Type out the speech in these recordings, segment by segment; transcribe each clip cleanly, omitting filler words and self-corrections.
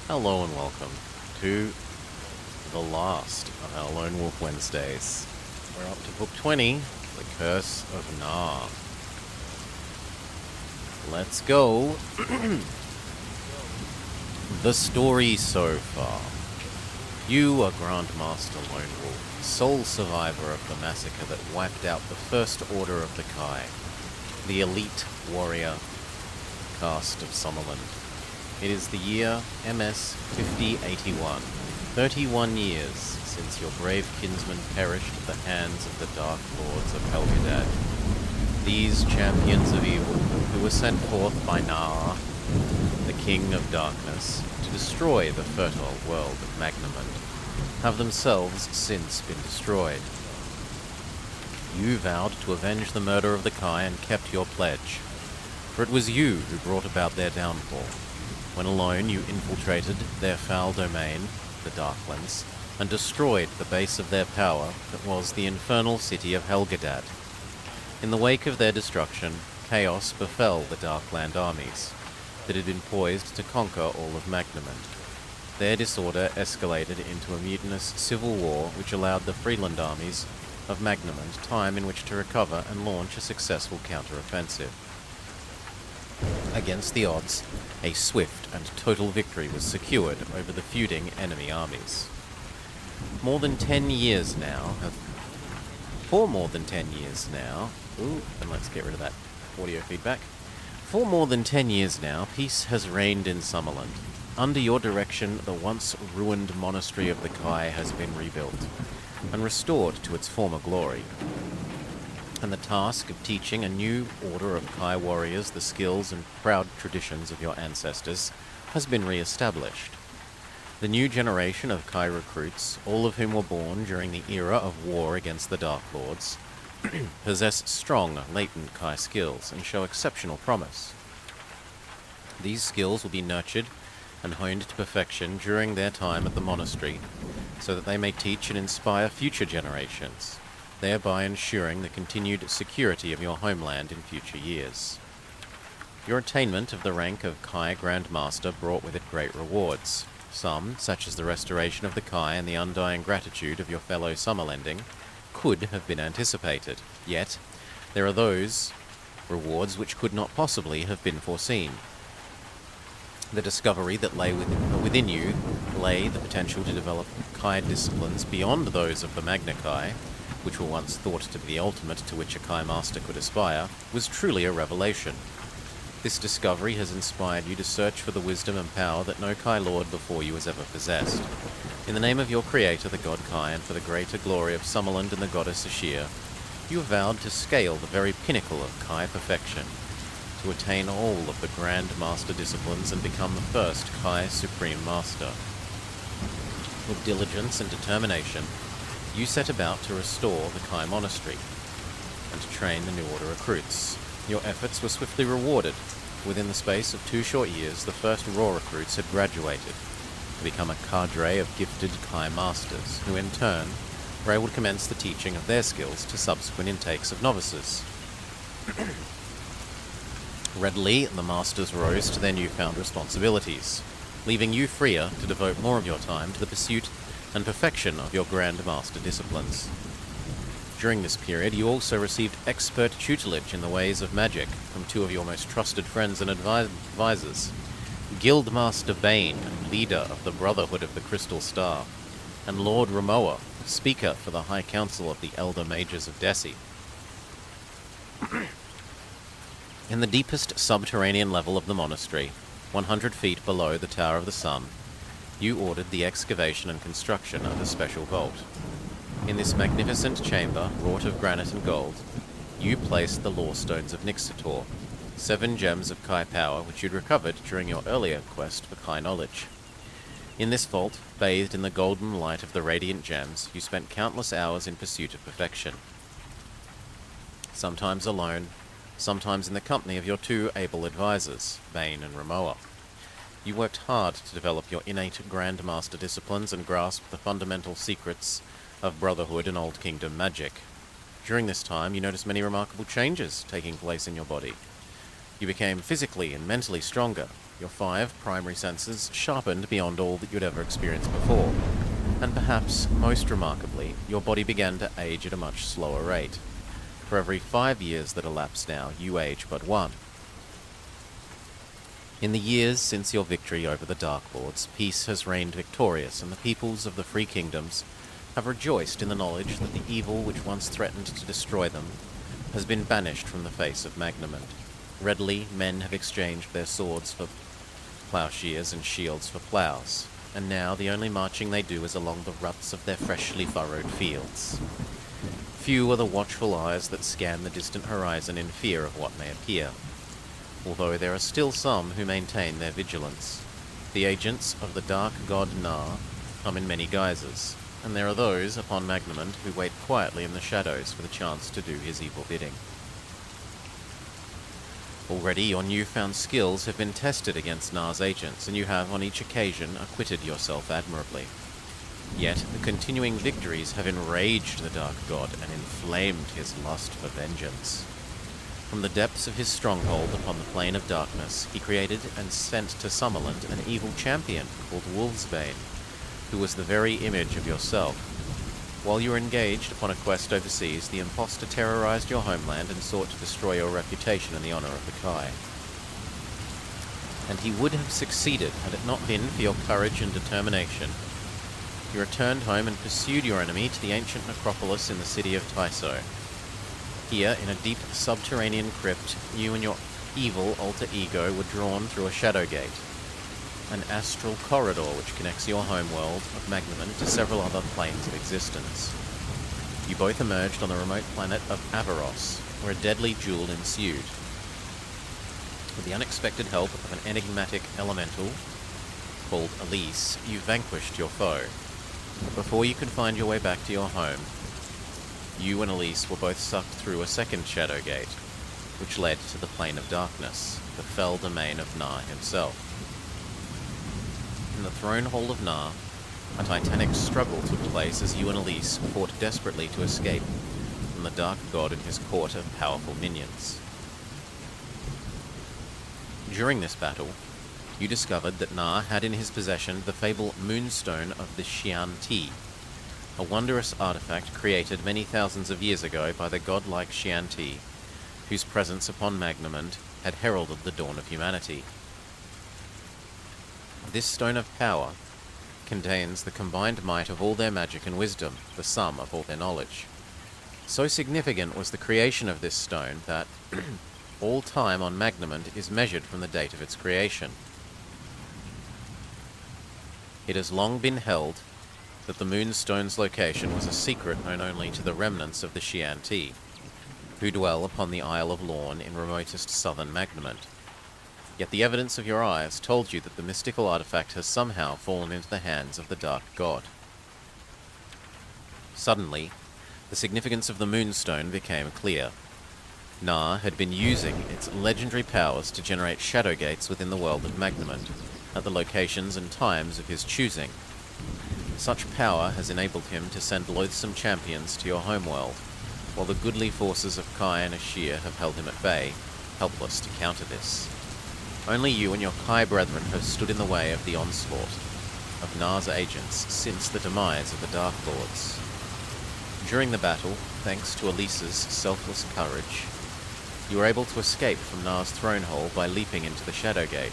Hello and welcome to the last of our Lone Wolf Wednesdays. We're up to book 20, The Curse of Nar. Let's go. The story so far. You are Grandmaster Lone Wolf, sole survivor of the massacre that wiped out the First Order of the Kai, the elite warrior caste of Summerland. It is the year MS 5081, 31 years since your brave kinsmen perished at the hands of the Dark Lords of Helgadad. These champions of evil, who were sent forth by Nar, the King of Darkness, to destroy the fertile world of Magnamund, have themselves since been destroyed. You vowed to avenge the murder of the Kai and kept your pledge, for it was you who brought about their downfall. When alone you infiltrated their foul domain, the Darklands, and destroyed the base of their power that was the infernal city of Helgadad. In the wake of their destruction, chaos befell the Darkland armies that had been poised to conquer all of Magnamund. Their disorder escalated into a mutinous civil war which allowed the Freeland armies of Magnamund time in which to recover and launch a successful counter-offensive. Against the odds, a swift and total victory was secured over the feuding enemy armies. For more than 10 years now, and let's get rid of that audio feedback. For more than 10 years now, peace has reigned in Summerland. Under your direction, the once ruined monastery of the Kai has been rebuilt and restored to its former glory. And the task of teaching a new order of Kai warriors the skills and proud traditions of your ancestors has been re-established. The new generation of Kai recruits, all of whom were born during the era of war against the Dark Lords, possess strong, latent Kai skills and show exceptional promise. These skills will be nurtured and honed to perfection during their time at the monastery, so that they may teach and inspire future generations, thereby ensuring the continued security of your homeland in future years. Your attainment of the rank of Kai Grand Master brought with it great rewards. Some, such as the restoration of the Kai and the undying gratitude of your fellow Summerlending, could have been anticipated. Yet, there are those rewards which could not possibly have been foreseen. The discovery that lay within you lay the potential to develop Kai disciplines beyond those of the Magna Kai, which were once thought to be the ultimate to which a Kai master could aspire, was truly a revelation. This discovery has inspired you to search for the wisdom and power that no Kai Lord before you has ever possessed. In the name of your creator, the god Kai, and for the greater glory of Summerland and the goddess Ashir, you have vowed to scale the very pinnacle of Kai perfection, to attain all of the Grand Master disciplines and become the first Kai Supreme Master. With diligence and determination, you set about to restore the Kai Monastery and to train the new order recruits. Your efforts were swiftly rewarded. Within the space of 2 short years, the first raw recruits had graduated to become a cadre of gifted Kai Masters, who in turn were able to commence the teaching of their skills to subsequent intakes of novices. Readily, the Masters rose to their newfound responsibilities, leaving you freer to devote more of your time to the pursuit and perfection of your Grand Master disciplines. During this period, you also received expert tutelage in the ways of magic from 2 of your most trusted friends and advisors, Guildmaster Bane, leader of the Brotherhood of the Crystal Star, and Lord Ramoa, speaker for the High Council of the Elder Mages of Desi. In the deepest subterranean level of the monastery, 100 feet below the Tower of the Sun, you ordered the excavation and construction of a special vault. In this magnificent chamber, wrought of granite and gold, you placed the Lore Stones of Nixator, 7 gems of Kai power which you'd recovered during your earlier quest for Kai knowledge. In this vault, bathed in the golden light of the radiant gems, you spent countless hours in pursuit of perfection. Sometimes alone, sometimes in the company of your 2 able advisors, Bane and Ramoa. You worked hard to develop your innate Grand Master disciplines and grasp the fundamental secrets of Brotherhood and Old Kingdom magic. During this time, you noticed many remarkable changes taking place in your body. You became physically and mentally stronger, your 5 primary senses sharpened beyond all that you'd ever experienced before. And perhaps, most remarkably, your body began to age at a much slower rate. For every 5 years that elapse now, you age but 1. In the years since your victory over the Dark Lords, peace has reigned victorious, and the peoples of the Free Kingdoms have rejoiced in the knowledge that the evil which once threatened to destroy them has been banished from the face of Magnamund. Readily, men have exchanged their swords for plowshares and shields for plows, and now the only marching they do is along the ruts of their freshly furrowed fields. Few are the watchful eyes that scan the distant horizon in fear of what may appear, although there are still some who maintain their vigilance. The agents of the dark god Na come in many guises, and there are those upon Magnamund who wait quietly in the shadows for the chance to do his evil bidding. Already your newfound skills have been tested against Na's agents, and you have on each occasion acquitted yourself admirably. Yet the continuing victories have enraged the dark god and inflamed his lust for vengeance. From the depths of his stronghold upon the Plain of Darkness, he created and sent to Summerland an evil champion called Wolfsbane, who was the very image of yourself. While you were engaged upon a quest overseas, the impostor terrorized your homeland and sought to destroy your reputation and the honor of the Kai. And he would have succeeded had it not been for your courage and determination. You returned home and pursued your enemy to the ancient necropolis in the city of Tyso. Here, in a deep subterranean crypt, you and your evil alter ego were drawn through a shadow gate, an astral corridor which connects your homeworld of Magnamund to several other planes of existence. You both emerged on the remote planet of Avaros, where a deadly duel ensued. With the unexpected help of an enigmatic elemental called Elise, you vanquished your foe. But before you could find your way back to your home, you and Elise were both sucked through a second shadow gate, which led to the Plain of Darkness, the fell domain of Na himself. In the throne hall of Na, a titanic struggle took place as you and Elise fought desperately to escape from the Dark God and his court of powerful minions. During this battle, you discovered that Na had in his possession the fabled Moonstone of the Xian Ti, a wondrous artifact created many thousands of years ago by the godlike Xian Ti, whose presence upon Magnamund had heralded the dawn of humanity. This stone of power contains the combined might of all their magic and wisdom, the sum of all their knowledge. So significant was the creation of this stone that all time on Magnamund is measured from the date of its creation. It has long been held that the Moonstone's location was a secret known only to the remnants of the Xian Ti, who dwell upon the Isle of Lorn in remotest southern Magnamund. Yet the evidence of your eyes told you that the mystical artifact has somehow fallen into the hands of the Dark God. Suddenly, the significance of the Moonstone became clear. Na had been using its legendary powers to generate shadow gates within the world of Magnamund, at the locations and times of his choosing. Such power has enabled him to send loathsome champions to your homeworld, while the goodly forces of Kai and Ashir have held him at bay, helpless to counter this. Only you and your Kai brethren have stood in the way of the onslaught of Na's agents since the demise of the Dark Lords. During the battle, thanks to Elisa's selfless courage, you were able to escape from Na's throne hall by leaping into the Shadow Gate.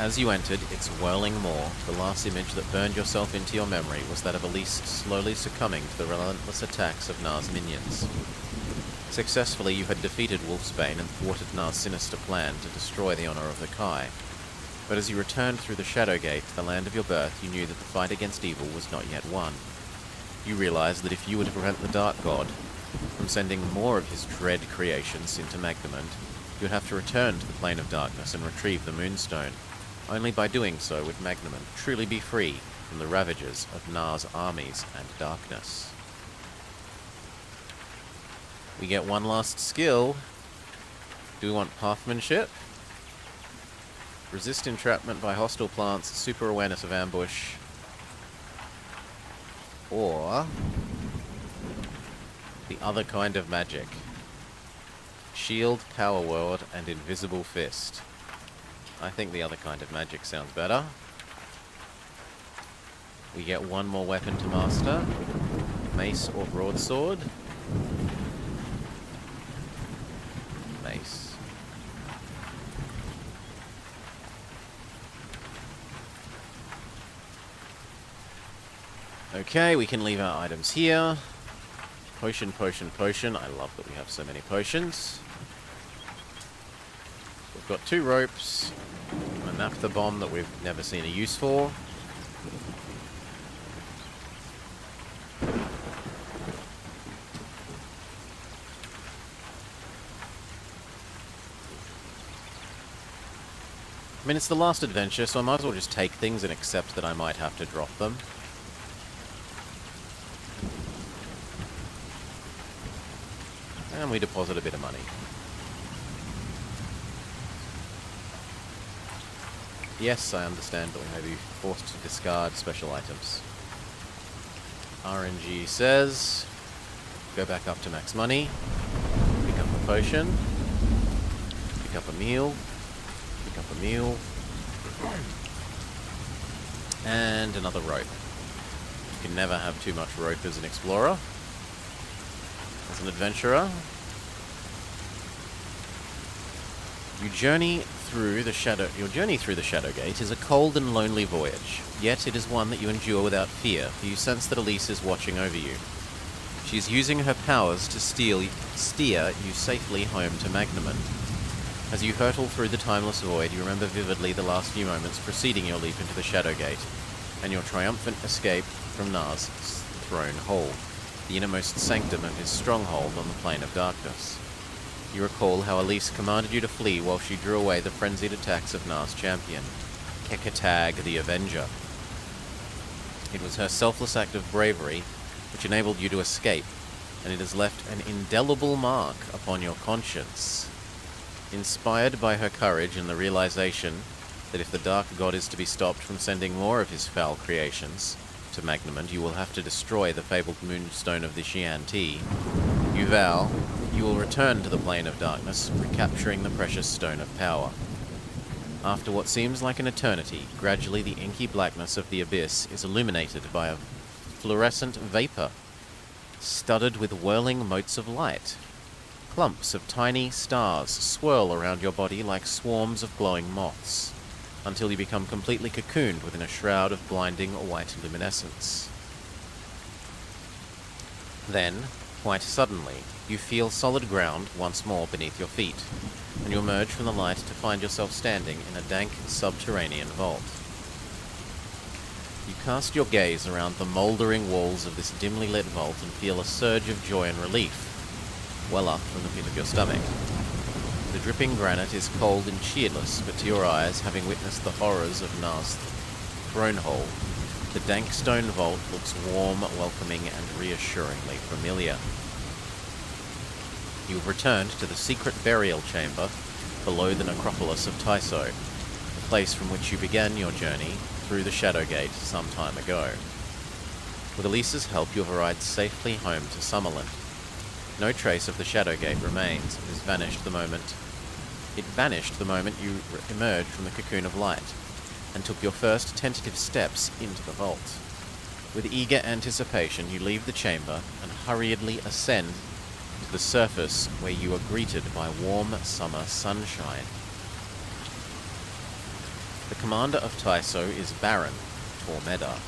As you entered its whirling maw, the last image that burned yourself into your memory was that of Elise slowly succumbing to the relentless attacks of Na's minions. Successfully, you had defeated Wolfsbane and thwarted Na's sinister plan to destroy the honor of the Kai. But as you returned through the Shadow Gate to the land of your birth, you knew that the fight against evil was not yet won. You realized that if you were to prevent the Dark God from sending more of his dread creations into Magnamund, you would have to return to the Plain of Darkness and retrieve the Moonstone. Only by doing so would Magnamund truly be free from the ravages of Na's armies and darkness. We get one last skill. Do we want Pathmanship? Resist entrapment by hostile plants, super awareness of ambush. Or the other kind of magic. Shield, Power Word, and Invisible Fist. I think the other kind of magic sounds better. We get one more weapon to master. Mace or broadsword. Mace. Okay, we can leave our items here. Potion, potion, potion. I love that we have so many potions. We've got 2 ropes. A naphtha bomb that we've never seen a use for. I mean, it's the last adventure, so I might as well just take things and accept that I might have to drop them. And we deposit a bit of money. Yes, I understand that we may be forced to discard special items. RNG says, go back up to max money, pick up a potion, pick up a meal, pick up a meal, and another rope. You can never have too much rope as an explorer. As an adventurer, your journey through the Shadowgate is a cold and lonely voyage, yet it is one that you endure without fear, for you sense that Elise is watching over you. She is using her powers to steer you safely home to Magnamond. As you hurtle through the timeless void, you remember vividly the last few moments preceding your leap into the Shadowgate, and your triumphant escape from Nar's throne hold, the innermost sanctum of his stronghold on the Plane of Darkness. You recall how Elise commanded you to flee while she drew away the frenzied attacks of Nar's champion, Kekatag the Avenger. It was her selfless act of bravery which enabled you to escape, and it has left an indelible mark upon your conscience. Inspired by her courage and the realization that if the Dark God is to be stopped from sending more of his foul creations to Magnamond, you will have to destroy the fabled moonstone of the Xi'an-Ti, you vow you will return to the Plane of Darkness, recapturing the precious Stone of Power. After what seems like an eternity, gradually the inky blackness of the abyss is illuminated by a fluorescent vapor, studded with whirling motes of light. Clumps of tiny stars swirl around your body like swarms of glowing moths, until you become completely cocooned within a shroud of blinding white luminescence. Then, quite suddenly, you feel solid ground once more beneath your feet, and you emerge from the light to find yourself standing in a dank subterranean vault. You cast your gaze around the mouldering walls of this dimly lit vault and feel a surge of joy and relief well up from the pit of your stomach. The dripping granite is cold and cheerless, but to your eyes, having witnessed the horrors of Nar's throne hold, the dank stone vault looks warm, welcoming, and reassuringly familiar. You have returned to the secret burial chamber below the necropolis of Tyso, the place from which you began your journey through the Shadowgate some time ago. With Elisa's help, you have arrived safely home to Summerland. No trace of the Shadowgate remains. It vanished the moment you emerged from the cocoon of light and took your first tentative steps into the vault. With eager anticipation, you leave the chamber and hurriedly ascend to the surface, where you are greeted by warm summer sunshine. The commander of Tyso is Baron Tormedar,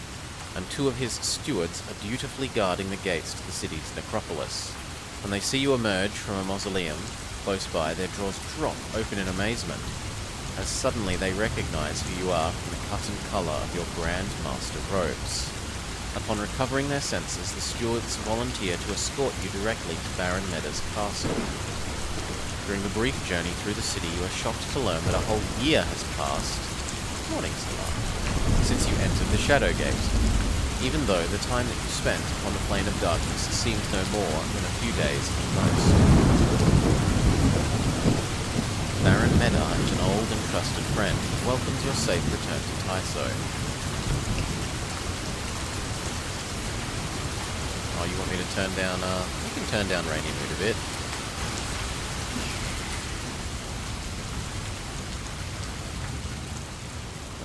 and 2 of his stewards are dutifully guarding the gates to the city's necropolis. When they see you emerge from a mausoleum close by, their jaws drop open in amazement, as suddenly they recognize who you are from the cut and color of your Grand Master robes. Upon recovering their senses, the stewards volunteer to escort you directly to Baron Meda's castle. During the brief journey through the city, you are shocked to learn that a whole year has passed, since you entered the Shadowgate, even though the time that you spent on the Plane of Darkness seemed no more than a few days at most. Baron Meda, an old and trusted friend, welcomes your safe return to Tyso. Oh, you want me to turn down, we can turn down Rainy Mood a bit.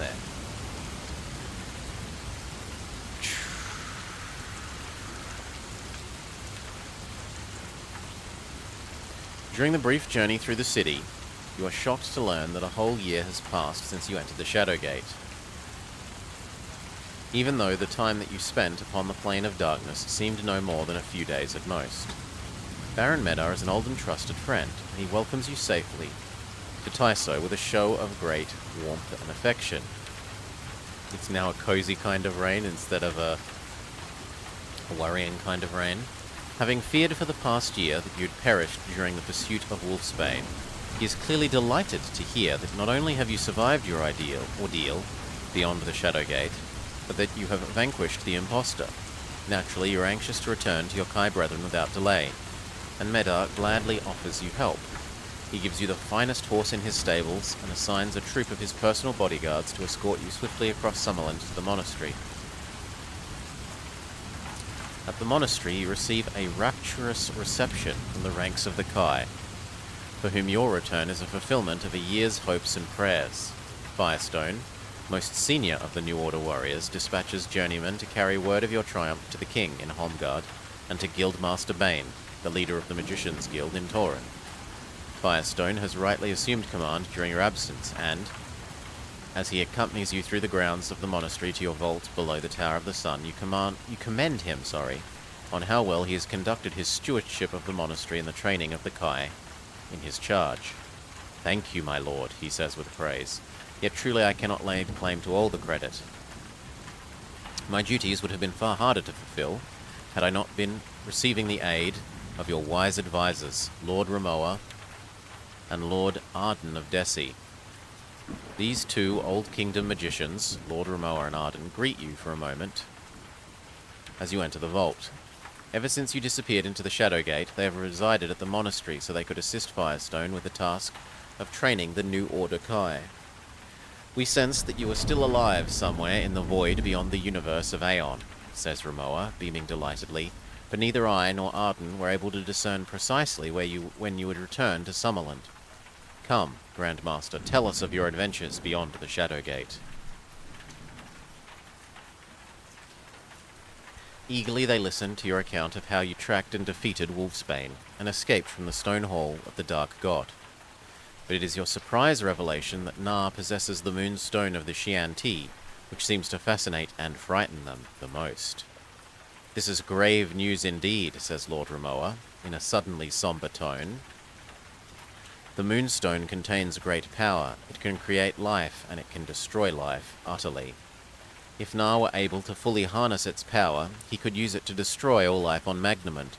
there. During the brief journey through the city, you are shocked to learn that a whole year has passed since you entered the Shadowgate. Even though the time that you spent upon the Plane of Darkness seemed no more than a few days at most. Baron Medar is an old and trusted friend, and he welcomes you safely to Tyso with a show of great warmth and affection. It's now a cozy kind of rain instead of a worrying kind of rain. Having feared for the past year that you'd perished during the pursuit of Wolfsbane, he is clearly delighted to hear that not only have you survived your ordeal beyond the Shadowgate, but that you have vanquished the impostor. Naturally, you're anxious to return to your Kai brethren without delay, and Medar gladly offers you help. He gives you the finest horse in his stables and assigns a troop of his personal bodyguards to escort you swiftly across Summerland to the monastery. At the monastery, you receive a rapturous reception from the ranks of the Kai, for whom your return is a fulfillment of a year's hopes and prayers. Firestone, most senior of the New Order warriors, dispatches journeymen to carry word of your triumph to the king in Holmgard and to Guildmaster Bane, the leader of the Magicians' Guild in Tauren. Firestone has rightly assumed command during your absence, and, as he accompanies you through the grounds of the monastery to your vault below the Tower of the Sun, you commend him on how well he has conducted his stewardship of the monastery and the training of the Kai in his charge. "Thank you, my lord," he says with praise, "yet truly I cannot lay claim to all the credit. My duties would have been far harder to fulfill had I not been receiving the aid of your wise advisors, Lord Ramoa and Lord Arden of Desi. These two Old Kingdom magicians, Lord Ramoa and Arden, greet you for a moment as you enter the vault. Ever since you disappeared into the Shadowgate, they have resided at the monastery so they could assist Firestone with the task of training the New Order Kai. We sense that you are still alive somewhere in the void beyond the universe of Aeon," says Ramoa, beaming delightedly, "but neither I nor Arden were able to discern precisely when you would return to Summerland. Come, Grandmaster, tell us of your adventures beyond the Shadowgate." Eagerly they listen to your account of how you tracked and defeated Wolfsbane and escaped from the stone hall of the Dark God. But it is your surprise revelation that Na possesses the moonstone of the Xian-Ti, which seems to fascinate and frighten them the most. "This is grave news indeed," says Lord Ramoa, in a suddenly somber tone. "The moonstone contains great power. It can create life, and it can destroy life utterly. If Na were able to fully harness its power, he could use it to destroy all life on Magnamund.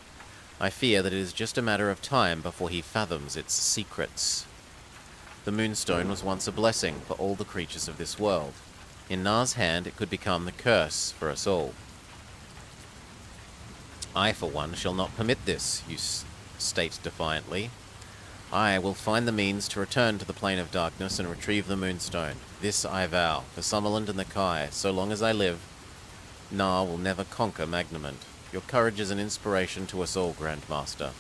I fear that it is just a matter of time before he fathoms its secrets. The moonstone was once a blessing for all the creatures of this world. In Na's hand, it could become the curse for us all. I, for one, shall not permit this," you state defiantly. "I will find the means to return to the Plane of Darkness and retrieve the moonstone. This I vow, for Summerland and the Kai, so long as I live, Na will never conquer Magnamund. Your courage is an inspiration to us all, Grandmaster,"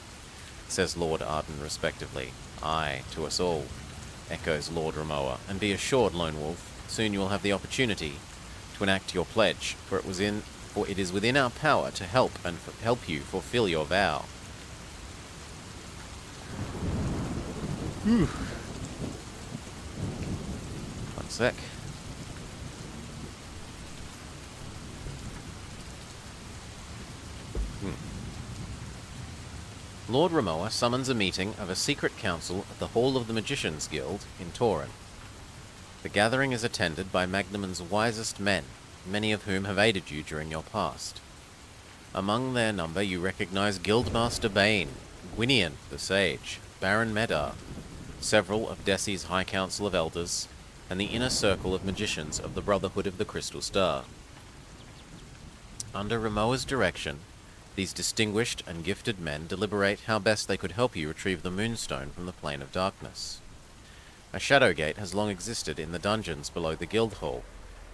says Lord Arden respectively. "Aye, to us all," echoes Lord Ramoa, "and be assured, Lone Wolf, soon you will have the opportunity to enact your pledge, for it is within our power to help you fulfill your vow." One sec. Lord Ramoa summons a meeting of a secret council at the Hall of the Magicians' Guild in Tauren. The gathering is attended by Magnamund's wisest men, many of whom have aided you during your past. Among their number you recognize Guildmaster Bane, Gwinian the Sage, Baron Medar, several of Desi's High Council of Elders, and the inner circle of magicians of the Brotherhood of the Crystal Star. Under Ramoa's direction, these distinguished and gifted men deliberate how best they could help you retrieve the Moonstone from the Plane of Darkness. A Shadowgate has long existed in the dungeons below the Guildhall,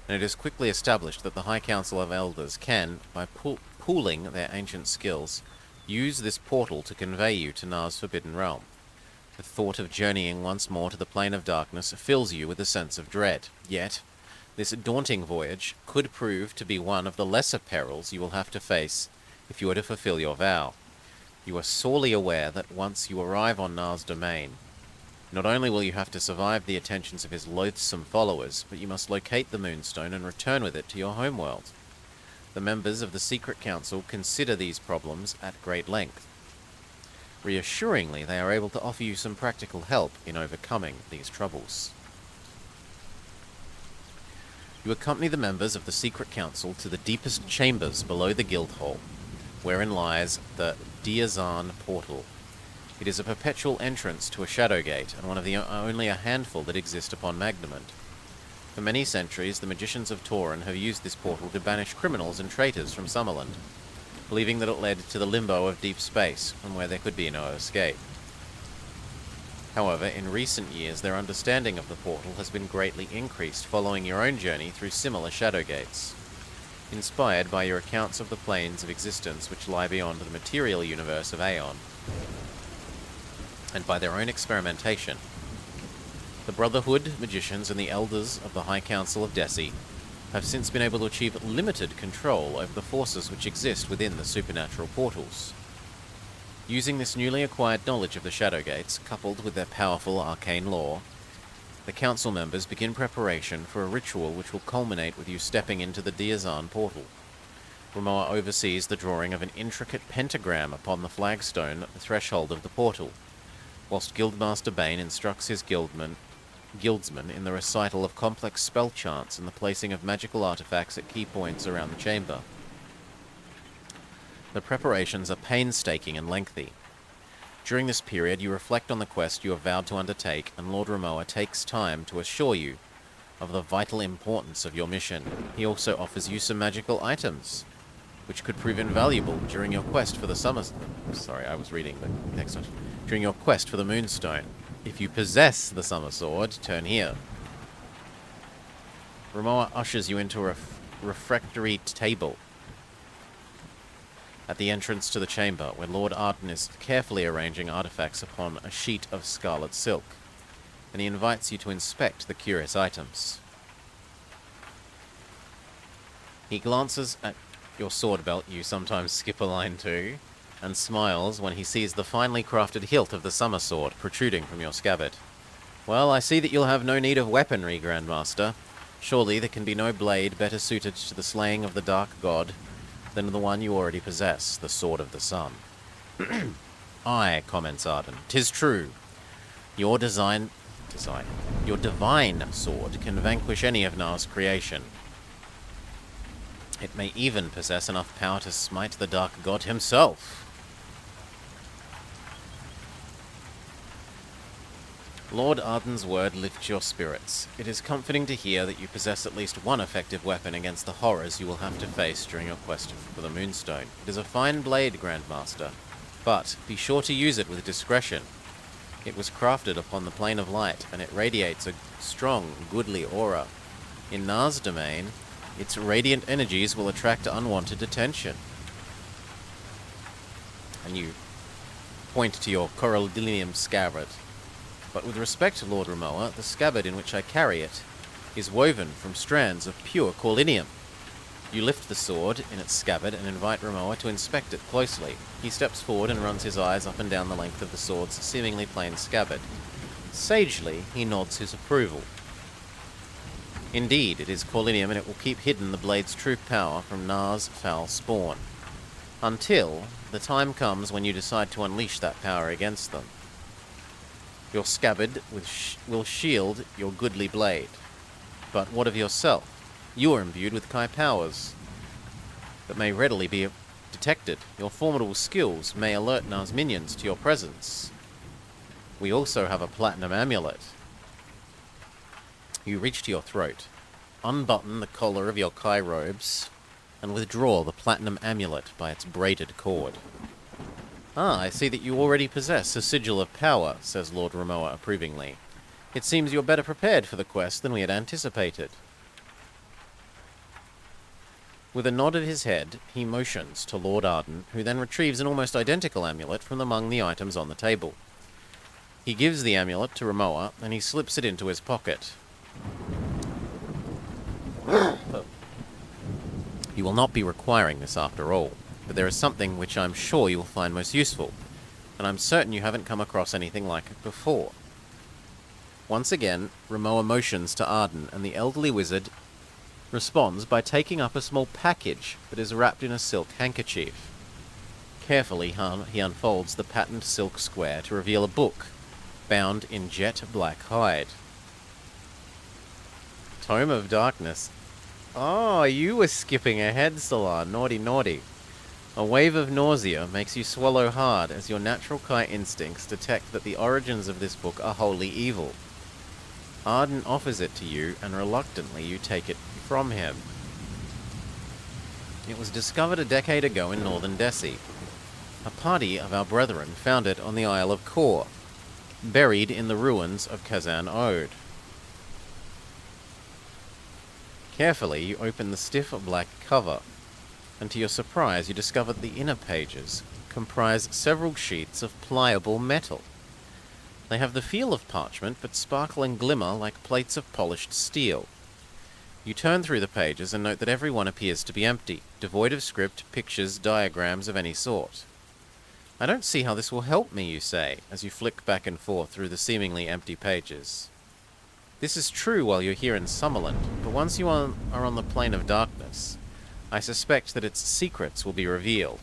and it is quickly established that the High Council of Elders can, by pooling their ancient skills, use this portal to convey you to Na's Forbidden Realm. The thought of journeying once more to the Plane of Darkness fills you with a sense of dread, yet, This daunting voyage could prove to be one of the lesser perils you will have to face if you are to fulfill your vow. You are sorely aware that once you arrive on Nar's domain, not only will you have to survive the attentions of his loathsome followers, but you must locate the Moonstone and return with it to your homeworld. The members of the Secret Council consider these problems at great length. Reassuringly, they are able to offer you some practical help in overcoming these troubles. You accompany the members of the Secret Council to the deepest chambers below the Guildhall, wherein lies the Diazan Portal. It is a perpetual entrance to a Shadowgate, and one of the only a handful that exist upon Magnamond. For many centuries, the magicians of Tauren have used this portal to banish criminals and traitors from Summerland, believing that it led to the limbo of deep space, from where there could be no escape. However, in recent years, their understanding of the portal has been greatly increased following your own journey through similar Shadowgates, inspired by your accounts of the planes of existence which lie beyond the material universe of Aeon, and by their own experimentation. The Brotherhood, magicians, and the elders of the High Council of Desi have since been able to achieve limited control over the forces which exist within the supernatural portals. Using this newly acquired knowledge of the Shadowgates, coupled with their powerful arcane lore, the council members begin preparation for a ritual which will culminate with you stepping into the Diazan portal. Romoa oversees the drawing of an intricate pentagram upon the flagstone at the threshold of the portal, whilst Guildmaster Bane instructs his guildsmen in the recital of complex spell chants and the placing of magical artifacts at key points around the chamber. The preparations are painstaking and lengthy. During this period, you reflect on the quest you have vowed to undertake, and Lord Romoa takes time to assure you of the vital importance of your mission. He also offers you some magical items, which could prove invaluable during your quest for the During your quest for the Moonstone. If you possess the Summer Sword, turn here. Romoa ushers you into a refractory table at the entrance to the chamber, where Lord Arden is carefully arranging artifacts upon a sheet of scarlet silk, and he invites you to inspect the curious items. He glances at your sword belt, you sometimes skip a line to, and smiles when he sees the finely crafted hilt of the Summer Sword protruding from your scabbard. Well, I see that you'll have no need of weaponry, Grandmaster. Surely there can be no blade better suited to the slaying of the Dark God than the one you already possess, the Sword of the Sun. Aye, comments Arden, 'tis true. Your divine sword can vanquish any of Nar's creation. It may even possess enough power to smite the Dark God himself. Lord Arden's word lifts your spirits. It is comforting to hear that you possess at least one effective weapon against the horrors you will have to face during your quest for the Moonstone. It is a fine blade, Grandmaster, but be sure to use it with discretion. It was crafted upon the plane of light, and it radiates a strong, goodly aura. In Nar's domain, its radiant energies will attract unwanted attention. And you point to your corallidium scabbard. But with respect to Lord Romoa, the scabbard in which I carry it is woven from strands of pure corallidium. You lift the sword in its scabbard and invite Romoa to inspect it closely. He steps forward and runs his eyes up and down the length of the sword's seemingly plain scabbard. Sagely, he nods his approval. Indeed, it is corallidium, and it will keep hidden the blade's true power from Nar's foul spawn, until the time comes when you decide to unleash that power against them. Your scabbard will shield your goodly blade. But what of yourself? You are imbued with Kai powers that may readily be detected. Your formidable skills may alert Nar's minions to your presence. We also have a platinum amulet. You reach to your throat, unbutton the collar of your Kai robes, and withdraw the platinum amulet by its braided cord. Ah, I see that you already possess a sigil of power, says Lord Romoa approvingly. It seems you're better prepared for the quest than we had anticipated. With a nod of his head, he motions to Lord Arden, who then retrieves an almost identical amulet from among the items on the table. He gives the amulet to Romoa, and he slips it into his pocket. You will not be requiring this after all, but there is something which I'm sure you will find most useful, and I'm certain you haven't come across anything like it before. Once again, Ramoa motions to Arden, and the elderly wizard responds by taking up a small package that is wrapped in a silk handkerchief. Carefully, he unfolds the patterned silk square to reveal a book, bound in jet black hide. Tome of Darkness. Oh, you were skipping ahead, Solar. Naughty, naughty. A wave of nausea makes you swallow hard as your natural Kai instincts detect that the origins of this book are wholly evil. Arden offers it to you, and reluctantly you take it from him. It was discovered a decade ago in northern Desi. A party of our brethren found it on the Isle of Kor, buried in the ruins of Kazan Ode. Carefully, you open the stiff black cover, and to your surprise you discover that the inner pages comprise several sheets of pliable metal. They have the feel of parchment, but sparkle and glimmer like plates of polished steel. You turn through the pages and note that every one appears to be empty, devoid of script, pictures, diagrams of any sort. I don't see how this will help me, you say, as you flick back and forth through the seemingly empty pages. This is true while you're here in Summerland, but once you are on the plane of darkness, I suspect that its secrets will be revealed.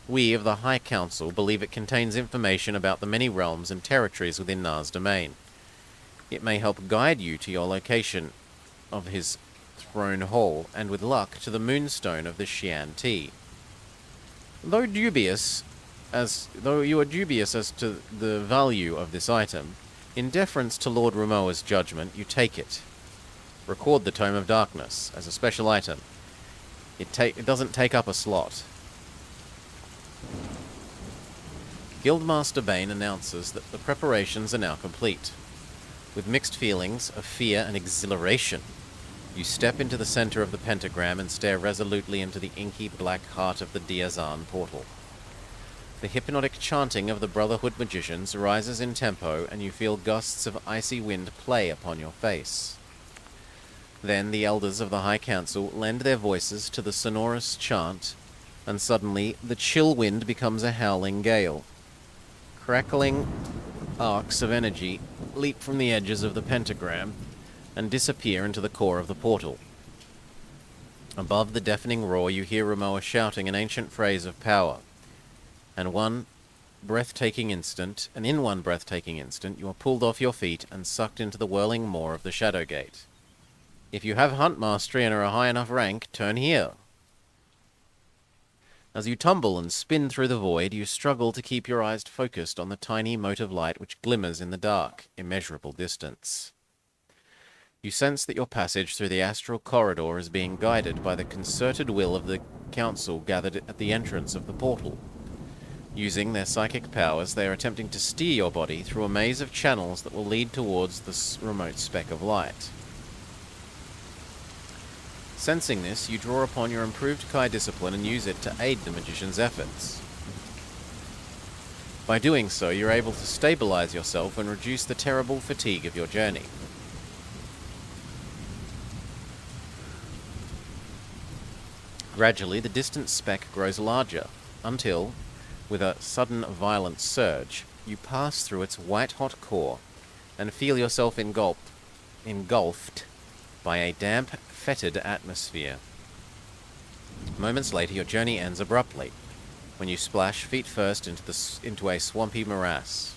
We of the High Council believe it contains information about the many realms and territories within Na's domain. It may help guide you to your location of his throne hall, and with luck, to the moonstone of the Xian Ti. Though you are dubious as to the value of this item, in deference to Lord Ramoa's judgment, you take it. Record the Tome of Darkness as a special item. It doesn't take up a slot. Guildmaster Bane announces that the preparations are now complete. With mixed feelings of fear and exhilaration, you step into the center of the pentagram and stare resolutely into the inky black heart of the Diazan portal. The hypnotic chanting of the Brotherhood magicians rises in tempo, and you feel gusts of icy wind play upon your face. Then the elders of the High Council lend their voices to the sonorous chant, and suddenly the chill wind becomes a howling gale. Crackling arcs of energy leap from the edges of the pentagram and disappear into the core of the portal. Above the deafening roar, you hear Ramoa shouting an ancient phrase of power, and in one breathtaking instant, you are pulled off your feet and sucked into the whirling maw of the Shadowgate. If you have hunt mastery and are a high enough rank, turn here. As you tumble and spin through the void, you struggle to keep your eyes focused on the tiny mote of light which glimmers in the dark, immeasurable distance. You sense that your passage through the astral corridor is being guided by the concerted will of the council gathered at the entrance of the portal. Using their psychic powers, they are attempting to steer your body through a maze of channels that will lead towards this remote speck of light. Sensing this, you draw upon your improved Kai discipline and use it to aid the magician's efforts. By doing so, you're able to stabilize yourself and reduce the terrible fatigue of your journey. Gradually, the distant speck grows larger, until, with a sudden violent surge, you pass through its white-hot core and feel yourself engulfed by a damp, fetid atmosphere. Moments later, your journey ends abruptly, when you splash feet first into a swampy morass.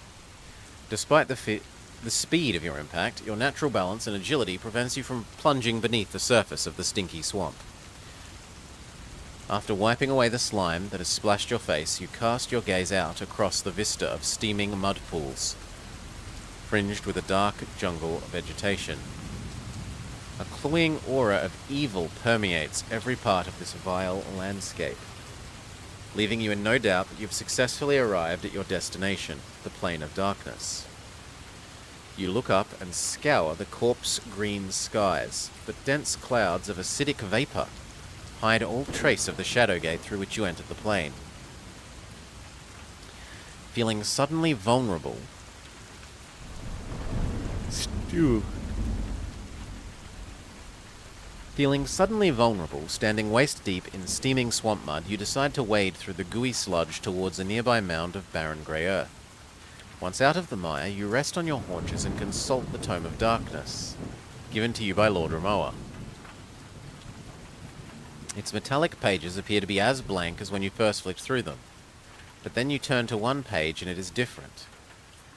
Despite the speed of your impact, your natural balance and agility prevents you from plunging beneath the surface of the stinky swamp. After wiping away the slime that has splashed your face, you cast your gaze out across the vista of steaming mud pools, fringed with a dark jungle vegetation. A cloying aura of evil permeates every part of this vile landscape, leaving you in no doubt that you've successfully arrived at your destination, the Plane of Darkness. You look up and scour the corpse-green skies, but dense clouds of acidic vapor hide all trace of the Shadowgate through which you entered the plane. Feeling suddenly vulnerable, Feeling suddenly vulnerable, standing waist-deep in steaming swamp mud, you decide to wade through the gooey sludge towards a nearby mound of barren grey earth. Once out of the mire, you rest on your haunches and consult the Tome of Darkness, given to you by Lord Ramoa. Its metallic pages appear to be as blank as when you first flicked through them, but then you turn to one page and it is different.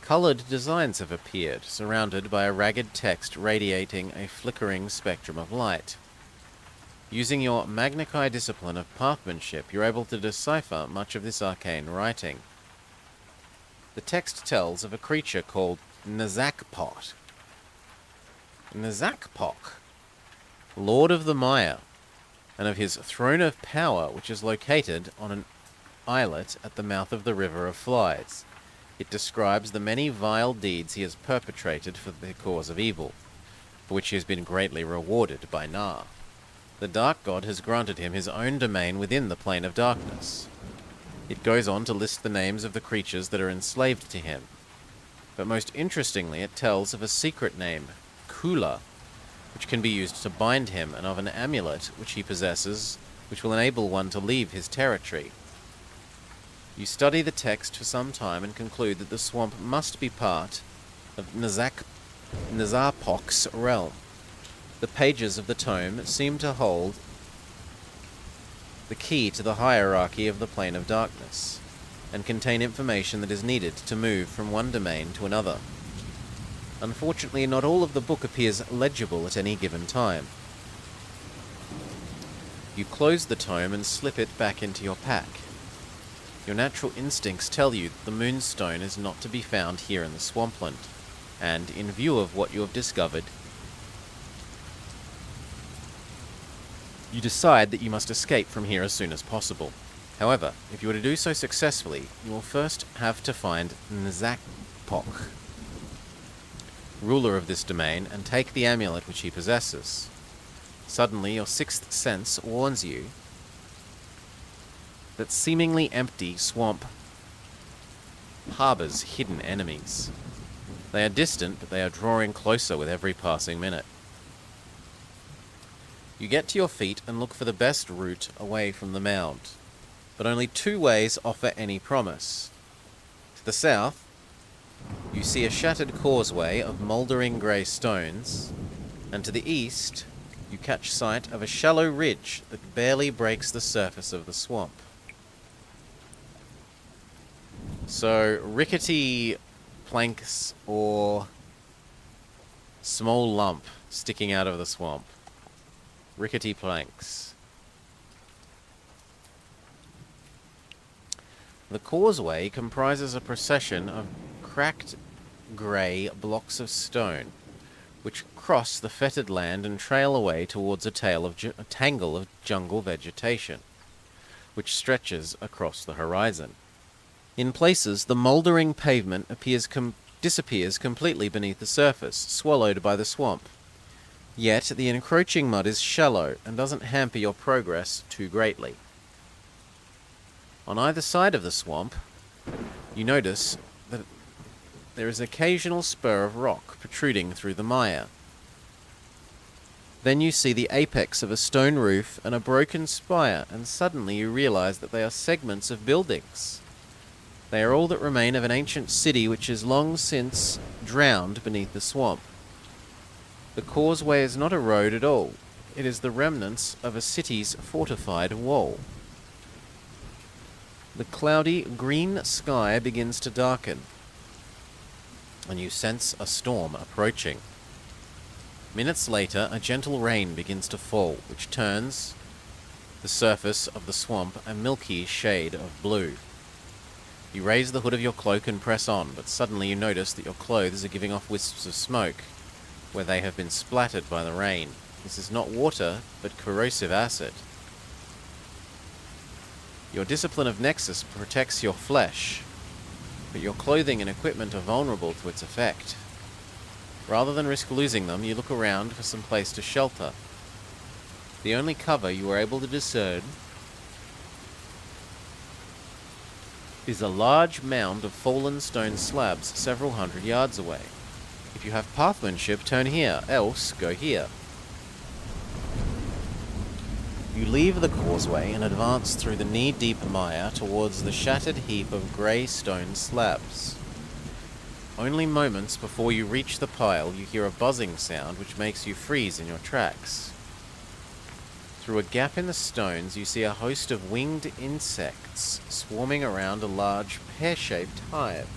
Coloured designs have appeared, surrounded by a ragged text radiating a flickering spectrum of light. Using your Magna Chi discipline of pathmanship, you're able to decipher much of this arcane writing. The text tells of a creature called Nazakpot. Nazakpok, Lord of the Mire, and of his throne of power, which is located on an islet at the mouth of the River of Flies. It describes the many vile deeds he has perpetrated for the cause of evil, for which he has been greatly rewarded by Nar. The Dark God has granted him his own domain within the Plane of Darkness. It goes on to list the names of the creatures that are enslaved to him, but most interestingly it tells of a secret name, Kula, which can be used to bind him, and of an amulet which he possesses, which will enable one to leave his territory. You study the text for some time and conclude that the swamp must be part of Nazarpok's realm. The pages of the tome seem to hold the key to the hierarchy of the Plane of Darkness, and contain information that is needed to move from one domain to another. Unfortunately, not all of the book appears legible at any given time. You close the tome and slip it back into your pack. Your natural instincts tell you that the Moonstone is not to be found here in the swampland, and in view of what you have discovered, you decide that you must escape from here as soon as possible. However, if you are to do so successfully, you will first have to find Nazakpok, ruler of this domain, and take the amulet which he possesses. Suddenly, your sixth sense warns you that seemingly empty swamp harbors hidden enemies. They are distant, but they are drawing closer with every passing minute. You get to your feet and look for the best route away from the mound, but only two ways offer any promise. To the south, you see a shattered causeway of mouldering grey stones, and to the east, you catch sight of a shallow ridge that barely breaks the surface of the swamp. So, rickety planks or small lump sticking out of the swamp. Rickety planks. The causeway comprises a procession of cracked grey blocks of stone, which cross the fetid land and trail away towards a tangle of jungle vegetation, which stretches across the horizon. In places, the mouldering pavement disappears completely beneath the surface, swallowed by the swamp. Yet, the encroaching mud is shallow and doesn't hamper your progress too greatly. On either side of the swamp, you notice that there is an occasional spur of rock protruding through the mire. Then you see the apex of a stone roof and a broken spire, and suddenly you realize that they are segments of buildings. They are all that remain of an ancient city which is long since drowned beneath the swamp. The causeway is not a road at all. It is the remnants of a city's fortified wall. The cloudy green sky begins to darken, and you sense a storm approaching. Minutes later, a gentle rain begins to fall, which turns the surface of the swamp a milky shade of blue. You raise the hood of your cloak and press on, but suddenly you notice that your clothes are giving off wisps of smoke, where they have been splattered by the rain. This is not water, but corrosive acid. Your discipline of Nexus protects your flesh, but your clothing and equipment are vulnerable to its effect. Rather than risk losing them, you look around for some place to shelter. The only cover you are able to discern is a large mound of fallen stone slabs several hundred yards away. If you have pathmanship, turn here, else go here. You leave the causeway and advance through the knee-deep mire towards the shattered heap of grey stone slabs. Only moments before you reach the pile, you hear a buzzing sound which makes you freeze in your tracks. Through a gap in the stones, you see a host of winged insects swarming around a large pear-shaped hive.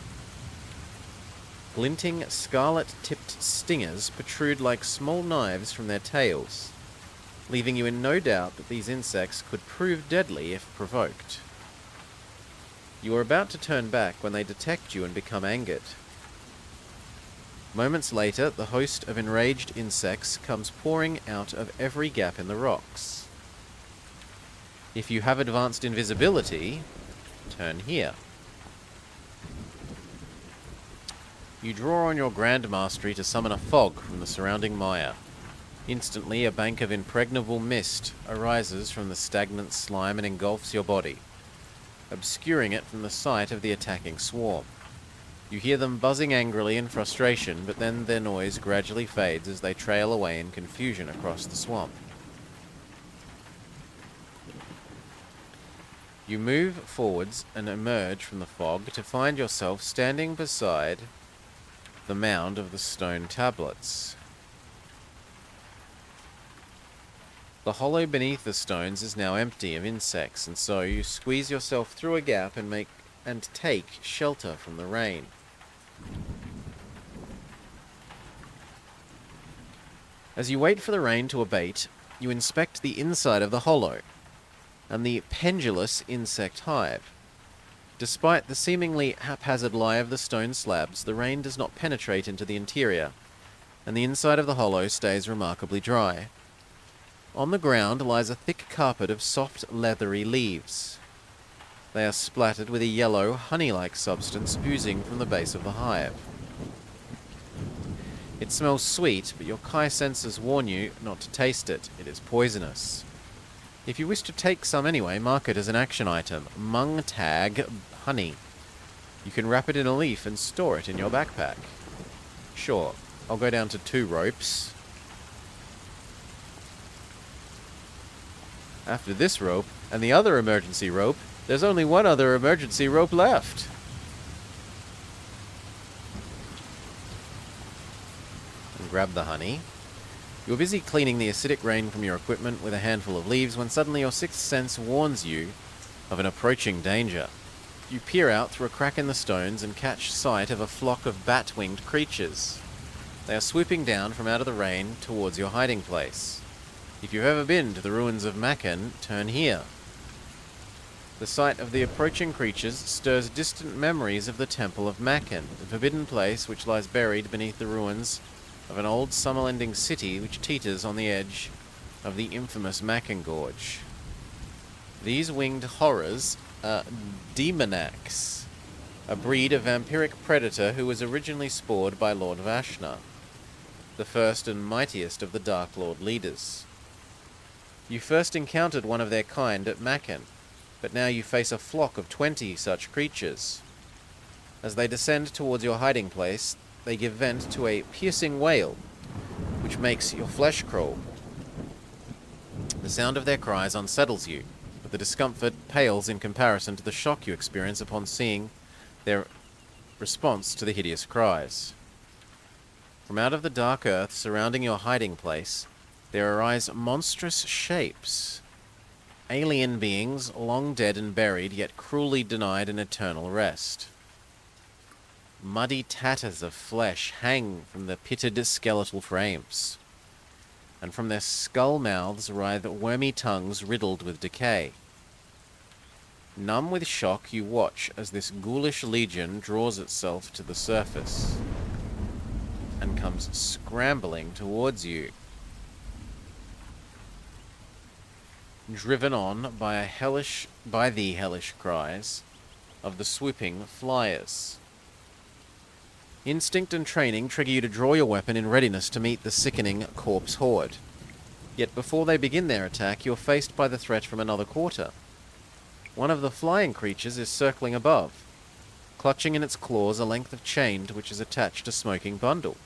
Glinting, scarlet-tipped stingers protrude like small knives from their tails, leaving you in no doubt that these insects could prove deadly if provoked. You are about to turn back when they detect you and become angered. Moments later, the host of enraged insects comes pouring out of every gap in the rocks. If you have advanced invisibility, turn here. You draw on your grand mastery to summon a fog from the surrounding mire. Instantly, a bank of impregnable mist arises from the stagnant slime and engulfs your body, obscuring it from the sight of the attacking swarm. You hear them buzzing angrily in frustration, but then their noise gradually fades as they trail away in confusion across the swamp. You move forwards and emerge from the fog to find yourself standing beside the mound of the stone tablets. The hollow beneath the stones is now empty of insects, and so you squeeze yourself through a gap and take shelter from the rain. As you wait for the rain to abate, you inspect the inside of the hollow and the pendulous insect hive. Despite the seemingly haphazard lie of the stone slabs, the rain does not penetrate into the interior, and the inside of the hollow stays remarkably dry. On the ground lies a thick carpet of soft, leathery leaves. They are splattered with a yellow, honey-like substance oozing from the base of the hive. It smells sweet, but your Kai senses warn you not to taste it. It is poisonous. If you wish to take some anyway, mark it as an action item. Mung tag honey. You can wrap it in a leaf and store it in your backpack. Sure, I'll go down to 2 ropes. After this rope, and the other emergency rope, there's only one other emergency rope left. And grab the honey. You're busy cleaning the acidic rain from your equipment with a handful of leaves when suddenly your sixth sense warns you of an approaching danger. You peer out through a crack in the stones and catch sight of a flock of bat-winged creatures. They are swooping down from out of the rain towards your hiding place. If you've ever been to the ruins of Maken, turn here. The sight of the approaching creatures stirs distant memories of the Temple of Maken, the forbidden place which lies buried beneath the ruins of an old summer-lending city which teeters on the edge of the infamous Maken Gorge. These winged horrors are Demonax, a breed of vampiric predator who was originally spored by Lord Vashna, the first and mightiest of the Dark Lord leaders. You first encountered one of their kind at Maken, but now you face a flock of 20 such creatures. As they descend towards your hiding place, they give vent to a piercing wail, which makes your flesh crawl. The sound of their cries unsettles you, but the discomfort pales in comparison to the shock you experience upon seeing their response to the hideous cries. From out of the dark earth surrounding your hiding place, there arise monstrous shapes. Alien beings, long dead and buried, yet cruelly denied an eternal rest. Muddy tatters of flesh hang from the pitted skeletal frames, and from their skull mouths writhe wormy tongues riddled with decay. Numb with shock, you watch as this ghoulish legion draws itself to the surface and comes scrambling towards you, driven on by the hellish cries of the swooping flyers. Instinct and training trigger you to draw your weapon in readiness to meet the sickening corpse horde. Yet before they begin their attack, you're faced by the threat from another quarter. One of the flying creatures is circling above, clutching in its claws a length of chain to which is attached a smoking bundle.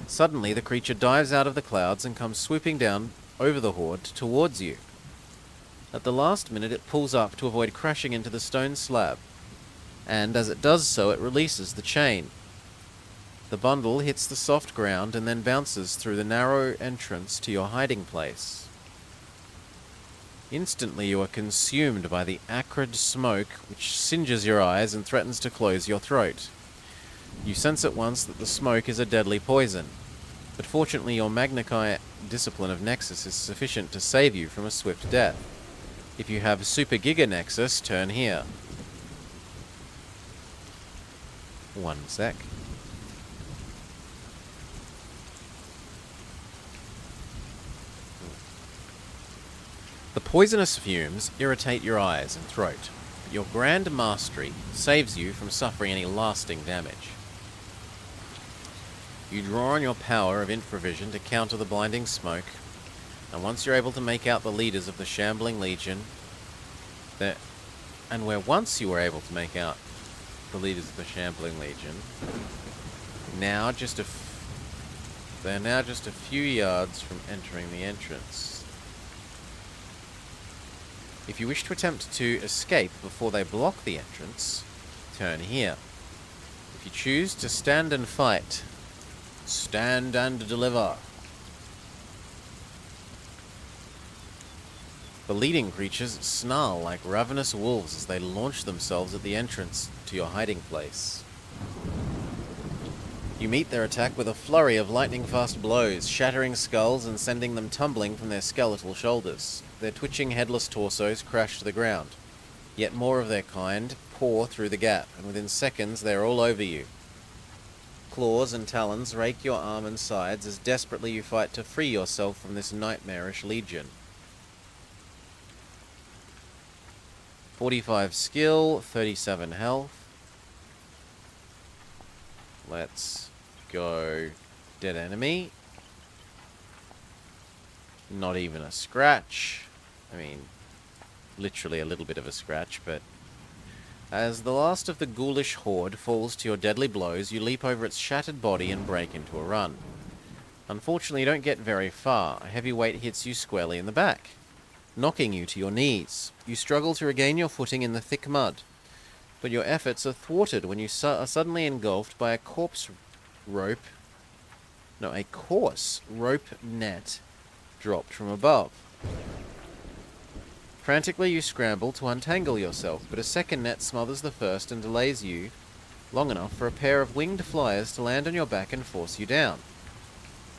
Suddenly, the creature dives out of the clouds and comes swooping down over the horde towards you. At the last minute, it pulls up to avoid crashing into the stone slab, and as it does so, it releases the chain. The bundle hits the soft ground and then bounces through the narrow entrance to your hiding place. Instantly, you are consumed by the acrid smoke which singes your eyes and threatens to close your throat. You sense at once that the smoke is a deadly poison, but fortunately your Magna Chi discipline of Nexus is sufficient to save you from a swift death. If you have Super Giga Nexus, turn here. 1 sec. The poisonous fumes irritate your eyes and throat, but your grand mastery saves you from suffering any lasting damage. You draw on your power of infravision to counter the blinding smoke, and once you're able to make out the leaders of the shambling legion, where once you were able to make out the leaders of the shambling legion, they're now just a few yards from entering the entrance. If you wish to attempt to escape before they block the entrance, turn here. If you choose to stand and fight, stand and deliver. The leading creatures snarl like ravenous wolves as they launch themselves at the entrance to your hiding place. You meet their attack with a flurry of lightning-fast blows, shattering skulls and sending them tumbling from their skeletal shoulders. Their twitching headless torsos crash to the ground. Yet more of their kind pour through the gap, and within seconds they're all over you. Claws and talons rake your arm and sides as desperately you fight to free yourself from this nightmarish legion. 45 skill, 37 health. Let's go dead enemy. Not even a scratch. I mean, literally a little bit of a scratch, but as the last of the ghoulish horde falls to your deadly blows, you leap over its shattered body and break into a run. Unfortunately, you don't get very far. A heavy weight hits you squarely in the back, knocking you to your knees. You struggle to regain your footing in the thick mud, but your efforts are thwarted when you are suddenly engulfed by a coarse rope net dropped from above. Frantically, you scramble to untangle yourself, but a second net smothers the first and delays you long enough for a pair of winged flyers to land on your back and force you down.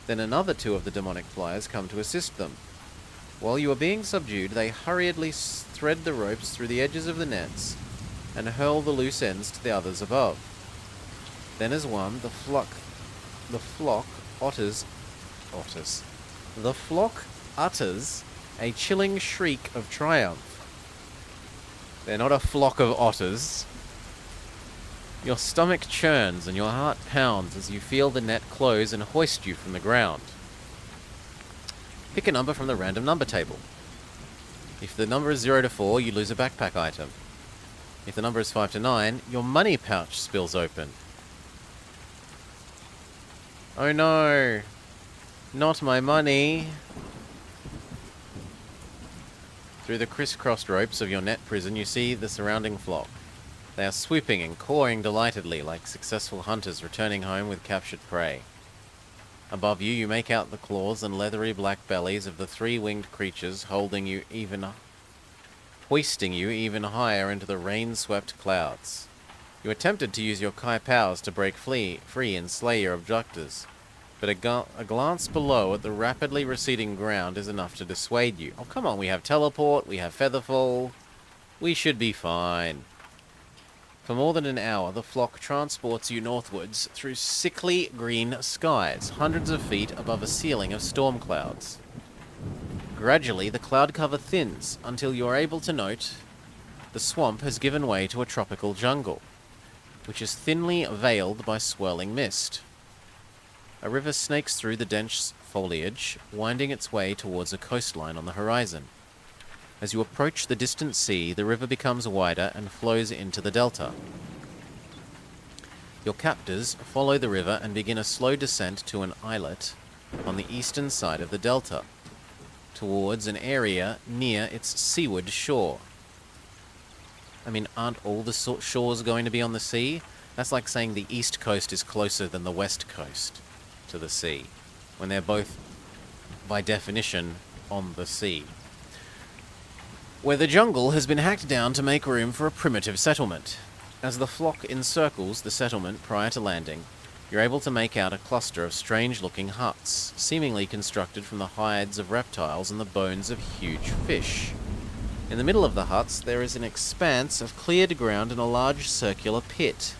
Then another 2 of the demonic flyers come to assist them. While you are being subdued, they hurriedly thread the ropes through the edges of the nets and hurl the loose ends to the others above. Then as one, the flock utters a chilling shriek of triumph. They're not a flock of otters. Your stomach churns and your heart pounds as you feel the net close and hoist you from the ground. Pick a number from the random number table. If the number is 0 to 4, you lose a backpack item. If the number is 5 to 9, your money pouch spills open. Oh no! Not my money! Through the crisscrossed ropes of your net prison, you see the surrounding flock. They are swooping and cawing delightedly like successful hunters returning home with captured prey. Above you, you make out the claws and leathery black bellies of the 3-winged creatures hoisting you even higher into the rain-swept clouds. You are tempted to use your Kai powers to break free and slay your abductors, but a glance below at the rapidly receding ground is enough to dissuade you. Oh, come on, we have teleport, we have featherfall. We should be fine. For more than an hour, the flock transports you northwards through sickly green skies, hundreds of feet above a ceiling of storm clouds. Gradually, the cloud cover thins until you are able to note the swamp has given way to a tropical jungle, which is thinly veiled by swirling mist. A river snakes through the dense foliage, winding its way towards a coastline on the horizon. As you approach the distant sea, the river becomes wider and flows into the delta. Your captors follow the river and begin a slow descent to an islet on the eastern side of the delta. towards an area near its seaward shore. I mean, aren't all the shores going to be on the sea? That's like saying the east coast is closer than the west coast to the sea, when they're both, by definition, on the sea. Where the jungle has been hacked down to make room for a primitive settlement. As the flock encircles the settlement prior to landing, you're able to make out a cluster of strange-looking huts, seemingly constructed from the hides of reptiles and the bones of huge fish. In the middle of the huts, there is an expanse of cleared ground and a large circular pit.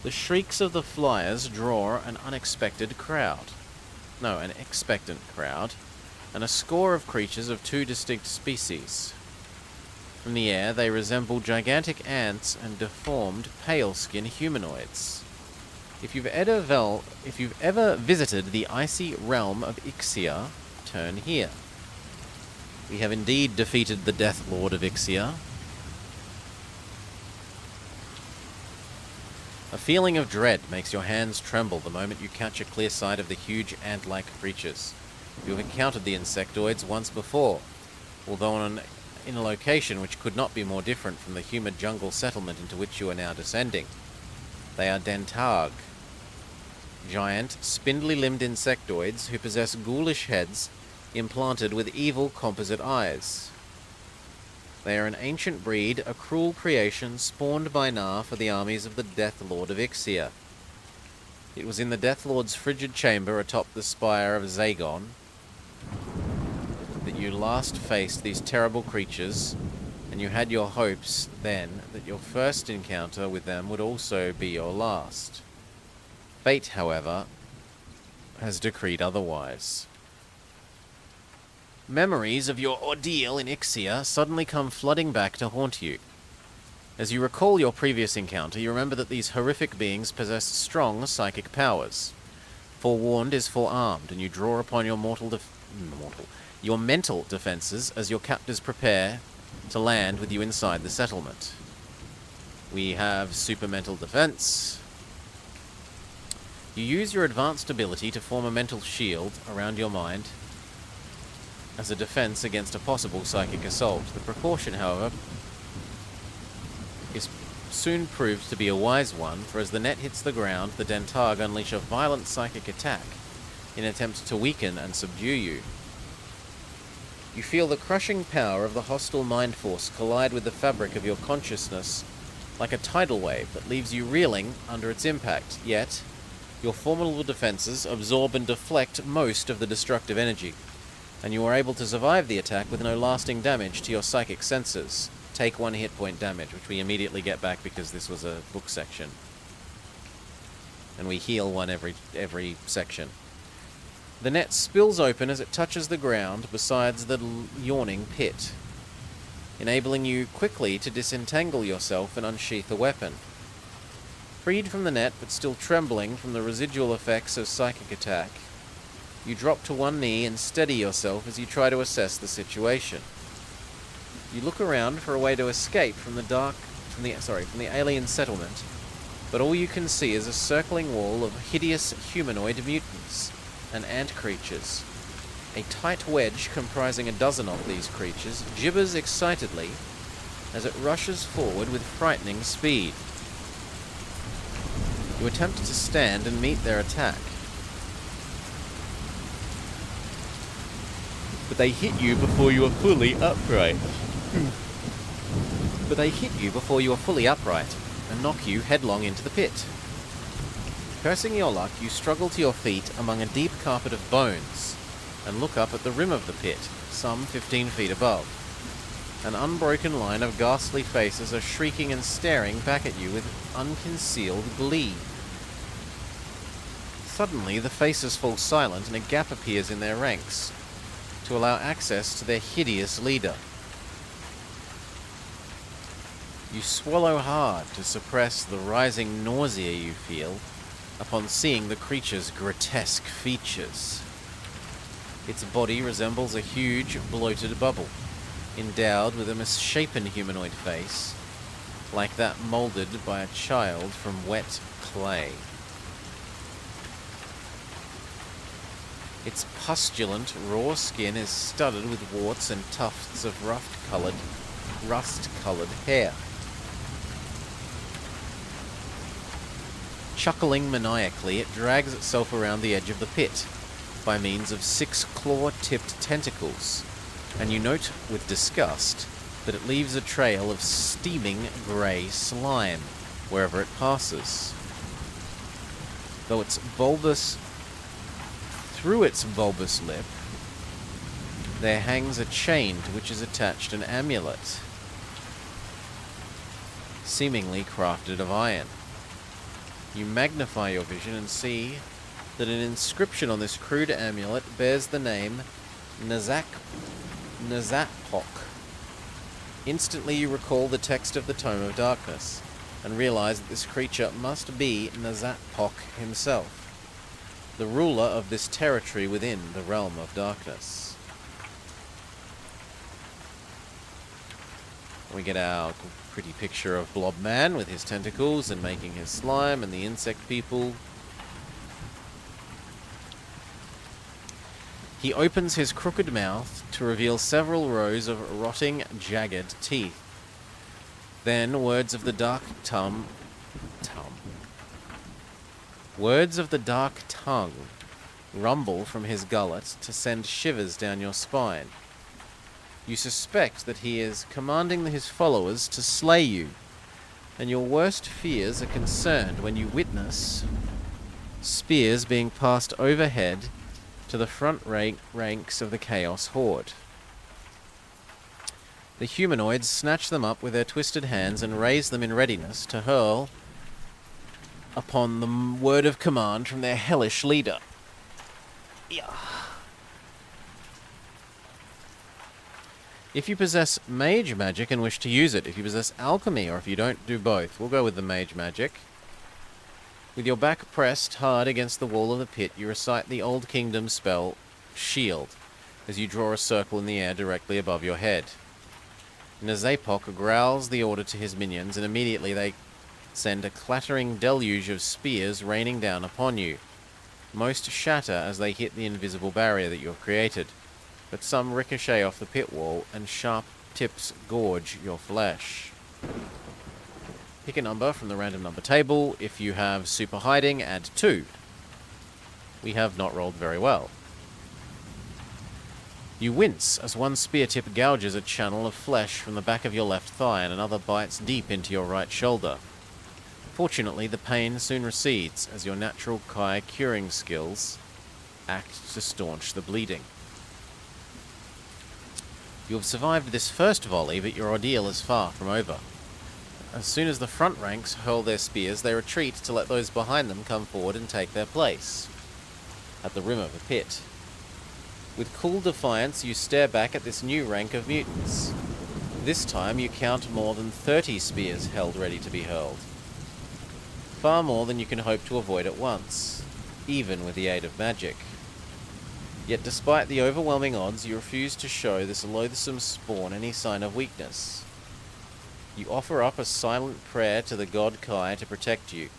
The shrieks of the flyers draw an expectant crowd, and a score of creatures of two distinct species. From the air, they resemble gigantic ants and deformed, pale-skinned humanoids. If you've ever visited the icy realm of Ixia, turn here. We have indeed defeated the Death Lord of Ixia. A feeling of dread makes your hands tremble the moment you catch a clear sight of the huge ant-like creatures. You have encountered the insectoids once before, although in a location which could not be more different from the humid jungle settlement into which you are now descending. They are Dentarg, giant, spindly-limbed insectoids who possess ghoulish heads implanted with evil composite eyes. They are an ancient breed, a cruel creation spawned by Nar for the armies of the Death Lord of Ixia. It was in the Death Lord's frigid chamber atop the spire of Zagon that you last faced these terrible creatures, and you had your hopes then that your first encounter with them would also be your last. Fate, however, has decreed otherwise. Memories of your ordeal in Ixia suddenly come flooding back to haunt you. As you recall your previous encounter, you remember that these horrific beings possess strong psychic powers. Forewarned is forearmed, and you draw upon your mental defenses as your captors prepare to land with you inside the settlement. We have super mental defense. You use your advanced ability to form a mental shield around your mind as a defense against a possible psychic assault. The precaution, however, is soon proved to be a wise one, for as the net hits the ground, the Dentarg unleash a violent psychic attack in an attempt to weaken and subdue you. You feel the crushing power of the hostile mind force collide with the fabric of your consciousness like a tidal wave that leaves you reeling under its impact, yet your formidable defenses absorb and deflect most of the destructive energy, and you are able to survive the attack with no lasting damage to your psychic senses. Take 1 hit point damage, which we immediately get back because this was a book section. And we heal 1 every section. The net spills open as it touches the ground beside the yawning pit, enabling you quickly to disentangle yourself and unsheath a weapon. Freed from the net, but still trembling from the residual effects of psychic attack, you drop to one knee and steady yourself as you try to assess the situation. You look around for a way to escape from the alien settlement, but all you can see is a circling wall of hideous humanoid mutants and ant creatures. A tight wedge comprising a dozen of these creatures gibbers excitedly as it rushes forward with frightening speed. You attempt to stand and meet their attack, but they hit you before you are fully upright. And knock you headlong into the pit. Cursing your luck, you struggle to your feet among a deep carpet of bones and look up at the rim of the pit, some 15 feet above. An unbroken line of ghastly faces are shrieking and staring back at you with unconcealed glee. Suddenly, the faces fall silent and a gap appears in their ranks to allow access to their hideous leader. You swallow hard to suppress the rising nausea you feel upon seeing the creature's grotesque features. Its body resembles a huge, bloated bubble, endowed with a misshapen humanoid face, like that moulded by a child from wet clay. Its pustulant, raw skin is studded with warts and tufts of rust-colored hair. Chuckling maniacally, it drags itself around the edge of the pit by means of 6 claw-tipped tentacles, and you note with disgust that it leaves a trail of steaming grey slime wherever it passes. Through its bulbous lip, there hangs a chain to which is attached an amulet, seemingly crafted of iron. You magnify your vision and see that an inscription on this crude amulet bears the name Nazapok. Instantly you recall the text of the Tome of Darkness, and realize that this creature must be Nazapok himself, the ruler of this territory within the realm of darkness. We get our pretty picture of Blob Man with his tentacles and making his slime, and the insect people. He opens his crooked mouth to reveal several rows of rotting, jagged teeth. Then words of the dark tongue rumble from his gullet to send shivers down your spine. You suspect that he is commanding his followers to slay you, and your worst fears are concerned when you witness spears being passed overhead to the front ranks of the Chaos Horde. The humanoids snatch them up with their twisted hands and raise them in readiness to hurl upon the word of command from their hellish leader. Yeah. If you possess mage magic and wish to use it, if you possess alchemy, or if you don't do both, we'll go with the mage magic. With your back pressed hard against the wall of the pit, you recite the Old Kingdom spell, Shield, as you draw a circle in the air directly above your head. Nazapok growls the order to his minions, and immediately they send a clattering deluge of spears raining down upon you. Most shatter as they hit the invisible barrier that you have created, but some ricochet off the pit wall, and sharp tips gorge your flesh. Pick a number from the random number table. If you have super hiding, add 2. We have not rolled very well. You wince as one spear tip gouges a channel of flesh from the back of your left thigh, and another bites deep into your right shoulder. Fortunately, the pain soon recedes as your natural Kai curing skills act to staunch the bleeding. You have survived this first volley, but your ordeal is far from over. As soon as the front ranks hurl their spears, they retreat to let those behind them come forward and take their place at the rim of the pit. With cool defiance, you stare back at this new rank of mutants. This time you count more than 30 spears held ready to be hurled. Far more than you can hope to avoid at once, even with the aid of magic. Yet despite the overwhelming odds, you refuse to show this loathsome spawn any sign of weakness. You offer up a silent prayer to the god Kai to protect you,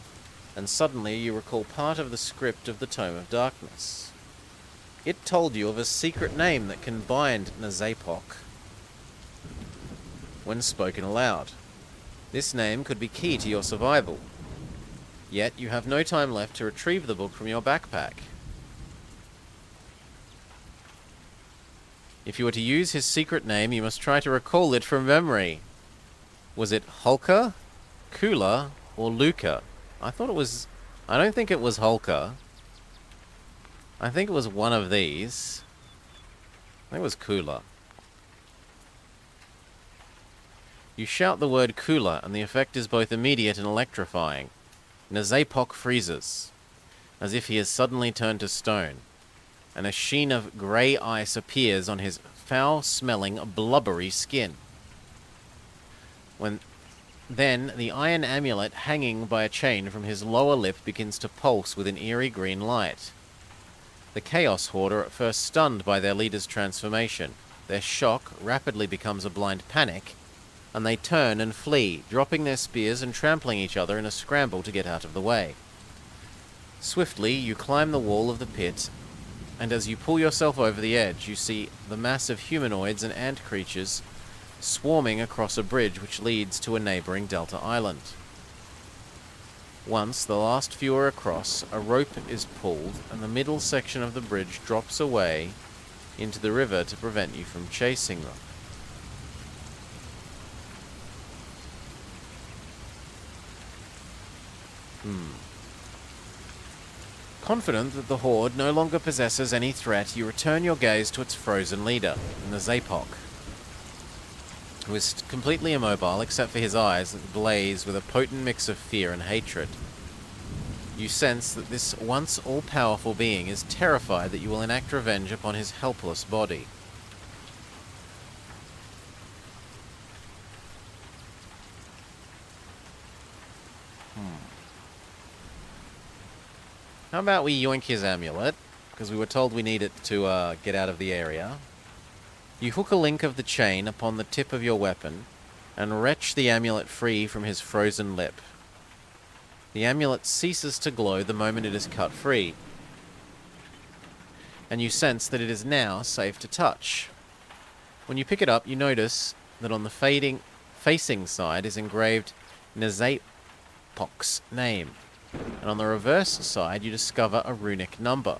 and suddenly you recall part of the script of the Tome of Darkness. It told you of a secret name that can bind Nazapok when spoken aloud. This name could be key to your survival. Yet you have no time left to retrieve the book from your backpack. If you were to use his secret name, you must try to recall it from memory. Was it Hulka, Kula, or Luca? I don't think it was Hulka. I think it was one of these. I think it was Kula. You shout the word Kula, and the effect is both immediate and electrifying. Nazapok freezes, as if he has suddenly turned to stone, and a sheen of grey ice appears on his foul-smelling, blubbery skin. Then the iron amulet hanging by a chain from his lower lip begins to pulse with an eerie green light. The Chaos Horde are at first stunned by their leader's transformation. Their shock rapidly becomes a blind panic, and they turn and flee, dropping their spears and trampling each other in a scramble to get out of the way. Swiftly, you climb the wall of the pit and as you pull yourself over the edge, you see the mass of humanoids and ant creatures swarming across a bridge which leads to a neighboring delta island. Once the last few are across, a rope is pulled, and the middle section of the bridge drops away into the river to prevent you from chasing them. Confident that the Horde no longer possesses any threat, you return your gaze to its frozen leader, the Zapok, who is completely immobile except for his eyes that blaze with a potent mix of fear and hatred. You sense that this once all-powerful being is terrified that you will enact revenge upon his helpless body. How about we yoink his amulet, because we were told we need it to get out of the area. You hook a link of the chain upon the tip of your weapon, and wrench the amulet free from his frozen lip. The amulet ceases to glow the moment it is cut free, and you sense that it is now safe to touch. When you pick it up, you notice that on the facing side is engraved Nazapok's name, and on the reverse side you discover a runic number.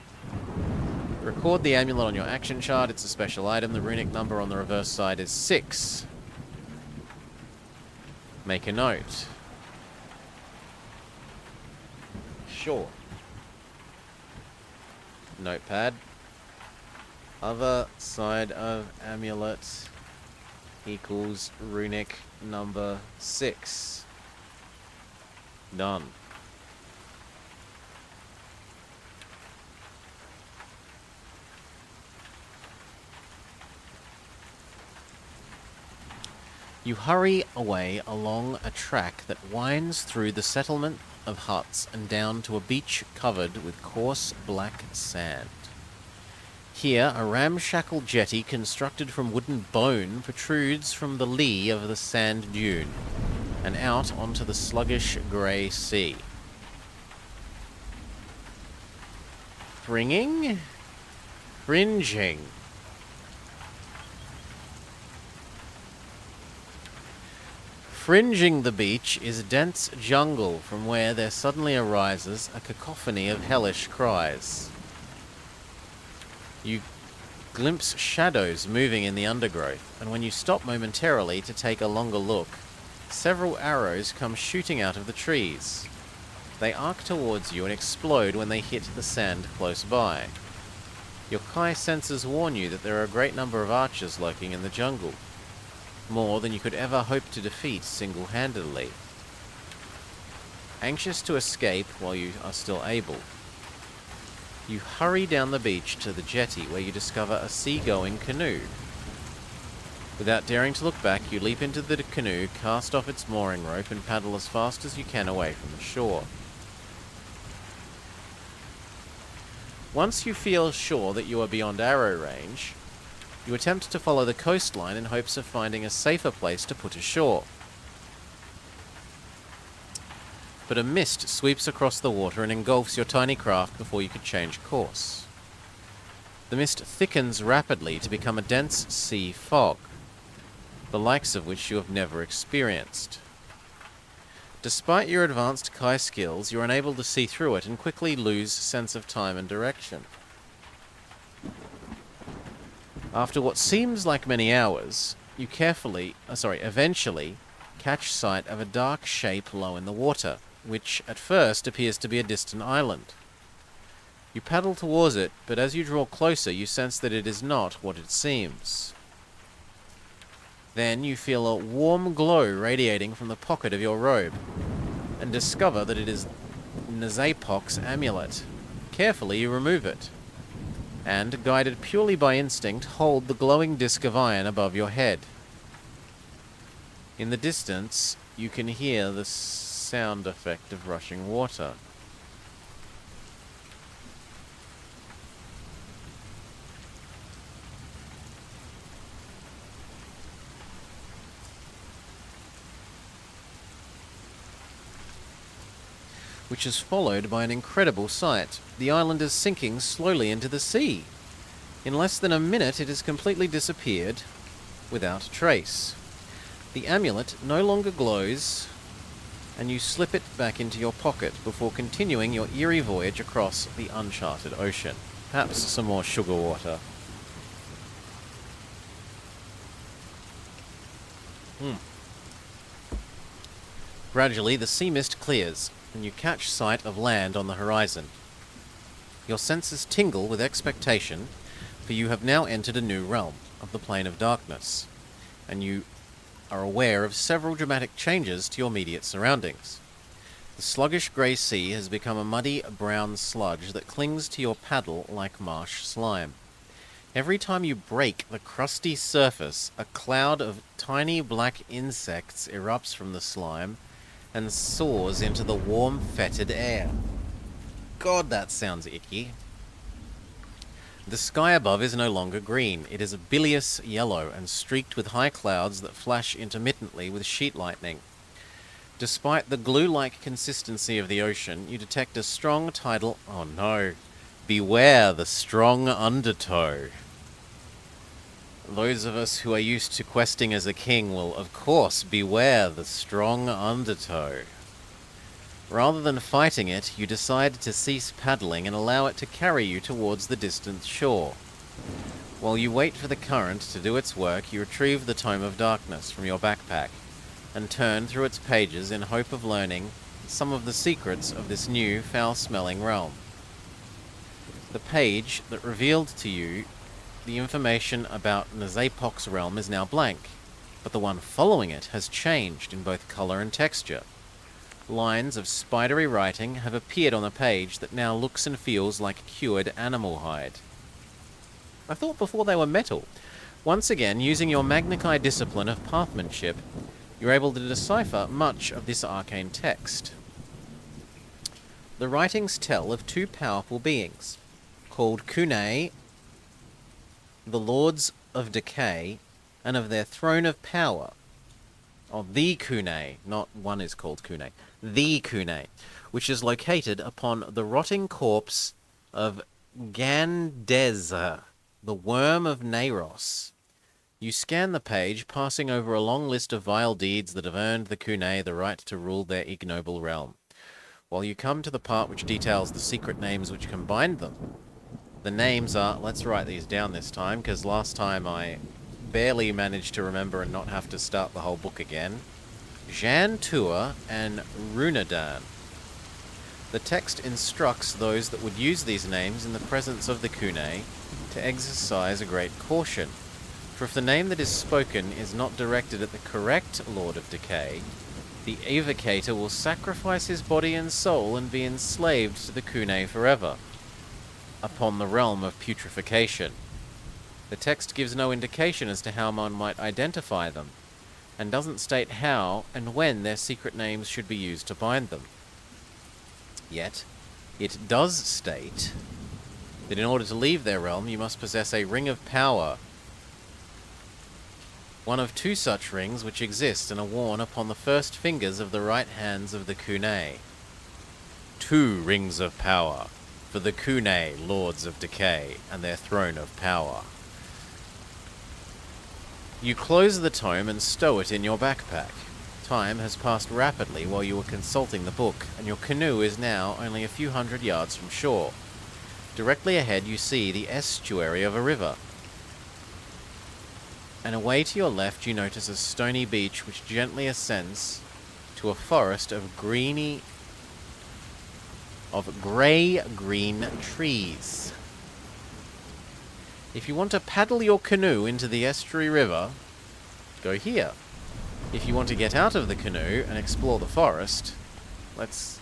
Record the amulet on your action chart. It's a special item. The runic number on the reverse side is 6. Make a note. Sure. Notepad. Other side of amulet equals runic number 6. Done. You hurry away along a track that winds through the settlement of huts and down to a beach covered with coarse black sand. Here, a ramshackle jetty constructed from wooden bone protrudes from the lee of the sand dune and out onto the sluggish grey sea. Fringing? Fringing. Fringing the beach is dense jungle from where there suddenly arises a cacophony of hellish cries. You glimpse shadows moving in the undergrowth, and when you stop momentarily to take a longer look, several arrows come shooting out of the trees. They arc towards you and explode when they hit the sand close by. Your Kai senses warn you that there are a great number of archers lurking in the jungle. More than you could ever hope to defeat single-handedly. Anxious to escape while you are still able, you hurry down the beach to the jetty where you discover a sea-going canoe. Without daring to look back, you leap into the canoe, cast off its mooring rope, and paddle as fast as you can away from the shore. Once you feel sure that you are beyond arrow range, you attempt to follow the coastline in hopes of finding a safer place to put ashore. But a mist sweeps across the water and engulfs your tiny craft before you could change course. The mist thickens rapidly to become a dense sea fog, the likes of which you have never experienced. Despite your advanced Kai skills, you're unable to see through it and quickly lose sense of time and direction. After what seems like many hours, you eventually catch sight of a dark shape low in the water, which at first appears to be a distant island. You paddle towards it, but as you draw closer, you sense that it is not what it seems. Then you feel a warm glow radiating from the pocket of your robe, and discover that it is Nazapok's amulet. Carefully you remove it, and, guided purely by instinct, hold the glowing disc of iron above your head. In the distance, you can hear the sound effect of rushing water. Which is followed by an incredible sight. The island is sinking slowly into the sea. In less than a minute, it has completely disappeared without a trace. The amulet no longer glows, and you slip it back into your pocket before continuing your eerie voyage across the uncharted ocean. Perhaps some more sugar water. Gradually, the sea mist clears, and you catch sight of land on the horizon. Your senses tingle with expectation, for you have now entered a new realm of the Plane of Darkness, and you are aware of several dramatic changes to your immediate surroundings. The sluggish grey sea has become a muddy brown sludge that clings to your paddle like marsh slime. Every time you break the crusty surface, a cloud of tiny black insects erupts from the slime and soars into the warm, fetid air. God, that sounds icky. The sky above is no longer green. It is a bilious yellow and streaked with high clouds that flash intermittently with sheet lightning. Despite the glue-like consistency of the ocean, you detect a strong tidal... Oh no. Beware the strong undertow. Those of us who are used to questing as a king will, of course, beware the strong undertow. Rather than fighting it, you decide to cease paddling and allow it to carry you towards the distant shore. While you wait for the current to do its work, you retrieve the Tome of Darkness from your backpack and turn through its pages in hope of learning some of the secrets of this new, foul-smelling realm. The page that revealed to you the information about Nazapok's realm is now blank, but the one following it has changed in both color and texture. Lines of spidery writing have appeared on the page that now looks and feels like cured animal hide. I thought before they were metal. Once again, using your Magnikai discipline of pathmanship, you're able to decipher much of this arcane text. The writings tell of two powerful beings, called Kunai, the Lords of Decay, and of their throne of power. Oh, the Kunai, not one is called Kunai. The Kunai, which is located upon the rotting corpse of Gandeza, the worm of Nairos. You scan the page, passing over a long list of vile deeds that have earned the Kunai the right to rule their ignoble realm. While you come to the part which details the secret names which combined them, the names are... Let's write these down this time, because last time I barely managed to remember and not have to start the whole book again. Jan Tua and Runadan. The text instructs those that would use these names in the presence of the Kunai to exercise a great caution. For if the name that is spoken is not directed at the correct Lord of Decay, the evocator will sacrifice his body and soul and be enslaved to the Kunai forever, upon the realm of putrefaction. The text gives no indication as to how one might identify them, and doesn't state how and when their secret names should be used to bind them. Yet, it does state that in order to leave their realm, you must possess a ring of power. One of two such rings which exist and are worn upon the first fingers of the right hands of the Kunai. 2 rings of power for the Kunai, Lords of Decay, and their throne of power. You close the tome and stow it in your backpack. Time has passed rapidly while you were consulting the book, and your canoe is now only a few hundred yards from shore. Directly ahead you see the estuary of a river, and away to your left you notice a stony beach which gently ascends to a forest of grey-green trees. If you want to paddle your canoe into the estuary river, go here. If you want to get out of the canoe and explore the forest, let's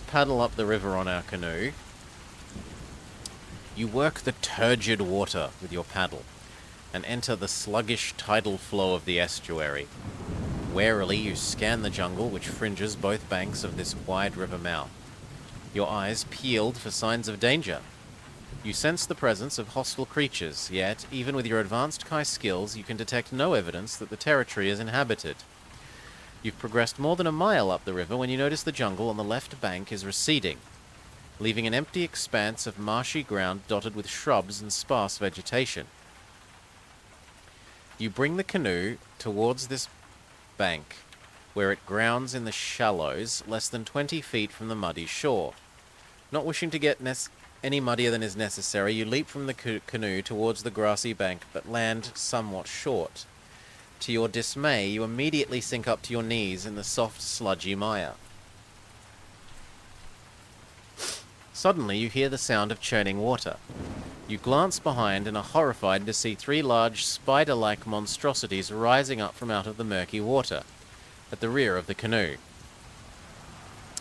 paddle up the river on our canoe. You work the turgid water with your paddle and enter the sluggish tidal flow of the estuary. Warily you scan the jungle which fringes both banks of this wide river mouth, your eyes peeled for signs of danger. You sense the presence of hostile creatures, yet, even with your advanced Kai skills, you can detect no evidence that the territory is inhabited. You've progressed more than a mile up the river when you notice the jungle on the left bank is receding. leaving an empty expanse of marshy ground dotted with shrubs and sparse vegetation. You bring the canoe towards this bank, where it grounds in the shallows less than 20 feet from the muddy shore. Not wishing to get any muddier than is necessary, you leap from the canoe towards the grassy bank, but land somewhat short. To your dismay, you immediately sink up to your knees in the soft, sludgy mire. Suddenly, you hear the sound of churning water. You glance behind and are horrified to see 3 large, spider-like monstrosities rising up from out of the murky water, at the rear of the canoe.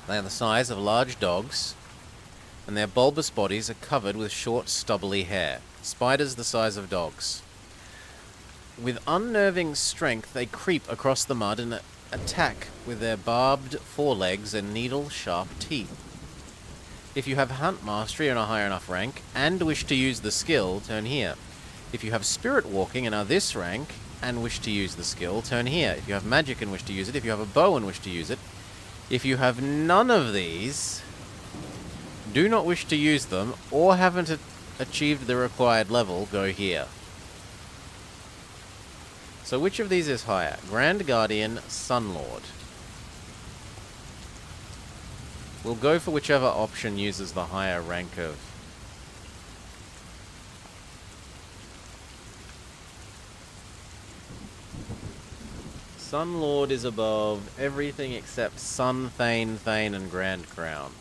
They are the size of large dogs, and their bulbous bodies are covered with short, stubbly hair. Spiders the size of dogs. With unnerving strength, they creep across the mud and attack with their barbed forelegs and needle-sharp teeth. If you have hunt mastery and a high enough rank, and wish to use the skill, turn here. If you have spirit walking and are this rank, and wish to use the skill, turn here. If you have magic and wish to use it, if you have a bow and wish to use it, if you have none of these, do not wish to use them, or haven't achieved the required level, go here. So which of these is higher? Grand Guardian, Sunlord. We'll go for whichever option uses the higher rank of... Sunlord is above everything except Sun, Thane, and Grand Crown.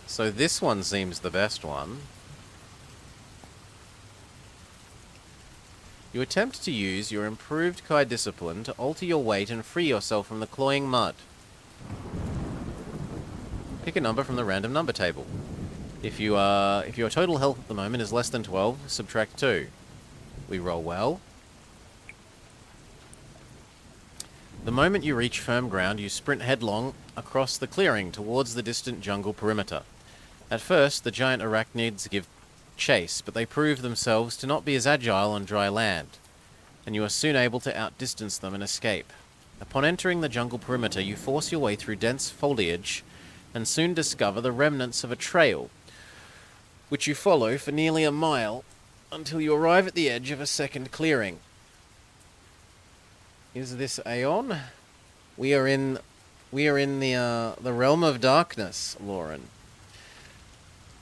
So this one seems the best one. You attempt to use your improved Kai discipline to alter your weight and free yourself from the cloying mud. Pick a number from the random number table. If your total health at the moment is less than 12, subtract 2. We roll well. The moment you reach firm ground, you sprint headlong across the clearing towards the distant jungle perimeter. At first, the giant arachnids give chase, but they prove themselves to not be as agile on dry land, and you are soon able to outdistance them and escape. Upon entering the jungle perimeter, you force your way through dense foliage and soon discover the remnants of a trail, which you follow for nearly a mile until you arrive at the edge of a second clearing. Is this Aeon? We are in the realm of darkness, Lauren.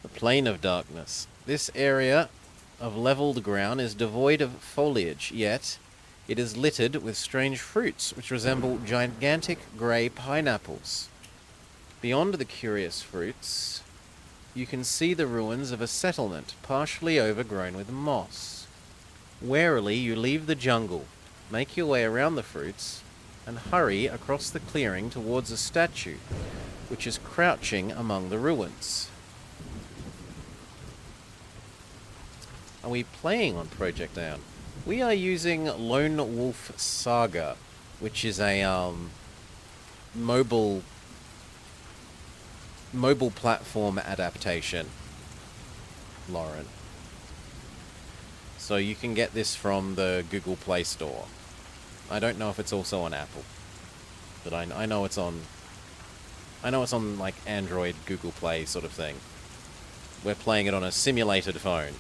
The plane of darkness. This area of leveled ground is devoid of foliage, yet it is littered with strange fruits which resemble gigantic grey pineapples. Beyond the curious fruits, you can see the ruins of a settlement partially overgrown with moss. Warily, you leave the jungle, make your way around the fruits, and hurry across the clearing towards a statue, which is crouching among the ruins. Are we playing on Project Aeon? We are using Lone Wolf Saga, which is a mobile platform adaptation, Lauren. So you can get this from the Google Play Store. I don't know if it's also on Apple, but I know it's on like Android, Google Play sort of thing. We're playing it on a simulated phone.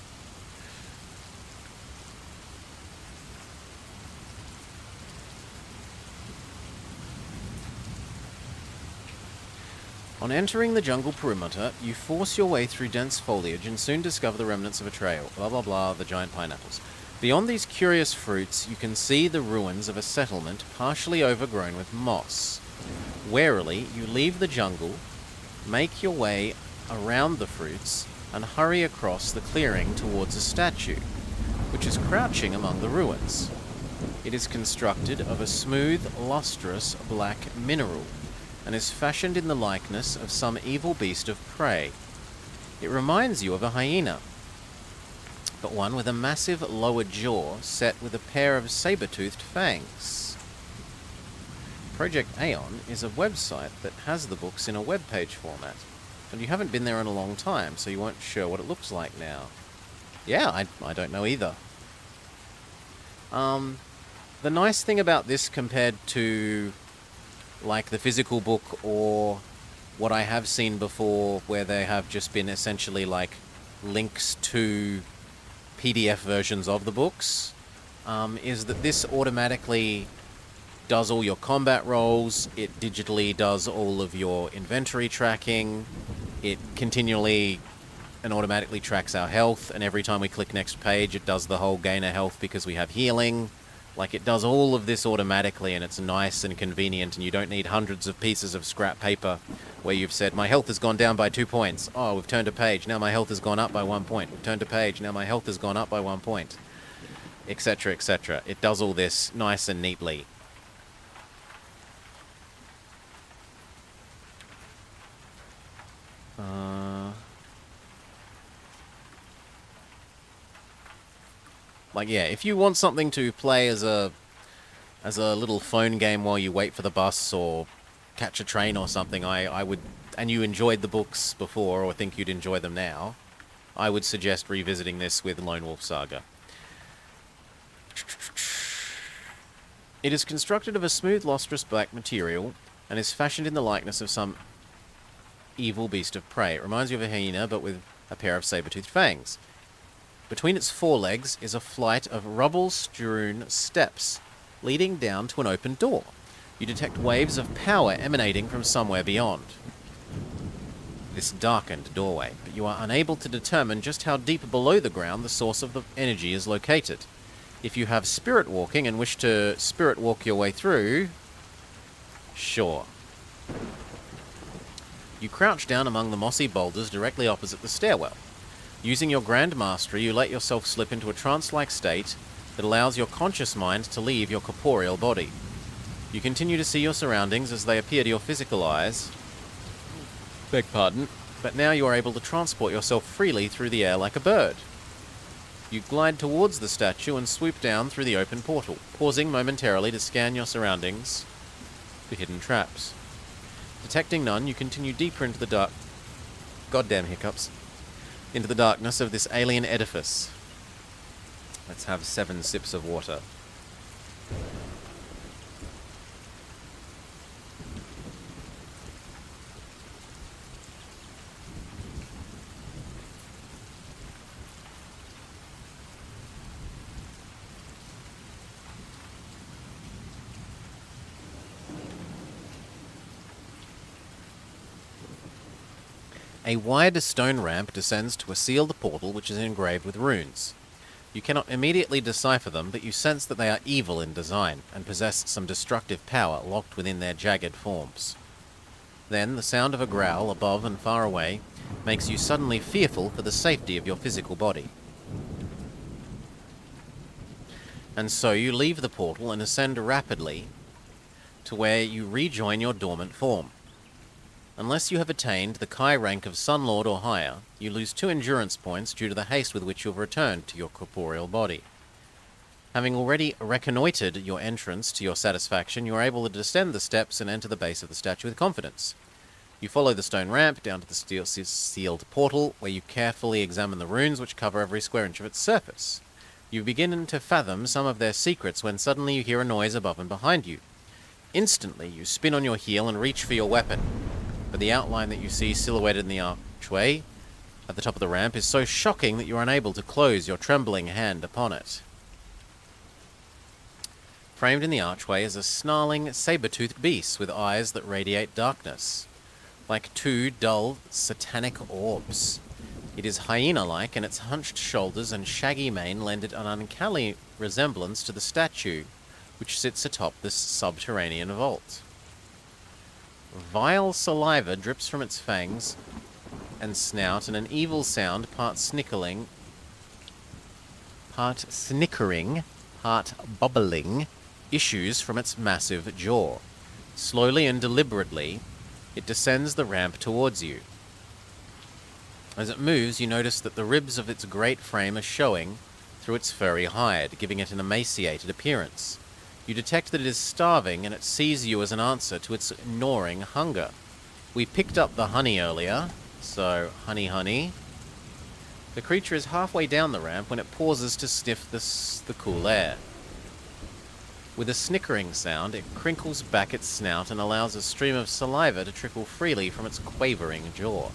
On entering the jungle perimeter, you force your way through dense foliage and soon discover the remnants of a trail. Blah blah blah, the giant pineapples. Beyond these curious fruits, you can see the ruins of a settlement partially overgrown with moss. Warily, you leave the jungle, make your way around the fruits, and hurry across the clearing towards a statue, which is crouching among the ruins. It is constructed of a smooth, lustrous black mineral, and is fashioned in the likeness of some evil beast of prey. It reminds you of a hyena, but one with a massive lower jaw set with a pair of saber-toothed fangs. Project Aeon is a website that has the books in a web page format, and you haven't been there in a long time, so you weren't sure what it looks like now. Yeah, I don't know either. The nice thing about this compared to, like, the physical book or what I have seen before, where they have just been essentially, like, links to PDF versions of the books, is that this automatically does all your combat rolls, it digitally does all of your inventory tracking, it continually and automatically tracks our health, and every time we click next page, it does the whole gain a health because we have healing. Like, it does all of this automatically, and it's nice and convenient, and you don't need hundreds of pieces of scrap paper where you've said, my health has gone down by 2 points. Oh, we've turned a page, now my health has gone up by 1 point. We've turned a page, now my health has gone up by 1 point. Etc., etc. It does all this nice and neatly. Like, yeah, if you want something to play as a little phone game while you wait for the bus or catch a train or something, I would, and you enjoyed the books before or think you'd enjoy them now, I would suggest revisiting this with Lone Wolf Saga. It is constructed of a smooth, lustrous black material and is fashioned in the likeness of some evil beast of prey. It reminds you of a hyena, but with a pair of saber-toothed fangs. Between its forelegs is a flight of rubble-strewn steps, leading down to an open door. You detect waves of power emanating from somewhere beyond this darkened doorway, but you are unable to determine just how deep below the ground the source of the energy is located. If you have spirit walking and wish to spirit walk your way through, sure. You crouch down among the mossy boulders directly opposite the stairwell. Using your grand mastery, you let yourself slip into a trance-like state that allows your conscious mind to leave your corporeal body. You continue to see your surroundings as they appear to your physical eyes. Beg pardon. But now you are able to transport yourself freely through the air like a bird. You glide towards the statue and swoop down through the open portal, pausing momentarily to scan your surroundings for hidden traps. Detecting none, you continue deeper into the dark... Goddamn hiccups. Into the darkness of this alien edifice. Let's have 7 sips of water. A wide stone ramp descends to a sealed portal which is engraved with runes. You cannot immediately decipher them, but you sense that they are evil in design and possess some destructive power locked within their jagged forms. Then, the sound of a growl above and far away makes you suddenly fearful for the safety of your physical body. And so you leave the portal and ascend rapidly to where you rejoin your dormant form. Unless you have attained the Kai rank of Sunlord or higher, you lose 2 endurance points due to the haste with which you have returned to your corporeal body. Having already reconnoitred your entrance to your satisfaction, you are able to descend the steps and enter the base of the statue with confidence. You follow the stone ramp down to the sealed portal, where you carefully examine the runes which cover every square inch of its surface. You begin to fathom some of their secrets when suddenly you hear a noise above and behind you. Instantly, you spin on your heel and reach for your weapon. But the outline that you see silhouetted in the archway at the top of the ramp is so shocking that you are unable to close your trembling hand upon it. Framed in the archway is a snarling, saber-toothed beast with eyes that radiate darkness, like 2 dull, satanic orbs. It is hyena-like, and its hunched shoulders and shaggy mane lend it an uncanny resemblance to the statue which sits atop this subterranean vault. Vile saliva drips from its fangs and snout, and an evil sound, part snickering, part bubbling, issues from its massive jaw. Slowly and deliberately, it descends the ramp towards you. As it moves, you notice that the ribs of its great frame are showing through its furry hide, giving it an emaciated appearance. You detect that it is starving, and it sees you as an answer to its gnawing hunger. We picked up the honey earlier, so honey. The creature is halfway down the ramp when it pauses to sniff the cool air. With a snickering sound, it crinkles back its snout and allows a stream of saliva to trickle freely from its quavering jaw.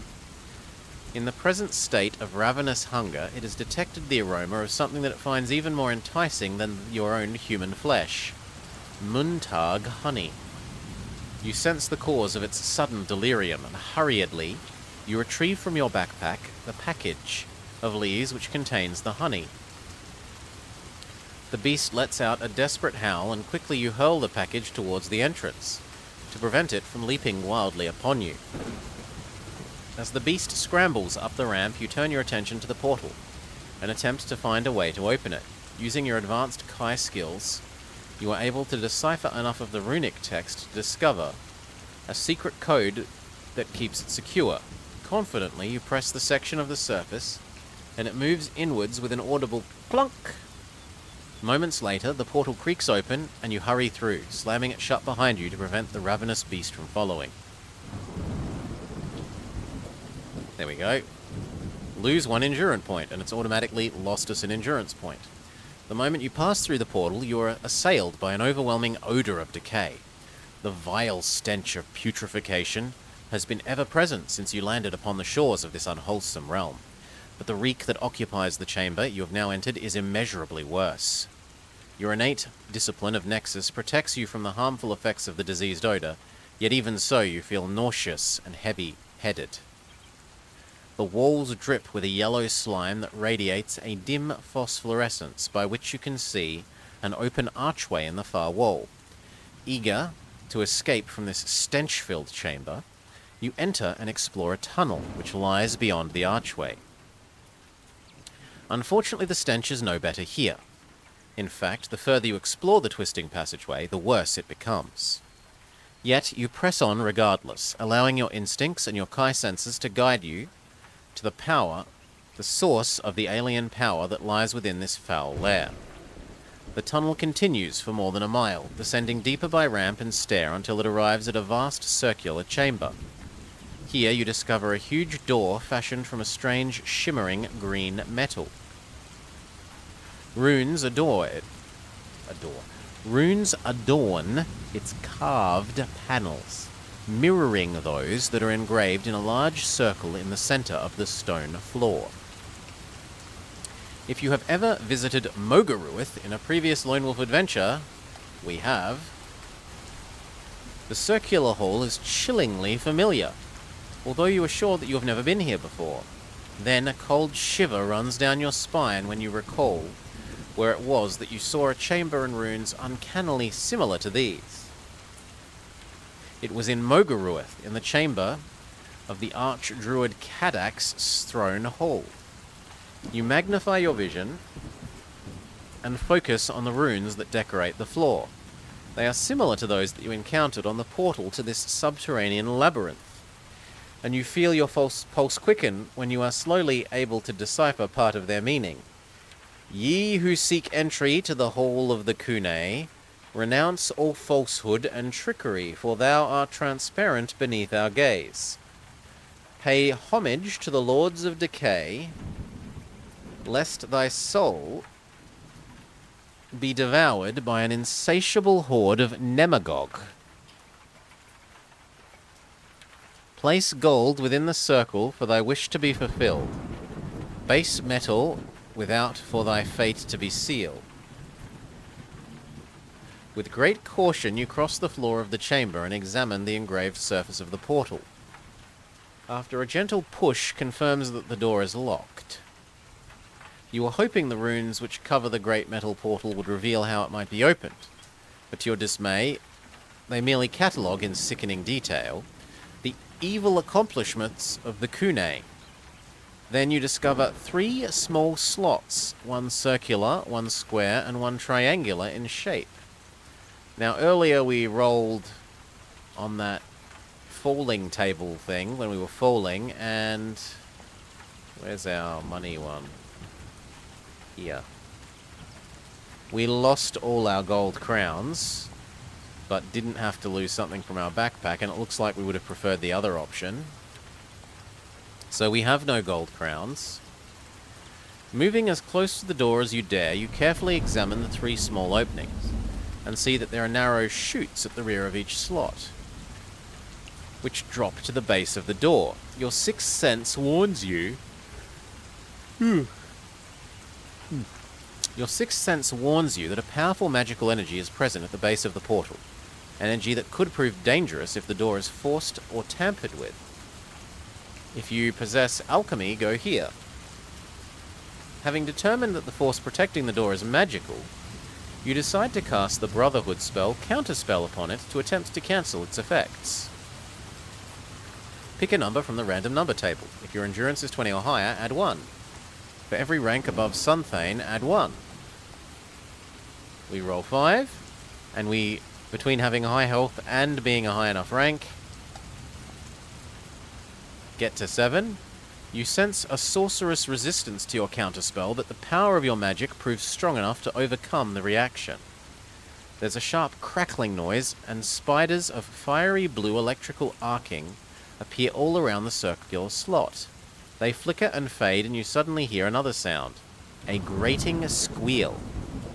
In the present state of ravenous hunger, it has detected the aroma of something that it finds even more enticing than your own human flesh. Muntag honey. You sense the cause of its sudden delirium, and hurriedly, you retrieve from your backpack the package of leaves which contains the honey. The beast lets out a desperate howl, and quickly you hurl the package towards the entrance, to prevent it from leaping wildly upon you. As the beast scrambles up the ramp, you turn your attention to the portal, and attempt to find a way to open it. Using your advanced Kai skills, you are able to decipher enough of the runic text to discover a secret code that keeps it secure. Confidently, you press the section of the surface, and it moves inwards with an audible clunk. Moments later, the portal creaks open, and you hurry through, slamming it shut behind you to prevent the ravenous beast from following. There we go. Lose 1 endurance point, and it's automatically lost us an endurance point. The moment you pass through the portal, you are assailed by an overwhelming odor of decay. The vile stench of putrefaction has been ever present since you landed upon the shores of this unwholesome realm. But the reek that occupies the chamber you have now entered is immeasurably worse. Your innate discipline of Nexus protects you from the harmful effects of the diseased odor, yet even so you feel nauseous and heavy-headed. The walls drip with a yellow slime that radiates a dim phosphorescence by which you can see an open archway in the far wall. Eager to escape from this stench-filled chamber, you enter and explore a tunnel which lies beyond the archway. Unfortunately, the stench is no better here. In fact, the further you explore the twisting passageway, the worse it becomes. Yet, you press on regardless, allowing your instincts and your Kai senses to guide you to the source of the alien power that lies within this foul lair. The tunnel continues for more than a mile, descending deeper by ramp and stair until it arrives at a vast circular chamber. Here you discover a huge door fashioned from a strange, shimmering green metal. Runes adorn its carved panels, mirroring those that are engraved in a large circle in the center of the stone floor. If you have ever visited Mogaruith in a previous Lone Wolf adventure, we have, the circular hall is chillingly familiar, although you are sure that you have never been here before. Then a cold shiver runs down your spine when you recall where it was that you saw a chamber and runes uncannily similar to these. It was in Mogaruith, in the chamber of the Archdruid Kadak's throne hall. You magnify your vision and focus on the runes that decorate the floor. They are similar to those that you encountered on the portal to this subterranean labyrinth, and you feel your pulse quicken when you are slowly able to decipher part of their meaning. Ye who seek entry to the hall of the Kune, renounce all falsehood and trickery, for thou art transparent beneath our gaze. Pay homage to the lords of decay, lest thy soul be devoured by an insatiable horde of Nemagog. Place gold within the circle for thy wish to be fulfilled. Base metal without for thy fate to be sealed. With great caution you cross the floor of the chamber and examine the engraved surface of the portal. After a gentle push confirms that the door is locked. You were hoping the runes which cover the great metal portal would reveal how it might be opened, but to your dismay, they merely catalogue in sickening detail the evil accomplishments of the Kune. Then you discover 3 small slots, one circular, one square, and one triangular in shape. Now, earlier we rolled on that falling table thing when we were falling, and where's our money one? Here. We lost all our gold crowns, but didn't have to lose something from our backpack, and it looks like we would have preferred the other option. So we have no gold crowns. Moving as close to the door as you dare, you carefully examine the 3 small openings, and see that there are narrow chutes at the rear of each slot, which drop to the base of the door. Your sixth sense warns you... Your sixth sense warns you that a powerful magical energy is present at the base of the portal, an energy that could prove dangerous if the door is forced or tampered with. If you possess alchemy, go here. Having determined that the force protecting the door is magical, you decide to cast the Brotherhood spell Counterspell upon it to attempt to cancel its effects. Pick a number from the random number table. If your endurance is 20 or higher, add 1. For every rank above Sunthane, add 1. We roll 5, and we, between having high health and being a high enough rank, get to 7. You sense a sorcerous resistance to your counterspell, but the power of your magic proves strong enough to overcome the reaction. There's a sharp crackling noise, and spiders of fiery blue electrical arcing appear all around the circular slot. They flicker and fade, and you suddenly hear another sound. A grating squeal.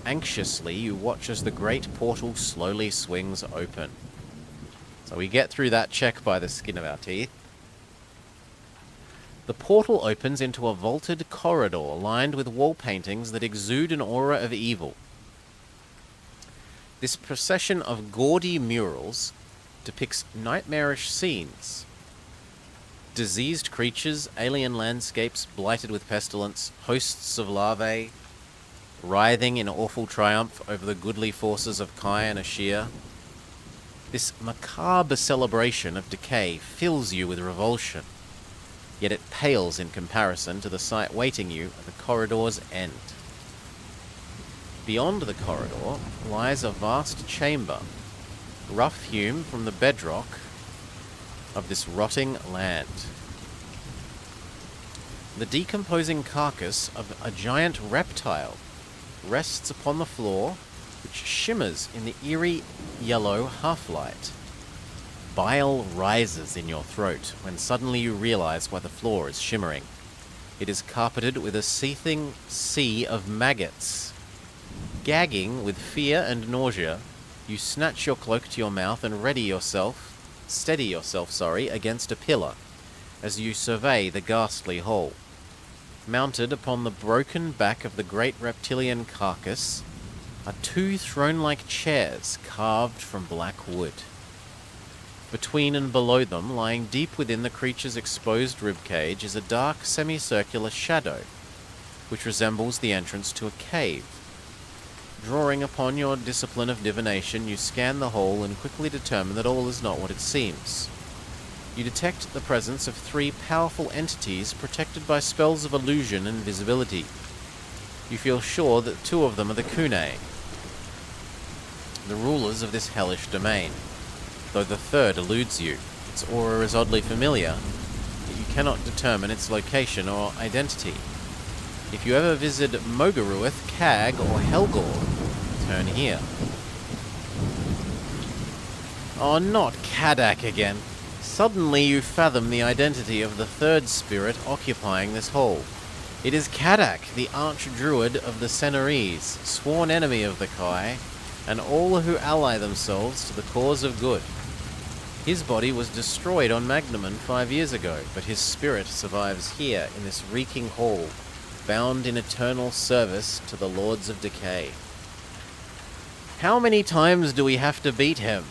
Anxiously, you watch as the great portal slowly swings open. So we get through that check by the skin of our teeth. The portal opens into a vaulted corridor lined with wall paintings that exude an aura of evil. This procession of gaudy murals depicts nightmarish scenes. Diseased creatures, alien landscapes blighted with pestilence, hosts of larvae, writhing in awful triumph over the goodly forces of Kai and Ashir. This macabre celebration of decay fills you with revulsion, yet it pales in comparison to the sight waiting you at the corridor's end. Beyond the corridor lies a vast chamber, rough-hewn from the bedrock of this rotting land. The decomposing carcass of a giant reptile rests upon the floor, which shimmers in the eerie yellow half-light. Bile rises in your throat when suddenly you realize why the floor is shimmering. It is carpeted with a seething sea of maggots. Gagging with fear and nausea, you snatch your cloak to your mouth and steady yourself, against a pillar as you survey the ghastly hole. Mounted upon the broken back of the great reptilian carcass are 2 throne-like chairs carved from black wood. Between and below them, lying deep within the creature's exposed ribcage, is a dark semicircular shadow, which resembles the entrance to a cave. Drawing upon your discipline of divination, you scan the hole and quickly determine that all is not what it seems. You detect the presence of 3 powerful entities protected by spells of illusion and visibility. You feel sure that 2 of them are the Kunai, the rulers of this hellish domain, though the 3rd eludes you. Its aura is oddly familiar, yet you cannot determine its location or identity. If you ever visit Mogaruith, Kag, or Helgor, turn here. Oh, not Kadak again. Suddenly you fathom the identity of the 3rd spirit occupying this hole. It is Kadak, the arch-druid of the Senarese, sworn enemy of the Kai, and all who ally themselves to the cause of good. His body was destroyed on Magnaman 5 years ago, but his spirit survives here in this reeking hall, bound in eternal service to the Lords of Decay. How many times do we have to beat him?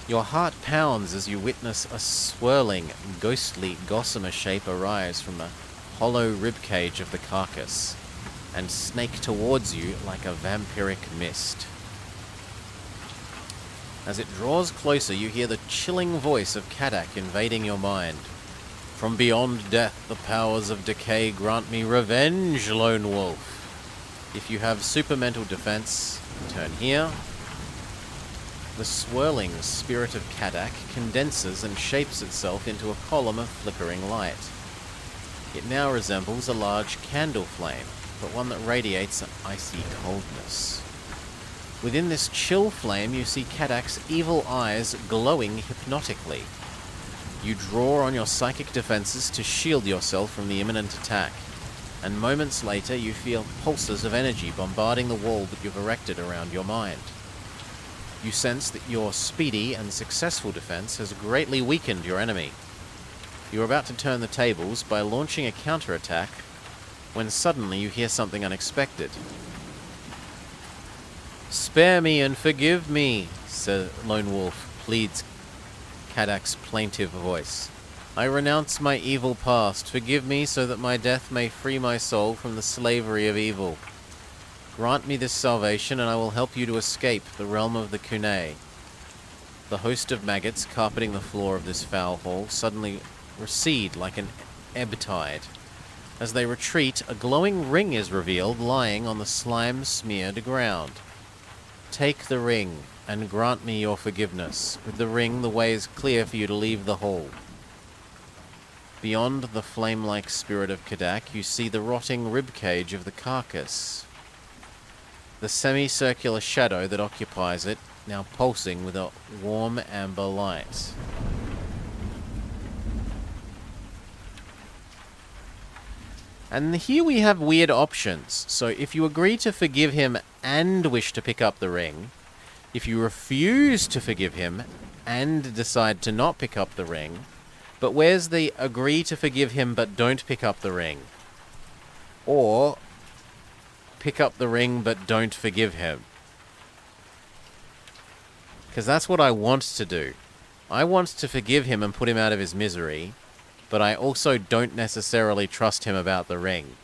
Your heart pounds as you witness a swirling, ghostly, gossamer shape arise from the hollow ribcage of the carcass, and snake towards you like a vampiric mist. As it draws closer, you hear the chilling voice of Kadak invading your mind. From beyond death, the powers of decay grant me revenge, Lone Wolf. If you have supermental defense, turn here. The swirling spirit of Kadak condenses and shapes itself into a column of flickering light. It now resembles a large candle flame, but one that radiates an icy coldness. Within this chill flame, you see Kadak's evil eyes glowing hypnotically. You draw on your psychic defenses to shield yourself from the imminent attack. and moments later you feel pulses of energy bombarding the wall that you've erected around your mind. You sense that your speedy and successful defense has greatly weakened your enemy. You are about to turn the tables by launching a counterattack when suddenly you hear something unexpected. "Spare me and forgive me," said Lone Wolf, pleads Kadak's plaintive voice. "I renounce my evil past. Forgive me so that my death may free my soul from the slavery of evil. Grant me this salvation and I will help you to escape the realm of the Kunai." The host of maggots carpeting the floor of this foul hall suddenly recede like an ebb tide. As they retreat, a glowing ring is revealed lying on the slime-smeared ground. "Take the ring and grant me your forgiveness. With the ring, the way is clear for you to leave the hall." Beyond the flame-like spirit of Kadak, you see the rotting ribcage of the carcass. The semicircular shadow that occupies it, now pulsing with a warm amber light. And here we have weird options. So if you agree to forgive him and wish to pick up the ring, if you refuse to forgive him and decide to not pick up the ring, but where's the agree to forgive him but don't pick up the ring? Or pick up the ring but don't forgive him? Because that's what I want to do. I want to forgive him and put him out of his misery, but I also don't necessarily trust him about the ring.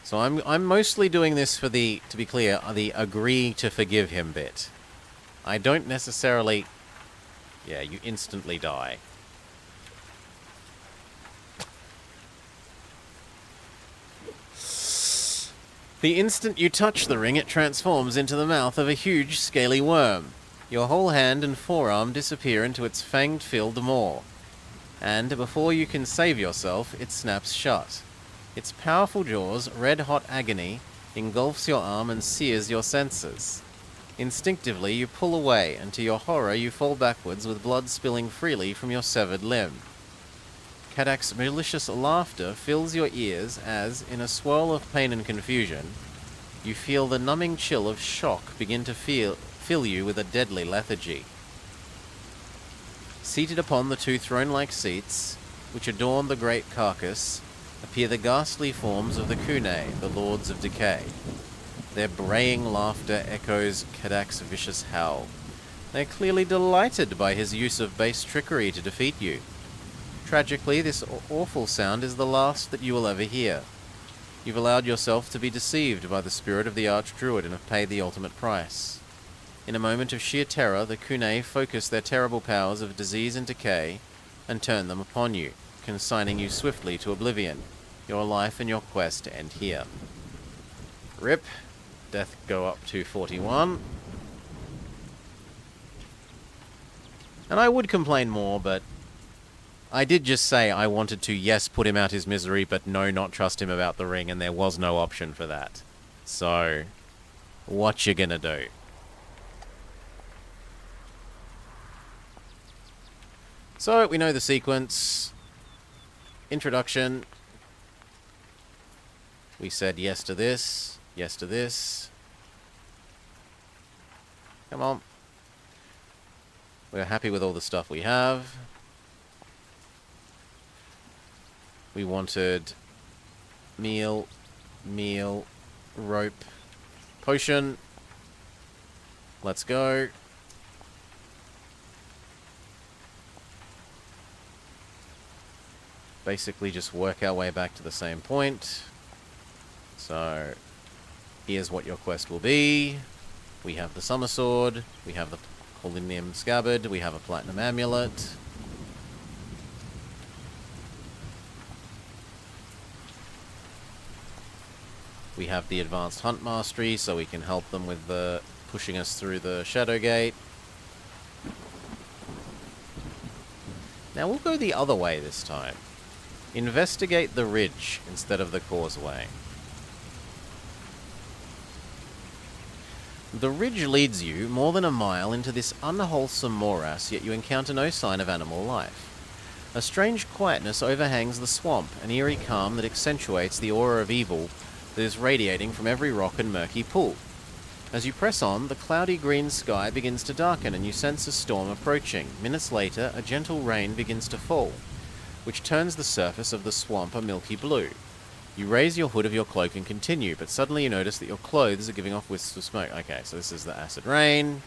So I'm mostly doing this for the, to be clear, the agree to forgive him bit. I don't necessarily... Yeah, you instantly die. The instant you touch the ring, it transforms into the mouth of a huge, scaly worm. Your whole hand and forearm disappear into its fanged-filled maw. And before you can save yourself, it snaps shut. Its powerful jaws, red-hot agony, engulfs your arm and sears your senses. Instinctively, you pull away, and to your horror, you fall backwards with blood spilling freely from your severed limb. Kadak's malicious laughter fills your ears as, in a swirl of pain and confusion, you feel the numbing chill of shock begin to fill you with a deadly lethargy. Seated upon the two throne-like seats, which adorn the great carcass, appear the ghastly forms of the Kunai, the Lords of Decay. Their braying laughter echoes Kadak's vicious howl. They are clearly delighted by his use of base trickery to defeat you. Tragically, this awful sound is the last that you will ever hear. You've allowed yourself to be deceived by the spirit of the Archdruid and have paid the ultimate price. In a moment of sheer terror, the Kunai focus their terrible powers of disease and decay and turn them upon you, consigning you swiftly to oblivion. Your life and your quest end here. Rip. Death go up to 41. And I would complain more, but I did just say I wanted to, yes, put him out his misery, but no, not trust him about the ring, and there was no option for that. So, what you gonna do? So, we know the sequence. Introduction. We said yes to this, yes to this. Come on. We're happy with all the stuff we have. We wanted meal, rope, potion. Let's go. Basically just work our way back to the same point. So, here's what your quest will be. We have the Summer Sword, we have the Polinium Scabbard, we have a Platinum Amulet. We have the Advanced Hunt Mastery, so we can help them with the pushing us through the Shadow Gate. Now we'll go the other way this time. Investigate the ridge instead of the causeway. The ridge leads you more than a mile into this unwholesome morass, yet you encounter no sign of animal life. A strange quietness overhangs the swamp, an eerie calm that accentuates the aura of evil that is radiating from every rock and murky pool. As you press on, the cloudy green sky begins to darken and you sense a storm approaching. Minutes later, a gentle rain begins to fall, which turns the surface of the swamp a milky blue. You raise your hood of your cloak and continue, but suddenly you notice that your clothes are giving off wisps of smoke. Okay, so this is the acid rain.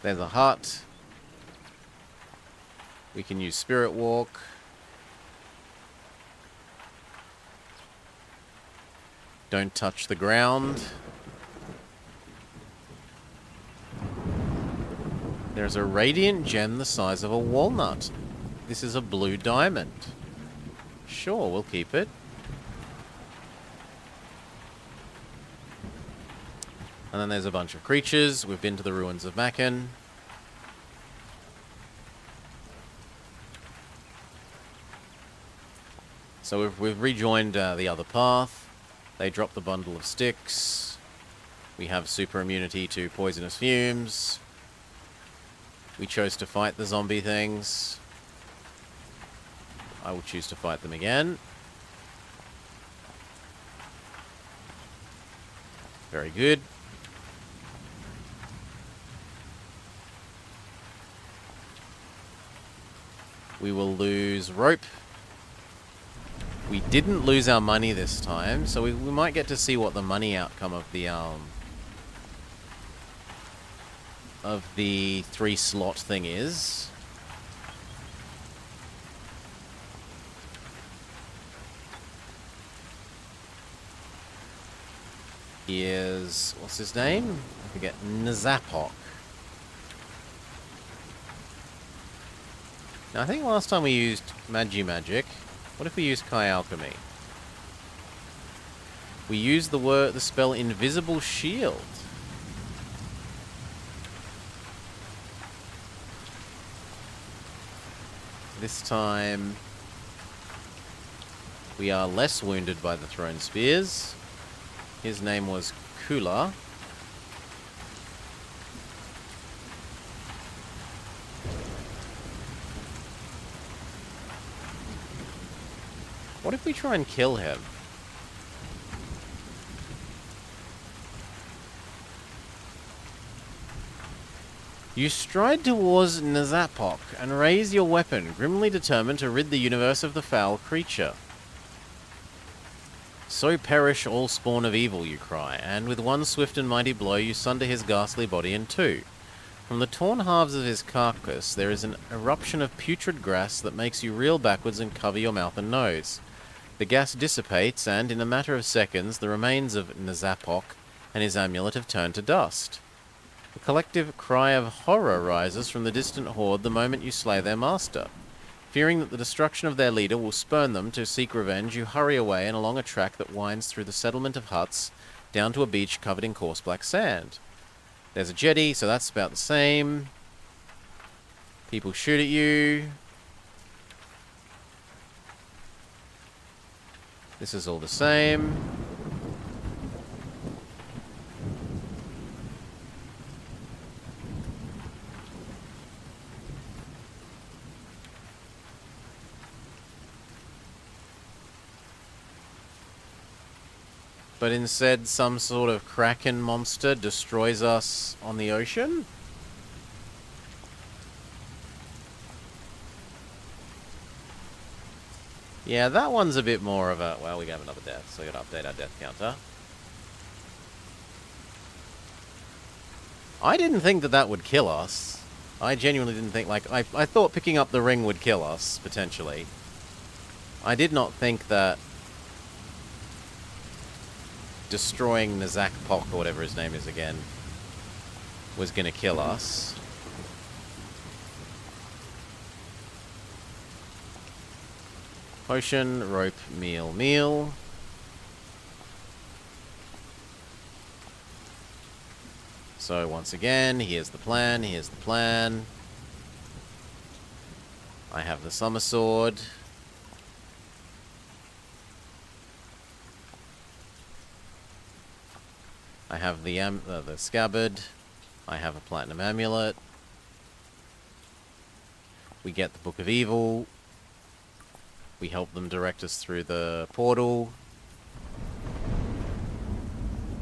There's a hut. We can use Spirit Walk. Don't touch the ground. There's a radiant gem the size of a walnut. This is a blue diamond. Sure, we'll keep it. And then there's a bunch of creatures. We've been to the ruins of Macken. So we've rejoined the other path. They dropped the bundle of sticks. We have super immunity to poisonous fumes. We chose to fight the zombie things. I will choose to fight them again. Very good. We will lose rope. We didn't lose our money this time, so we might get to see what the money outcome of the 3-slot thing is. Here's, what's his name? I forget. Nazapok. Now, I think last time we used Magic. What if we use Kai Alchemy? We use the spell Invisible Shield. This time, we are less wounded by the thrown spears. His name was Kula. What if we try and kill him? You stride towards Nazapok and raise your weapon, grimly determined to rid the universe of the foul creature. So perish all spawn of evil, you cry, and with one swift and mighty blow you sunder his ghastly body in two. From the torn halves of his carcass there is an eruption of putrid grass that makes you reel backwards and cover your mouth and nose. The gas dissipates, and in a matter of seconds the remains of Nazapok and his amulet have turned to dust. A collective cry of horror rises from the distant horde the moment you slay their master. Fearing that the destruction of their leader will spurn them to seek revenge, you hurry away and along a track that winds through the settlement of huts down to a beach covered in coarse black sand. There's a jetty, so that's about the same. People shoot at you. This is all the same. But instead, some sort of kraken monster destroys us on the ocean? Yeah, that one's a bit more of a... Well, we have another death, so we gotta update our death counter. I didn't think that that would kill us. I genuinely didn't think, like... I thought picking up the ring would kill us, potentially. I did not think that destroying Nazapok, or whatever his name is again, was gonna kill us. Potion, rope, meal. So once again, here's the plan, here's the plan. I have the summer sword. I have the scabbard. I have a platinum amulet. We get the Book of Evil. We help them direct us through the portal.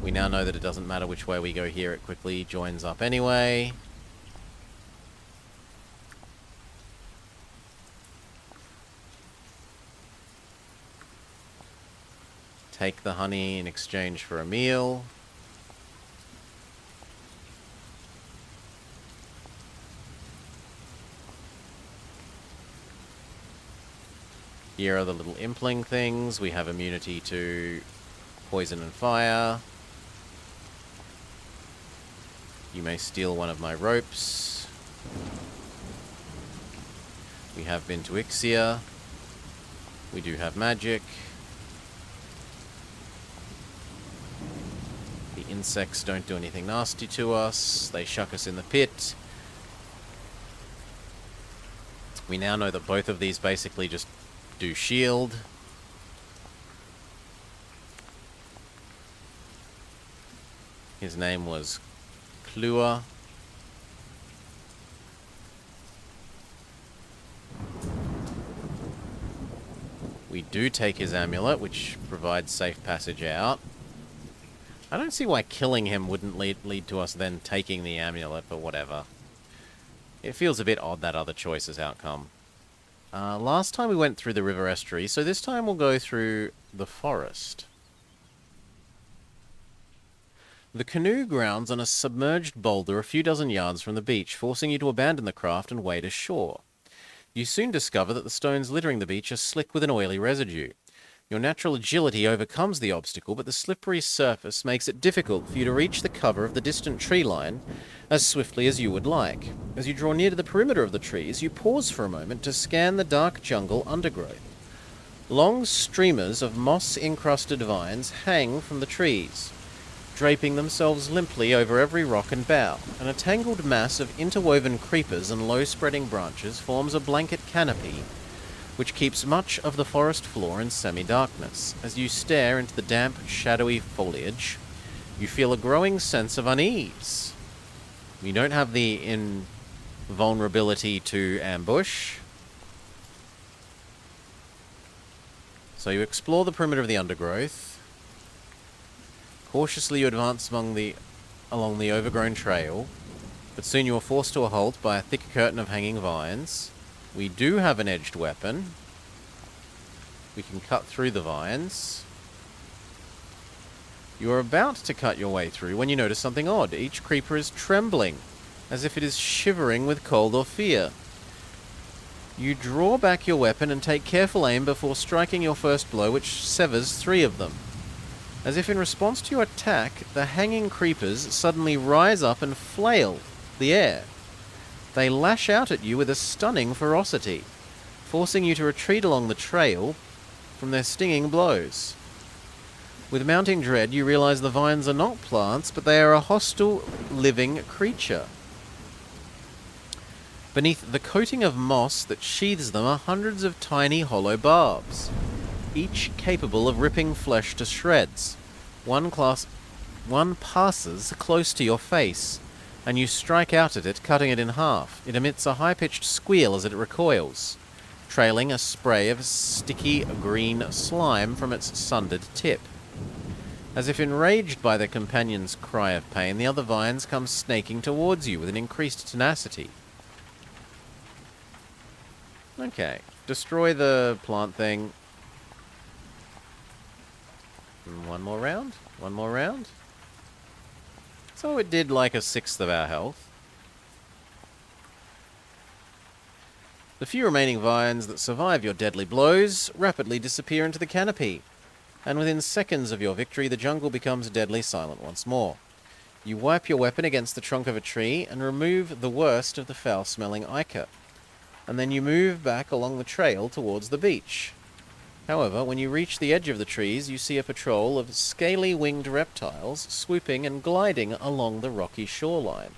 We now know that it doesn't matter which way we go here, it quickly joins up anyway. Take the honey in exchange for a meal. Here are the little impling things. We have immunity to poison and fire. You may steal one of my ropes. We have been to Ixia. We do have magic. The insects don't do anything nasty to us. They shuck us in the pit. We now know that both of these basically just do shield. His name was Klua. We do take his amulet, which provides safe passage out. I don't see why killing him wouldn't lead to us then taking the amulet, but whatever. It feels a bit odd, that other choice's outcome. Last time we went through the river estuary, so this time we'll go through the forest. The canoe grounds on a submerged boulder a few dozen yards from the beach, forcing you to abandon the craft and wade ashore. You soon discover that the stones littering the beach are slick with an oily residue. Your natural agility overcomes the obstacle, but the slippery surface makes it difficult for you to reach the cover of the distant tree line as swiftly as you would like. As you draw near to the perimeter of the trees, you pause for a moment to scan the dark jungle undergrowth. Long streamers of moss-encrusted vines hang from the trees, draping themselves limply over every rock and bough, and a tangled mass of interwoven creepers and low-spreading branches forms a blanket canopy which keeps much of the forest floor in semi-darkness. As you stare into the damp, shadowy foliage, you feel a growing sense of unease. You don't have the invulnerability to ambush, so you explore the perimeter of the undergrowth. Cautiously you advance along the overgrown trail, but soon you are forced to a halt by a thick curtain of hanging vines. We do have an edged weapon. We can cut through the vines. You are about to cut your way through when you notice something odd. Each creeper is trembling, as if it is shivering with cold or fear. You draw back your weapon and take careful aim before striking your first blow, which severs 3 of them. As if in response to your attack, the hanging creepers suddenly rise up and flail the air. They lash out at you with a stunning ferocity, forcing you to retreat along the trail from their stinging blows. With mounting dread, you realize the vines are not plants, but they are a hostile, living creature. Beneath the coating of moss that sheathes them are hundreds of tiny hollow barbs, each capable of ripping flesh to shreds. One passes close to your face, and you strike out at it, cutting it in half. It emits a high-pitched squeal as it recoils, trailing a spray of sticky green slime from its sundered tip. As if enraged by their companion's cry of pain, the other vines come snaking towards you with an increased tenacity. Okay, destroy the plant thing. And one more round? One more round? So it did like 1/6 of our health. The few remaining vines that survive your deadly blows rapidly disappear into the canopy, and within seconds of your victory the jungle becomes deadly silent once more. You wipe your weapon against the trunk of a tree and remove the worst of the foul-smelling ichor, and then you move back along the trail towards the beach. However, when you reach the edge of the trees, you see a patrol of scaly-winged reptiles swooping and gliding along the rocky shoreline.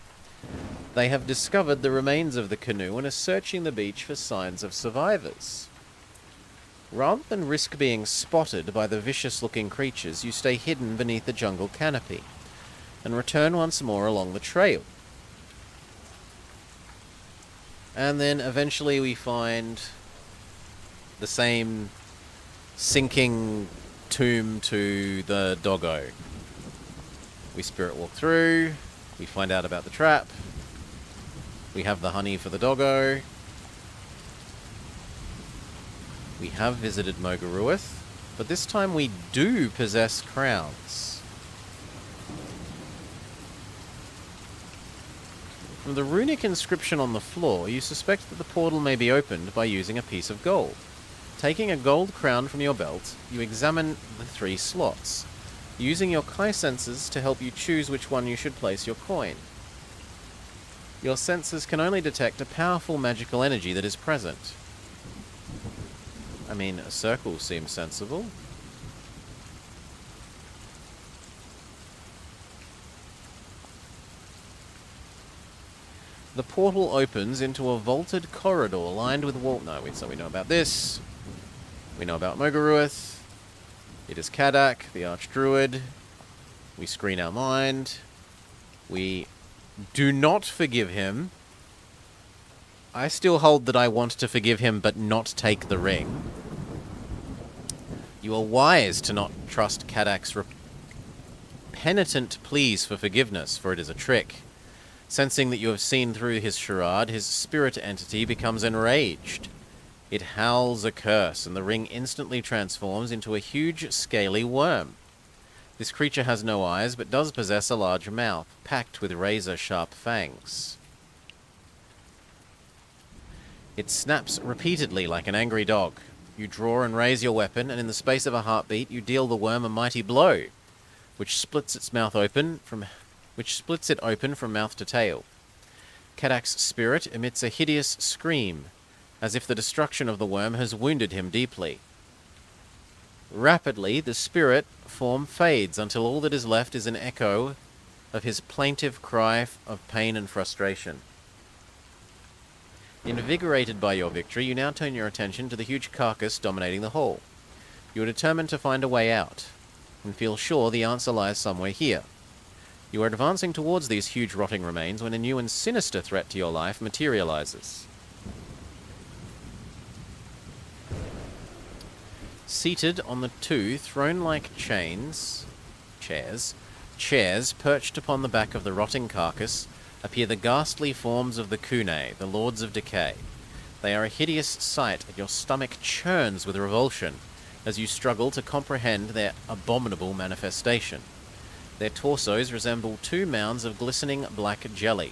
They have discovered the remains of the canoe and are searching the beach for signs of survivors. Rather than risk being spotted by the vicious-looking creatures, you stay hidden beneath the jungle canopy and return once more along the trail. And then eventually we find the same sinking tomb to the doggo. We spirit walk through, we find out about the trap, we have the honey for the doggo, we have visited Mogaruith, but this time we do possess crowns. From the runic inscription on the floor, you suspect that the portal may be opened by using a piece of gold. Taking a gold crown from your belt, you examine the 3 slots, using your Kai senses to help you choose which one you should place your coin. Your senses can only detect a powerful magical energy that is present. I mean, a circle seems sensible. The portal opens into a vaulted corridor lined with wall... No, so we know about this. We know about Mogaruith. It is Kadak, the Archdruid. We screen our mind. We do not forgive him. I still hold that I want to forgive him, but not take the ring. You are wise to not trust Kadak's penitent pleas for forgiveness, for it is a trick. Sensing that you have seen through his charade, his spirit entity becomes enraged. It howls a curse, and the ring instantly transforms into a huge, scaly worm. This creature has no eyes, but does possess a large mouth, packed with razor-sharp fangs. It snaps repeatedly like an angry dog. You draw and raise your weapon, and in the space of a heartbeat, you deal the worm a mighty blow, which splits it open from mouth to tail. Kadak's spirit emits a hideous scream, as if the destruction of the worm has wounded him deeply. Rapidly, the spirit form fades until all that is left is an echo of his plaintive cry of pain and frustration. Invigorated by your victory, you now turn your attention to the huge carcass dominating the hall. You are determined to find a way out, and feel sure the answer lies somewhere here. You are advancing towards these huge rotting remains when a new and sinister threat to your life materializes. Seated on the 2 throne-like chairs perched upon the back of the rotting carcass, appear the ghastly forms of the Kunai, the Lords of Decay. They are a hideous sight, and your stomach churns with revulsion as you struggle to comprehend their abominable manifestation. Their torsos resemble 2 mounds of glistening black jelly,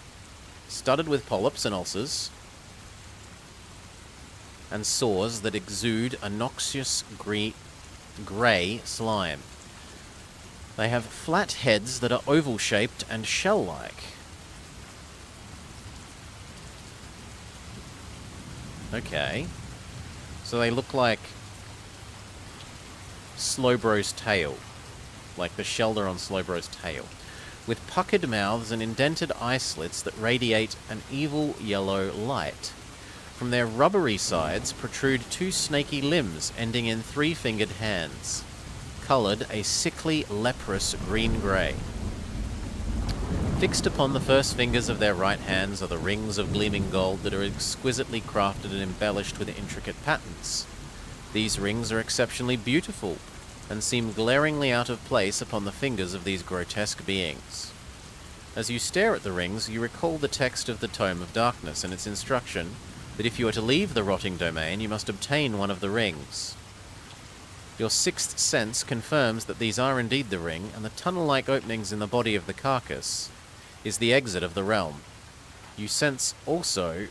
studded with polyps and ulcers, and sores that exude a noxious grey slime. They have flat heads that are oval-shaped and shell-like. Okay. So they look like Slowbro's tail. Like the shelter on Slowbro's tail. With puckered mouths and indented eye slits that radiate an evil yellow light. From their rubbery sides protrude 2 snaky limbs ending in 3-fingered hands, coloured a sickly, leprous green-grey. Fixed upon the first fingers of their right hands are the rings of gleaming gold that are exquisitely crafted and embellished with intricate patterns. These rings are exceptionally beautiful, and seem glaringly out of place upon the fingers of these grotesque beings. As you stare at the rings, you recall the text of the Tome of Darkness and its instruction that if you are to leave the rotting domain, you must obtain one of the rings. Your 6th sense confirms that these are indeed the ring, and the tunnel-like openings in the body of the carcass is the exit of the realm. You sense also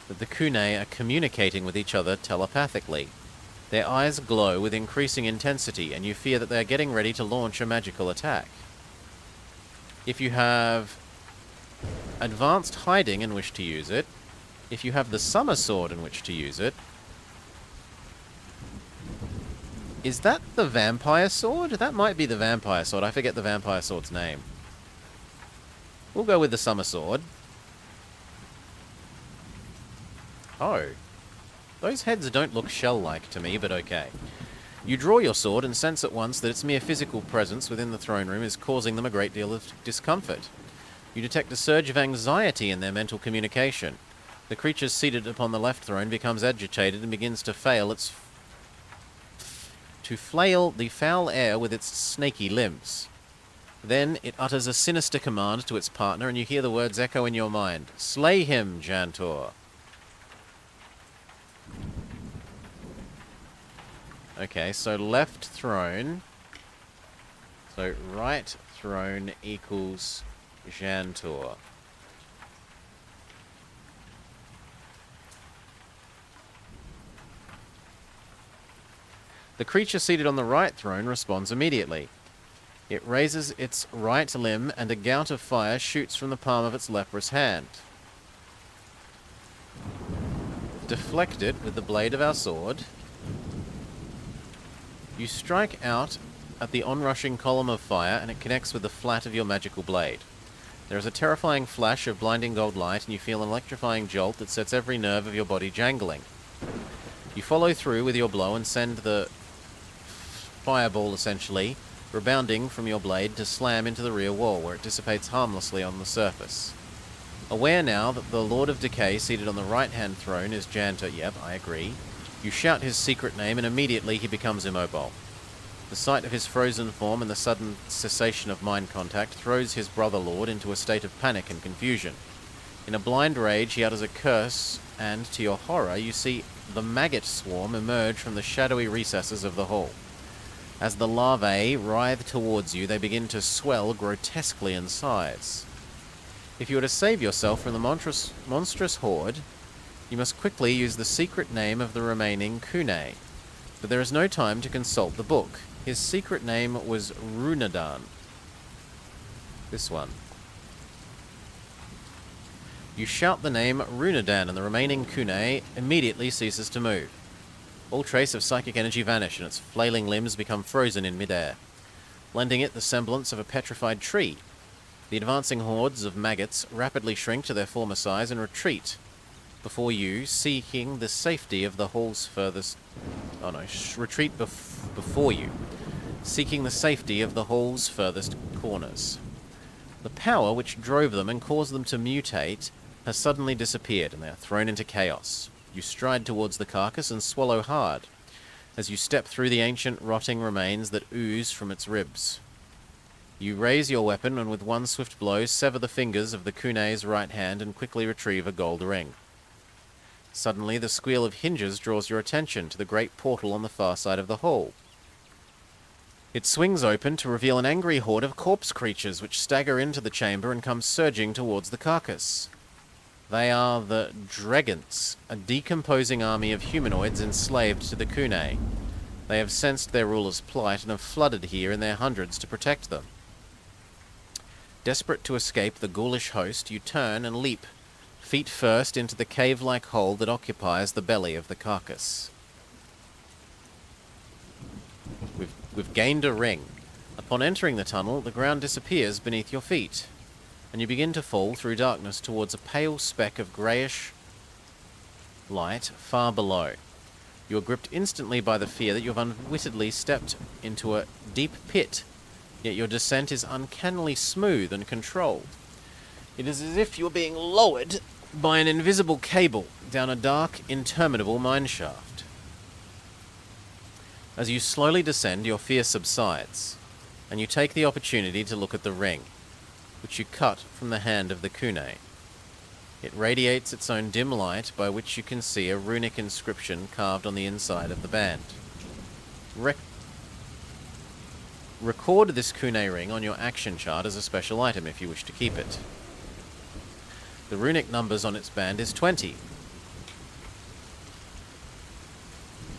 that the Kunai are communicating with each other telepathically. Their eyes glow with increasing intensity, and you fear that they are getting ready to launch a magical attack. If you have advanced hiding and wish to use it, if you have the summer sword in which to use it, Is that the vampire sword? That might be the vampire sword. I forget the vampire sword's name. We'll go with the summer sword. Oh. Those heads don't look shell-like to me, but okay. You draw your sword and sense at once that its mere physical presence within the throne room is causing them a great deal of discomfort. You detect a surge of anxiety in their mental communication. The creature seated upon the left throne becomes agitated and begins to flail the foul air with its snaky limbs. Then it utters a sinister command to its partner, and you hear the words echo in your mind. Slay him, Jantor. Okay, so left throne. So right throne equals Jantor. The creature seated on the right throne responds immediately. It raises its right limb, and a gout of fire shoots from the palm of its leprous hand. Deflect it with the blade of our sword. You strike out at the onrushing column of fire, and it connects with the flat of your magical blade. There is a terrifying flash of blinding gold light, and you feel an electrifying jolt that sets every nerve of your body jangling. You follow through with your blow and send the fireball, essentially, rebounding from your blade to slam into the rear wall, where it dissipates harmlessly on the surface. Aware now that the Lord of Decay seated on the right-hand throne is Jantor, yep, I agree, you shout his secret name, and immediately he becomes immobile. The sight of his frozen form and the sudden cessation of mind contact throws his brother lord into a state of panic and confusion. In a blind rage, he utters a curse, and, to your horror, you see the maggot swarm emerge from the shadowy recesses of the hall. As the larvae writhe towards you, they begin to swell grotesquely in size. If you are to save yourself from the monstrous horde, you must quickly use the secret name of the remaining Kunai. But there is no time to consult the book. His secret name was Runadan. This one. You shout the name Runadan, and the remaining Kunai immediately ceases to move. All trace of psychic energy vanish, and its flailing limbs become frozen in midair, lending it the semblance of a petrified tree. The advancing hordes of maggots rapidly shrink to their former size and retreat before you, seeking the safety of the hall's furthest... Oh no, retreat before you, seeking the safety of the hall's furthest corners. The power which drove them and caused them to mutate has suddenly disappeared, and they are thrown into chaos. You stride towards the carcass and swallow hard as you step through the ancient rotting remains that ooze from its ribs. You raise your weapon and with one swift blow sever the fingers of the Kunai's right hand and quickly retrieve a gold ring. Suddenly the squeal of hinges draws your attention to the great portal on the far side of the hall. It swings open to reveal an angry horde of corpse creatures which stagger into the chamber and come surging towards the carcass. They are the Dregants, a decomposing army of humanoids enslaved to the Kunai. They have sensed their ruler's plight and have flooded here in their hundreds to protect them. Desperate to escape the ghoulish host, you turn and leap, feet first, into the cave-like hole that occupies the belly of the carcass. We've gained a ring. Upon entering the tunnel, the ground disappears beneath your feet, and you begin to fall through darkness towards a pale speck of greyish light far below. You are gripped instantly by the fear that you have unwittingly stepped into a deep pit, yet your descent is uncannily smooth and controlled. It is as if you are being lowered by an invisible cable down a dark, interminable mineshaft. As you slowly descend, your fear subsides, and you take the opportunity to look at the ring, which you cut from the hand of the Kunai. It radiates its own dim light, by which you can see a runic inscription carved on the inside of the band. Record this Kunai ring on your action chart as a special item if you wish to keep it. The runic numbers on its band is 20.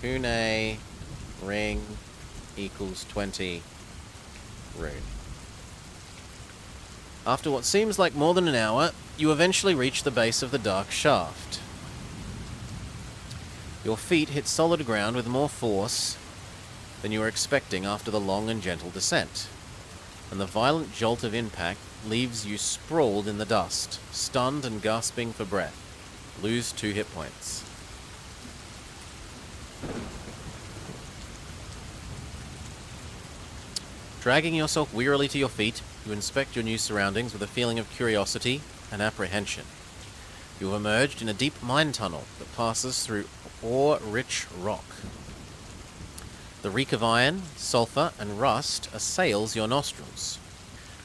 Kunai ring equals 20 rune. After what seems like more than an hour, you eventually reach the base of the dark shaft. Your feet hit solid ground with more force than you were expecting after the long and gentle descent, and the violent jolt of impact leaves you sprawled in the dust, stunned and gasping for breath. Lose 2 hit points. Dragging yourself wearily to your feet, you inspect your new surroundings with a feeling of curiosity and apprehension. You have emerged in a deep mine tunnel that passes through ore-rich rock. The reek of iron, sulfur, and rust assails your nostrils.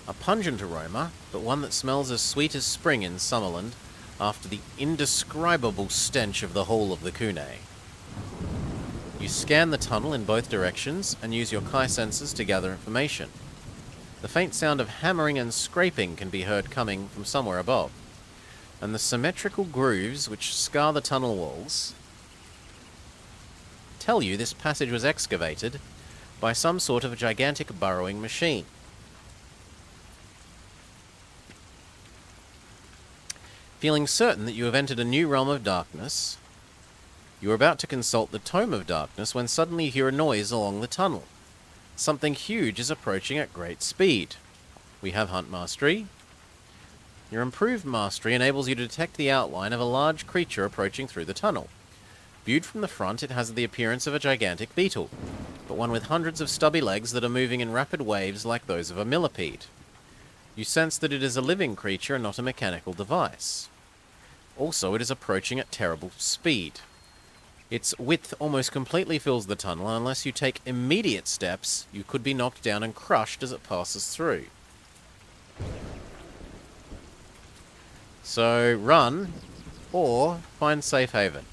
A pungent aroma, but one that smells as sweet as spring in Summerland after the indescribable stench of the Hall of the Kunai. You scan the tunnel in both directions and use your Kai sensors to gather information. The faint sound of hammering and scraping can be heard coming from somewhere above, and the symmetrical grooves which scar the tunnel walls tell you this passage was excavated by some sort of a gigantic burrowing machine. Feeling certain that you have entered a new realm of darkness, you are about to consult the Tome of Darkness when suddenly you hear a noise along the tunnel. Something huge is approaching at great speed. We have Hunt Mastery. Your improved mastery enables you to detect the outline of a large creature approaching through the tunnel. Viewed from the front, it has the appearance of a gigantic beetle, but one with hundreds of stubby legs that are moving in rapid waves like those of a millipede. You sense that it is a living creature and not a mechanical device. Also, it is approaching at terrible speed. Its width almost completely fills the tunnel, and unless you take immediate steps, you could be knocked down and crushed as it passes through. So, run, or find safe haven.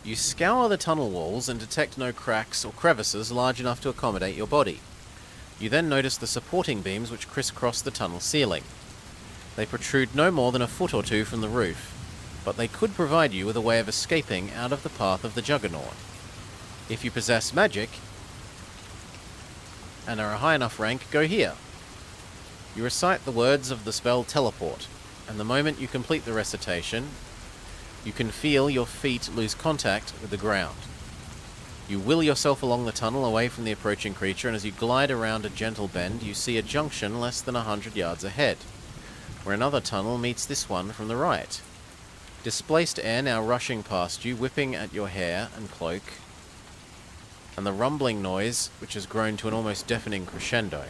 You scour the tunnel walls and detect no cracks or crevices large enough to accommodate your body. You then notice the supporting beams which crisscross the tunnel ceiling. They protrude no more than a foot or two from the roof, but they could provide you with a way of escaping out of the path of the Juggernaut. If you possess magic and are a high enough rank, go here. You recite the words of the spell Teleport, and the moment you complete the recitation, you can feel your feet lose contact with the ground. You will yourself along the tunnel away from the approaching creature, and as you glide around a gentle bend, you see a junction less than 100 yards ahead, where another tunnel meets this one from the right. Displaced air now rushing past you, whipping at your hair and cloak, and the rumbling noise, which has grown to an almost deafening crescendo.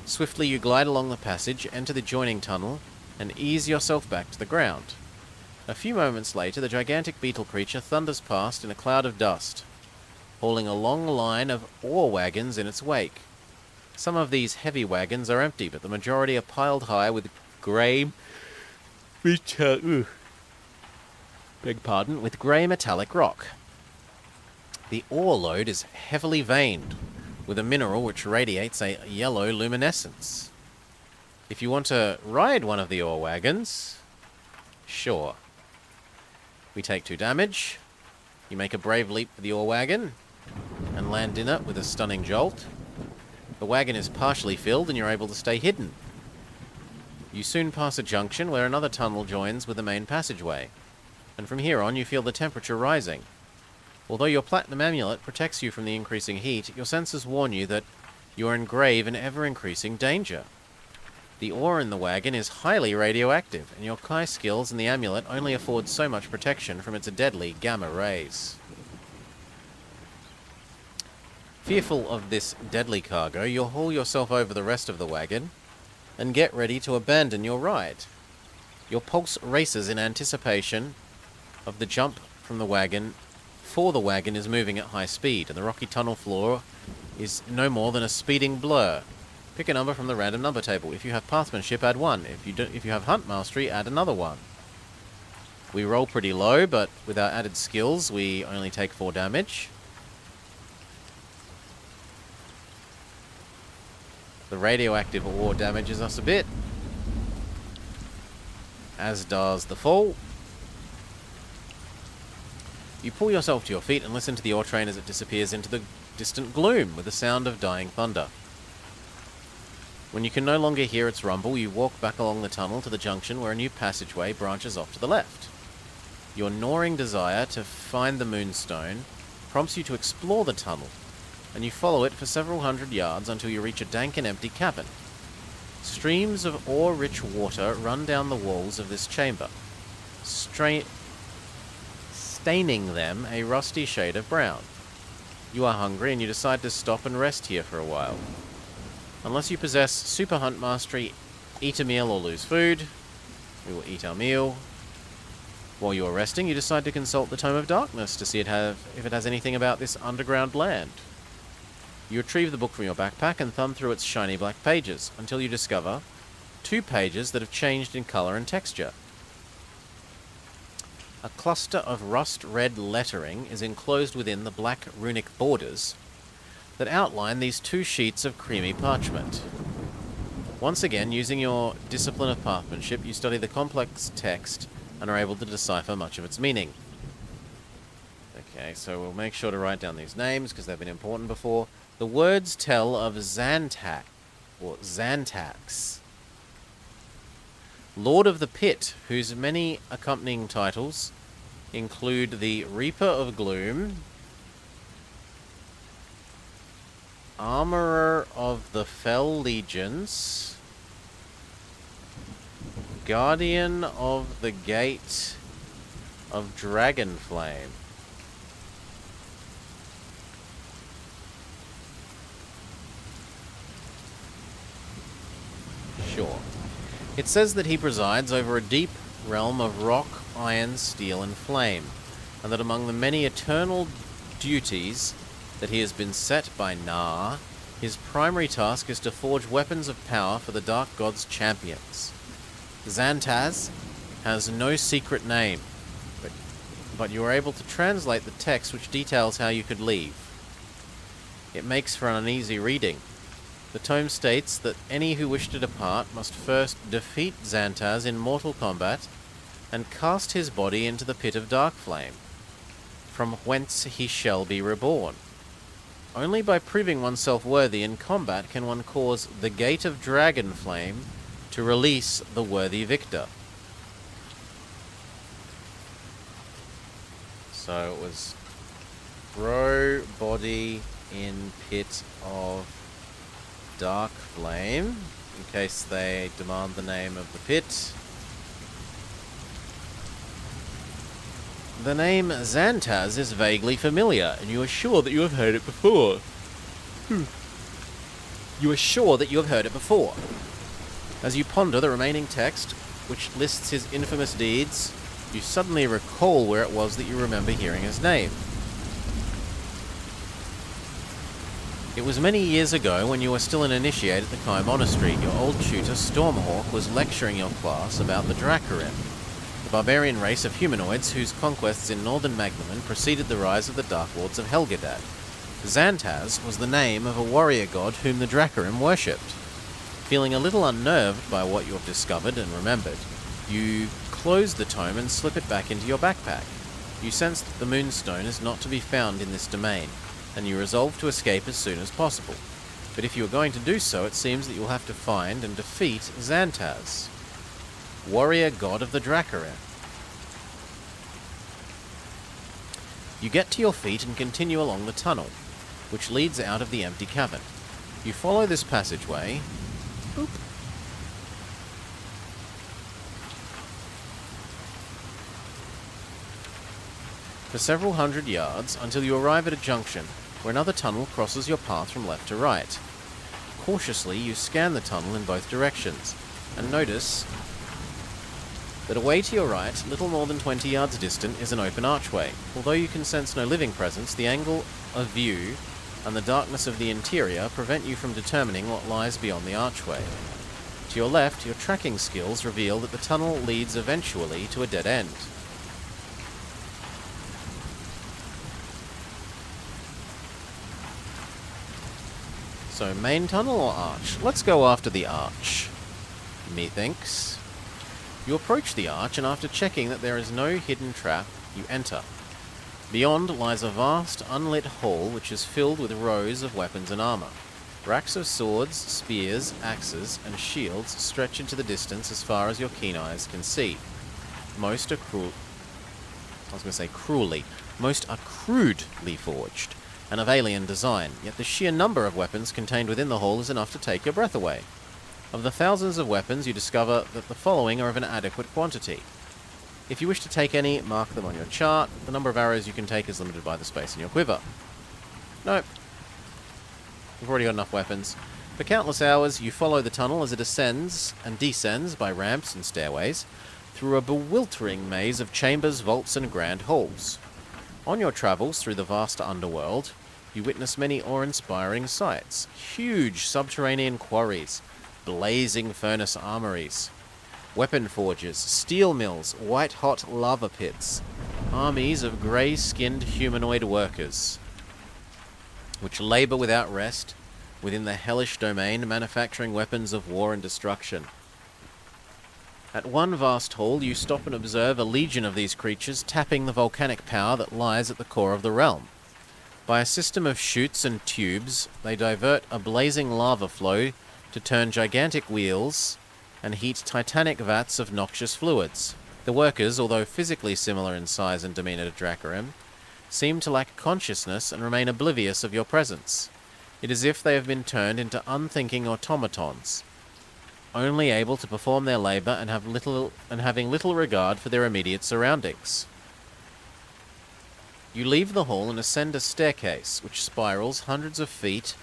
Swiftly you glide along the passage, enter the joining tunnel, and ease yourself back to the ground. A few moments later, the gigantic beetle creature thunders past in a cloud of dust, hauling a long line of ore wagons in its wake. Some of these heavy wagons are empty, but the majority are piled high with grey with grey metallic rock. The ore load is heavily veined with a mineral which radiates a yellow luminescence. If you want to ride one of the ore wagons, sure. We take 2 damage. You make a brave leap for the ore wagon and land in it with a stunning jolt. The wagon is partially filled and you're able to stay hidden. You soon pass a junction where another tunnel joins with the main passageway, and from here on you feel the temperature rising. Although your platinum amulet protects you from the increasing heat, your senses warn you that you are in grave and ever-increasing danger. The ore in the wagon is highly radioactive, and your Kai skills and the amulet only afford so much protection from its deadly gamma rays. Fearful of this deadly cargo, you'll haul yourself over the rest of the wagon and get ready to abandon your ride. Your pulse races in anticipation of the jump from the wagon, for the wagon is moving at high speed, and the rocky tunnel floor is no more than a speeding blur. Pick a number from the random number table. If you have Pathmanship, add 1. If you have Hunt Mastery, add another 1. We roll pretty low, but with our added skills, we only take 4 damage. The radioactive ore damages us a bit, as does the fall. You pull yourself to your feet and listen to the ore train as it disappears into the distant gloom with the sound of dying thunder. When you can no longer hear its rumble, you walk back along the tunnel to the junction where a new passageway branches off to the left. Your gnawing desire to find the moonstone prompts you to explore the tunnel, and you follow it for several hundred yards until you reach a dank and empty cavern. Streams of ore-rich water run down the walls of this chamber, staining them a rusty shade of brown. You are hungry and you decide to stop and rest here for a while. Unless you possess super hunt mastery, eat a meal or lose food. We will eat our meal. While you are resting, you decide to consult the Tome of Darkness to see if it has anything about this underground land. You retrieve the book from your backpack and thumb through its shiny black pages until you discover 2 pages that have changed in color and texture. A cluster of rust-red lettering is enclosed within the black runic borders that outline these 2 sheets of creamy parchment. Once again, using your discipline of pathmanship, you study the complex text and are able to decipher much of its meaning. Okay, so we'll make sure to write down these names because they've been important before. The words tell of Xantax, Lord of the Pit, whose many accompanying titles include the Reaper of Gloom, Armorer of the Fell Legions, Guardian of the Gate of Dragonflame. Sure. It says that he presides over a deep realm of rock, iron, steel, and flame, and that among the many eternal duties that he has been set by Nar, his primary task is to forge weapons of power for the Dark God's champions. Xantaz has no secret name, but you are able to translate the text which details how you could leave. It makes for an uneasy reading. The tome states that any who wish to depart must first defeat Xantaz in mortal combat and cast his body into the pit of Darkflame, from whence he shall be reborn. Only by proving oneself worthy in combat can one cause the Gate of Dragonflame to release the worthy victor. So it was throw body in pit of Dark Flame, in case they demand the name of the pit. The name Xantaz is vaguely familiar, and you are sure that you have heard it before. You are sure that you have heard it before. As you ponder the remaining text, which lists his infamous deeds, you suddenly recall where it was that you remember hearing his name. It was many years ago, when you were still an initiate at the Kai Monastery. Your old tutor, Stormhawk, was lecturing your class about the Dracarim, the barbarian race of humanoids whose conquests in northern Magnaman preceded the rise of the Dark Lords of Helgadad. Xantaz was the name of a warrior god whom the Dracarim worshipped. Feeling a little unnerved by what you have discovered and remembered, you close the tome and slip it back into your backpack. You sense that the Moonstone is not to be found in this domain, and you resolve to escape as soon as possible. But if you are going to do so, it seems that you will have to find and defeat Xantaz, warrior god of the Dracarim. You get to your feet and continue along the tunnel, which leads out of the empty cavern. You follow this passageway. Boop. For several hundred yards until you arrive at a junction where another tunnel crosses your path from left to right. Cautiously, you scan the tunnel in both directions and notice that away to your right, little more than 20 yards distant, is an open archway. Although you can sense no living presence, the angle of view and the darkness of the interior prevent you from determining what lies beyond the archway. To your left, your tracking skills reveal that the tunnel leads eventually to a dead end. So, main tunnel or arch? Let's go after the arch, methinks. You approach the arch, and after checking that there is no hidden trap, you enter. Beyond lies a vast, unlit hall which is filled with rows of weapons and armor. Racks of swords, spears, axes, and shields stretch into the distance as far as your keen eyes can see. Most are cruelly Most are crudely forged and of alien design, yet the sheer number of weapons contained within the hall is enough to take your breath away. Of the thousands of weapons, you discover that the following are of an adequate quantity. If you wish to take any, mark them on your chart. The number of arrows you can take is limited by the space in your quiver. Nope. You've already got enough weapons. For countless hours, you follow the tunnel as it ascends and descends by ramps and stairways through a bewildering maze of chambers, vaults, and grand halls. On your travels through the vast underworld, you witness many awe-inspiring sights. Huge subterranean quarries, blazing furnace armories, weapon forges, steel mills, white-hot lava pits, armies of grey-skinned humanoid workers, which labour without rest within the hellish domain, manufacturing weapons of war and destruction. At one vast hall, you stop and observe a legion of these creatures tapping the volcanic power that lies at the core of the realm. By a system of chutes and tubes, they divert a blazing lava flow to turn gigantic wheels and heat titanic vats of noxious fluids. The workers, although physically similar in size and demeanour to Dracarim, seem to lack consciousness and remain oblivious of your presence. It is as if they have been turned into unthinking automatons, only able to perform their labour and having little regard for their immediate surroundings. You leave the hall and ascend a staircase which spirals hundreds of feet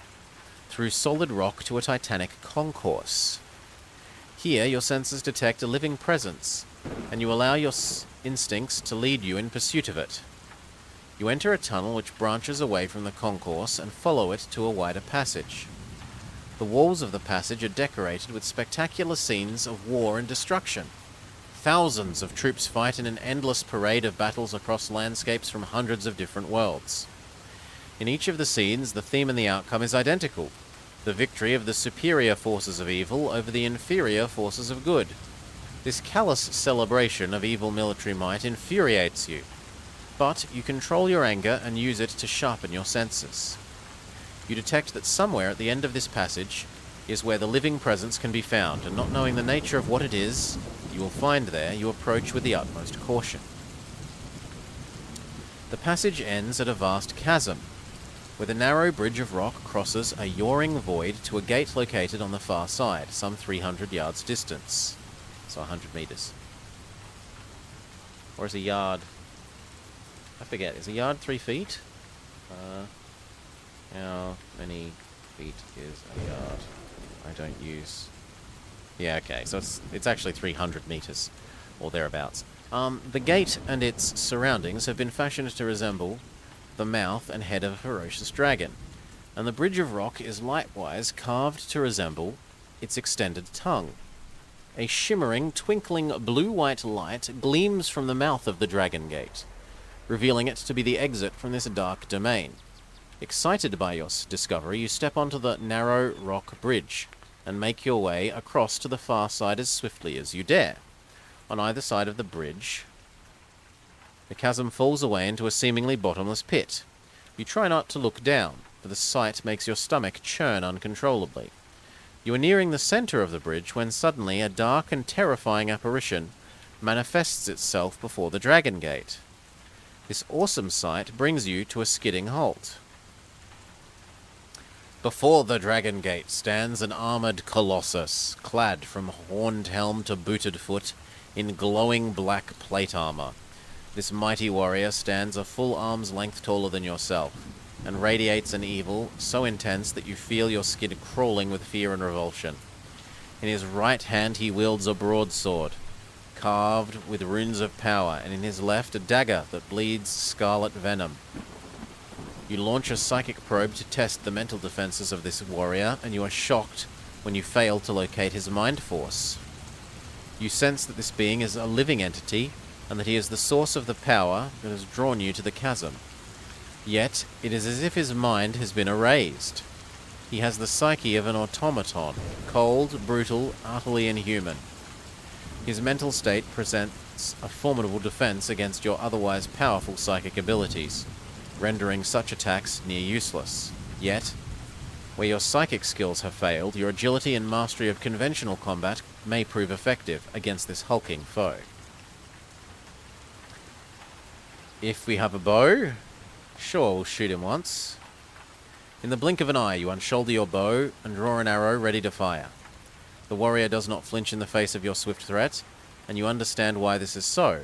through solid rock to a titanic concourse. Here your senses detect a living presence, and you allow your instincts to lead you in pursuit of it. You enter a tunnel which branches away from the concourse and follow it to a wider passage. The walls of the passage are decorated with spectacular scenes of war and destruction. Thousands of troops fight in an endless parade of battles across landscapes from hundreds of different worlds. In each of the scenes, the theme and the outcome is identical: the victory of the superior forces of evil over the inferior forces of good. This callous celebration of evil military might infuriates you, but you control your anger and use it to sharpen your senses. You detect that somewhere at the end of this passage is where the living presence can be found, and not knowing the nature of what it is you will find there, you approach with the utmost caution. The passage ends at a vast chasm, where the narrow bridge of rock crosses a yawning void to a gate located on the far side, some 300 yards distance. So 100 meters. Or is a yard... I forget, is a yard 3 feet? How many feet is a yard? I don't use... Yeah, okay, so it's actually 300 meters, or thereabouts. The gate and its surroundings have been fashioned to resemble the mouth and head of a ferocious dragon, and the bridge of rock is likewise carved to resemble its extended tongue. A shimmering, twinkling blue-white light gleams from the mouth of the dragon gate, revealing it to be the exit from this dark domain. Excited by your discovery, you step onto the narrow rock bridge and make your way across to the far side as swiftly as you dare. On either side of the bridge, the chasm falls away into a seemingly bottomless pit. You try not to look down, for the sight makes your stomach churn uncontrollably. You are nearing the center of the bridge when suddenly a dark and terrifying apparition manifests itself before the dragon gate. This awesome sight brings you to a skidding halt. Before the dragon gate stands an armored colossus, clad from horned helm to booted foot in glowing black plate armor. This mighty warrior stands a full arm's length taller than yourself, and radiates an evil so intense that you feel your skin crawling with fear and revulsion. In his right hand he wields a broadsword, carved with runes of power, and in his left a dagger that bleeds scarlet venom. You launch a psychic probe to test the mental defenses of this warrior, and you are shocked when you fail to locate his mind force. You sense that this being is a living entity, and that he is the source of the power that has drawn you to the chasm. Yet, it is as if his mind has been erased. He has the psyche of an automaton, cold, brutal, utterly inhuman. His mental state presents a formidable defense against your otherwise powerful psychic abilities, rendering such attacks near useless. Yet, where your psychic skills have failed, your agility and mastery of conventional combat may prove effective against this hulking foe. If we have a bow, sure, we'll shoot him once. In the blink of an eye, you unshoulder your bow and draw an arrow ready to fire. The warrior does not flinch in the face of your swift threat, and you understand why this is so.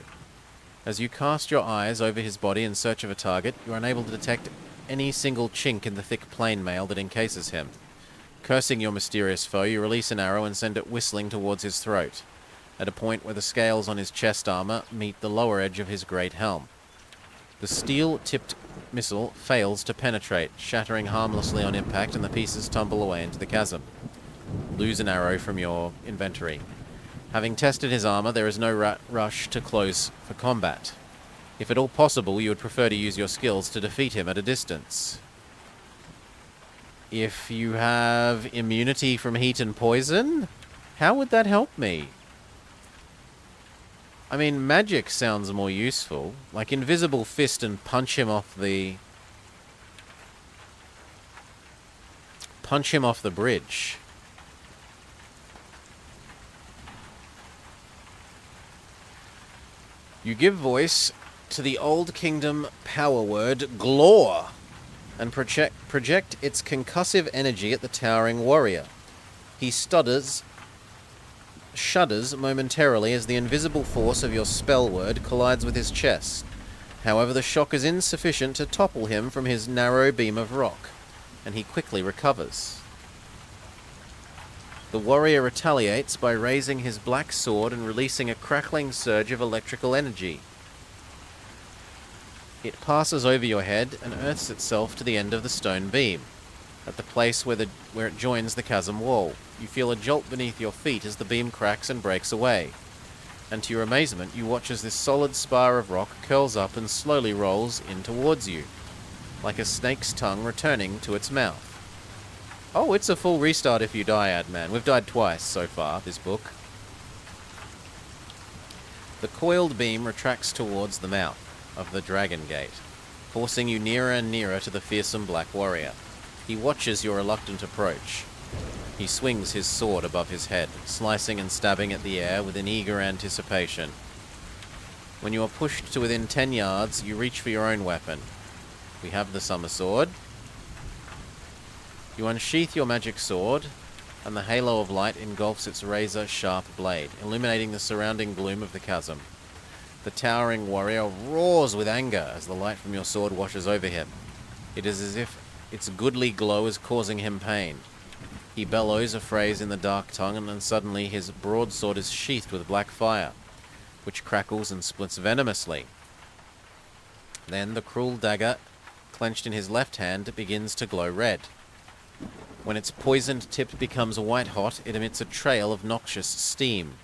As you cast your eyes over his body in search of a target, you are unable to detect any single chink in the thick plain mail that encases him. Cursing your mysterious foe, you release an arrow and send it whistling towards his throat, at a point where the scales on his chest armor meet the lower edge of his great helm. The steel-tipped missile fails to penetrate, shattering harmlessly on impact, and the pieces tumble away into the chasm. Lose an arrow from your inventory. Having tested his armor, there is no rush to close for combat. If at all possible, you would prefer to use your skills to defeat him at a distance. If you have immunity from heat and poison, how would that help me? I mean, magic sounds more useful. Like invisible fist and punch him off the bridge. You give voice to the Old Kingdom power word, Glor, and project its concussive energy at the towering warrior. He shudders momentarily as the invisible force of your spell word collides with his chest. However, the shock is insufficient to topple him from his narrow beam of rock, and he quickly recovers. The warrior retaliates by raising his black sword and releasing a crackling surge of electrical energy. It passes over your head and earths itself to the end of the stone beam, at the place where it joins the chasm wall. You feel a jolt beneath your feet as the beam cracks and breaks away, and to your amazement, you watch as this solid spar of rock curls up and slowly rolls in towards you, like a snake's tongue returning to its mouth. Oh, it's a full restart if you die, Adman. We've died twice so far, this book. The coiled beam retracts towards the mouth of the Dragon Gate, forcing you nearer and nearer to the fearsome Black Warrior. He watches your reluctant approach. He swings his sword above his head, slicing and stabbing at the air with an eager anticipation. When you are pushed to within 10 yards, you reach for your own weapon. We have the Summer Sword. You unsheath your magic sword, and the halo of light engulfs its razor-sharp blade, illuminating the surrounding gloom of the chasm. The towering warrior roars with anger as the light from your sword washes over him. It is as if its goodly glow is causing him pain. He bellows a phrase in the dark tongue, and then suddenly his broadsword is sheathed with black fire, which crackles and splits venomously. Then the cruel dagger, clenched in his left hand, begins to glow red. When its poisoned tip becomes white-hot, it emits a trail of noxious steam.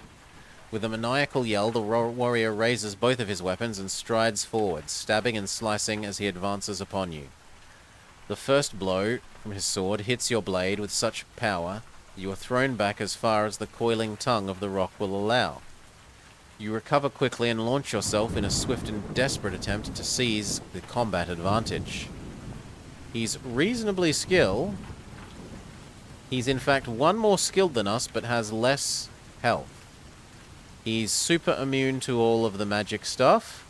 With a maniacal yell, the warrior raises both of his weapons and strides forward, stabbing and slicing as he advances upon you. The first blow from his sword hits your blade with such power that you are thrown back as far as the coiling tongue of the rock will allow. You recover quickly and launch yourself in a swift and desperate attempt to seize the combat advantage. He's reasonably skilled. He's in fact one more skilled than us, but has less health. He's super immune to all of the magic stuff,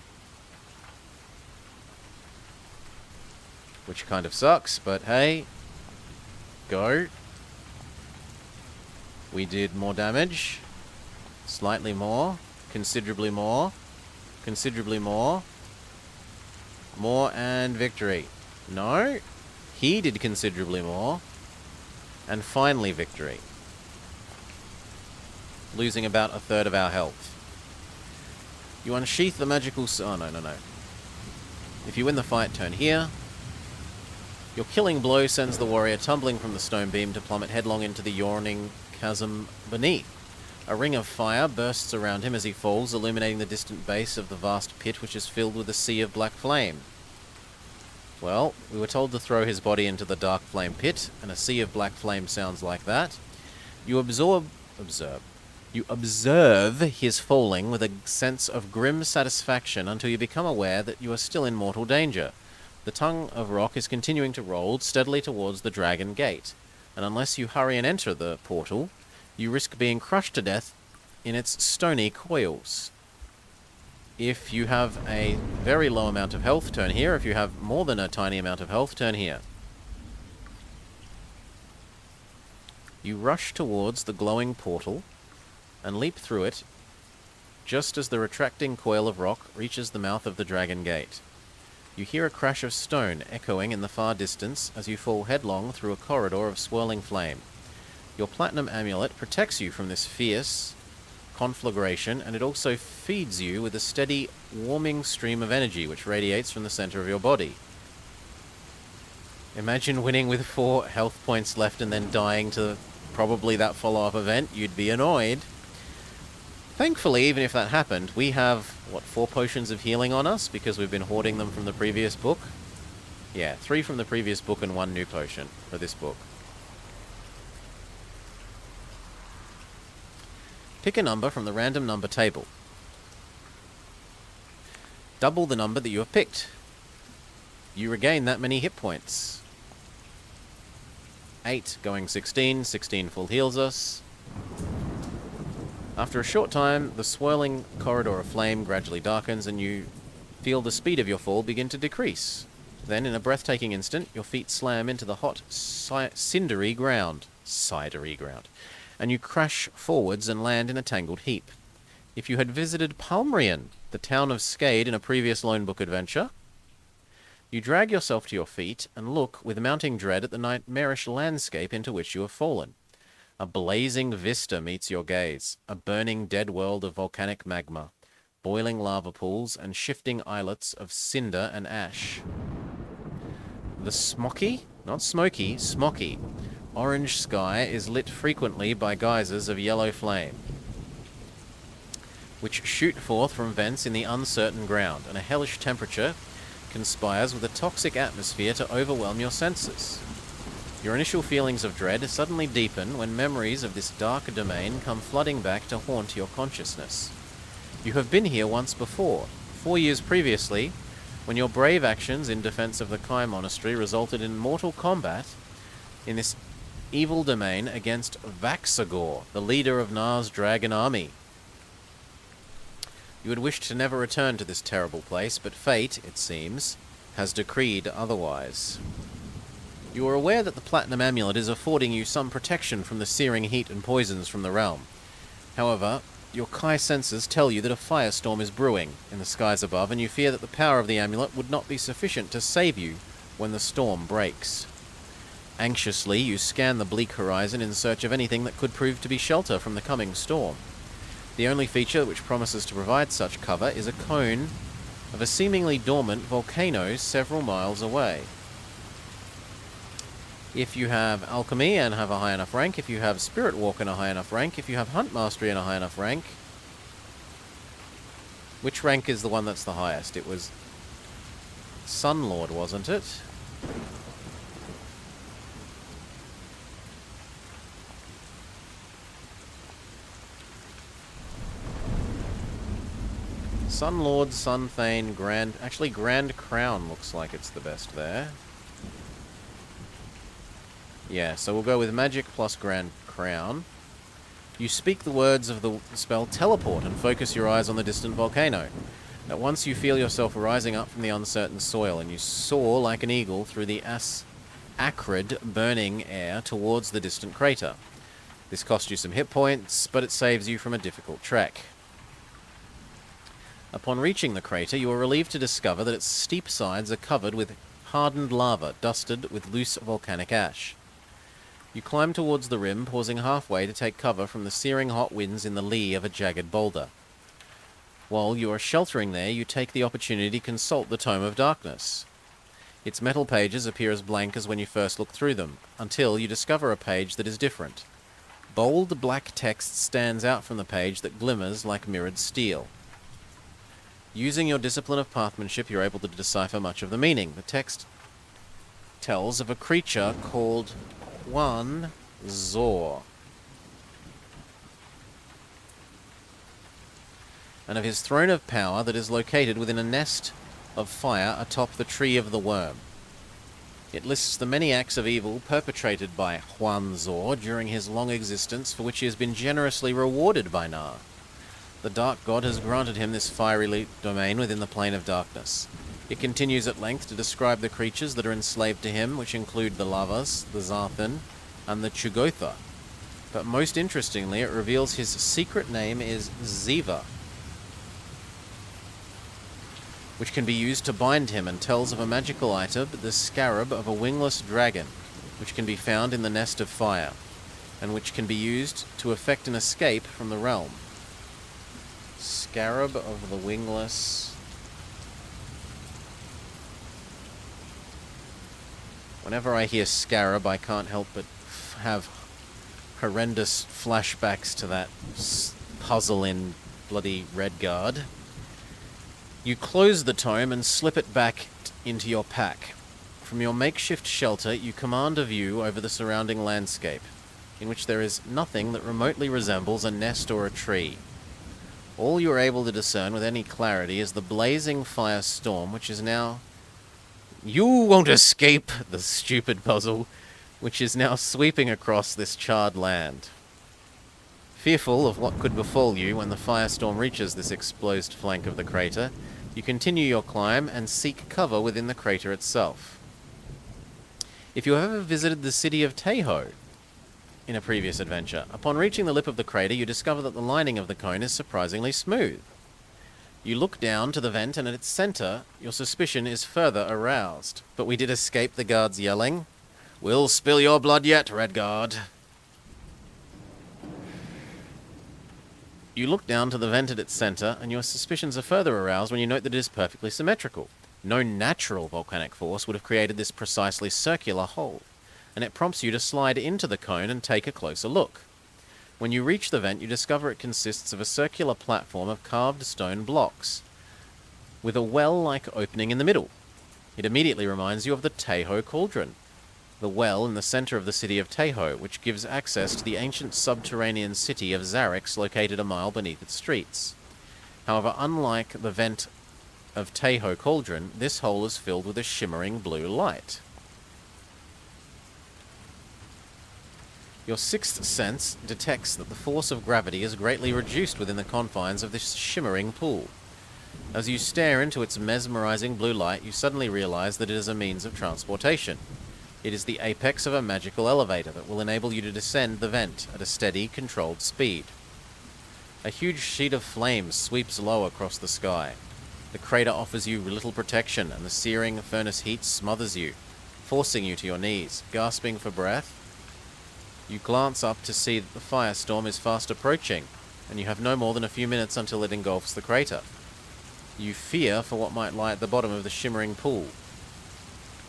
which kind of sucks, but hey, go. We did more damage, slightly more, considerably more, more, and victory. No, he did considerably more. And finally victory. Losing about a third of our health. You unsheath the magical... Oh, no. If you win the fight, turn here. Your killing blow sends the warrior tumbling from the stone beam to plummet headlong into the yawning chasm beneath. A ring of fire bursts around him as he falls, illuminating the distant base of the vast pit, which is filled with a sea of black flame. Well, we were told to throw his body into the dark flame pit, and a sea of black flame sounds like that. You observe his falling with a sense of grim satisfaction until you become aware that you are still in mortal danger. The tongue of rock is continuing to roll steadily towards the Dragon Gate, and unless you hurry and enter the portal, you risk being crushed to death in its stony coils. If you have a very low amount of health, turn here. If you have more than a tiny amount of health, turn here. You rush towards the glowing portal and leap through it just as the retracting coil of rock reaches the mouth of the Dragon Gate. You hear a crash of stone echoing in the far distance as you fall headlong through a corridor of swirling flame. Your platinum amulet protects you from this fierce conflagration, and it also feeds you with a steady, warming stream of energy which radiates from the center of your body. Imagine winning with 4 health points left and then dying to probably that follow-up event. You'd be annoyed. Thankfully, even if that happened, we have, 4 potions of healing on us because we've been hoarding them from the previous book? Yeah, 3 from the previous book and 1 new potion for this book. Pick a number from the random number table. Double the number that you have picked. You regain that many hit points. 8 going 16, 16 full heals us. After a short time, the swirling corridor of flame gradually darkens and you feel the speed of your fall begin to decrease. Then, in a breathtaking instant, your feet slam into the hot, cidery ground, and you crash forwards and land in a tangled heap. If you had visited Palmrian, the town of Skade, in a previous Lone Book adventure, you drag yourself to your feet and look with mounting dread at the nightmarish landscape into which you have fallen. A blazing vista meets your gaze, a burning dead world of volcanic magma, boiling lava pools, and shifting islets of cinder and ash. The smoky, not smoky, smoky, orange sky is lit frequently by geysers of yellow flame, which shoot forth from vents in the uncertain ground, and a hellish temperature conspires with a toxic atmosphere to overwhelm your senses. Your initial feelings of dread suddenly deepen when memories of this dark domain come flooding back to haunt your consciousness. You have been here once before, 4 years previously, when your brave actions in defense of the Kai Monastery resulted in mortal combat in this evil domain against Vaxagor, the leader of Nar's dragon army. You had wished to never return to this terrible place, but fate, it seems, has decreed otherwise. You are aware that the Platinum Amulet is affording you some protection from the searing heat and poisons from the realm. However, your Kai senses tell you that a firestorm is brewing in the skies above, and you fear that the power of the amulet would not be sufficient to save you when the storm breaks. Anxiously, you scan the bleak horizon in search of anything that could prove to be shelter from the coming storm. The only feature which promises to provide such cover is a cone of a seemingly dormant volcano several miles away. If you have Alchemy and have a high enough rank, if you have Spirit Walk and a high enough rank, if you have Hunt Mastery and a high enough rank... Which rank is the one that's the highest? It was Sunlord, wasn't it? Sunlord, Sunthane, Grand... Actually, Grand Crown looks like it's the best there. Yeah, so we'll go with Magic plus Grand Crown. You speak the words of the spell Teleport and focus your eyes on the distant volcano. At once you feel yourself rising up from the uncertain soil, and you soar like an eagle through the acrid, burning air towards the distant crater. This costs you some hit points, but it saves you from a difficult trek. Upon reaching the crater, you are relieved to discover that its steep sides are covered with hardened lava, dusted with loose volcanic ash. You climb towards the rim, pausing halfway to take cover from the searing hot winds in the lee of a jagged boulder. While you are sheltering there, you take the opportunity to consult the Tome of Darkness. Its metal pages appear as blank as when you first look through them, until you discover a page that is different. Bold black text stands out from the page that glimmers like mirrored steel. Using your discipline of pathmanship, you're able to decipher much of the meaning. The text tells of a creature called Huan Zor, and of his throne of power that is located within a nest of fire atop the Tree of the Worm. It lists the many acts of evil perpetrated by Huan Zor during his long existence, for which he has been generously rewarded by Nar. The Dark God has granted him this fiery domain within the plane of darkness. It continues at length to describe the creatures that are enslaved to him, which include the Lavas, the Zarthan, and the Chugotha. But most interestingly, it reveals his secret name is Ziva, which can be used to bind him, and tells of a magical item, the scarab of a wingless dragon, which can be found in the Nest of Fire, and which can be used to effect an escape from the realm. Scarab of the wingless... Whenever I hear scarab, I can't help but have horrendous flashbacks to that puzzle in bloody Redguard. You close the tome and slip it back into your pack. From your makeshift shelter, you command a view over the surrounding landscape, in which there is nothing that remotely resembles a nest or a tree. All you are able to discern with any clarity is the blazing firestorm, which is now... You won't escape the stupid puzzle, which is now sweeping across this charred land. Fearful of what could befall you when the firestorm reaches this exposed flank of the crater, you continue your climb and seek cover within the crater itself. If you have ever visited the city of Tahoe in a previous adventure, upon reaching the lip of the crater you discover that the lining of the cone is surprisingly smooth. You look down to the vent, and at its center your suspicion is further aroused. But we did escape the guards yelling, "We'll spill your blood yet, Redguard." You look down to the vent at its center, and your suspicions are further aroused when you note that it is perfectly symmetrical. No natural volcanic force would have created this precisely circular hole, and it prompts you to slide into the cone and take a closer look. When you reach the vent, you discover it consists of a circular platform of carved stone blocks, with a well-like opening in the middle. It immediately reminds you of the Tahoe Cauldron, the well in the center of the city of Tahoe, which gives access to the ancient subterranean city of Zarix located a mile beneath its streets. However, unlike the vent of Tahoe Cauldron, this hole is filled with a shimmering blue light. Your sixth sense detects that the force of gravity is greatly reduced within the confines of this shimmering pool. As you stare into its mesmerizing blue light, you suddenly realize that it is a means of transportation. It is the apex of a magical elevator that will enable you to descend the vent at a steady, controlled speed. A huge sheet of flame sweeps low across the sky. The crater offers you little protection, and the searing furnace heat smothers you, forcing you to your knees. Gasping for breath, you glance up to see that the firestorm is fast approaching, and you have no more than a few minutes until it engulfs the crater. You fear for what might lie at the bottom of the shimmering pool.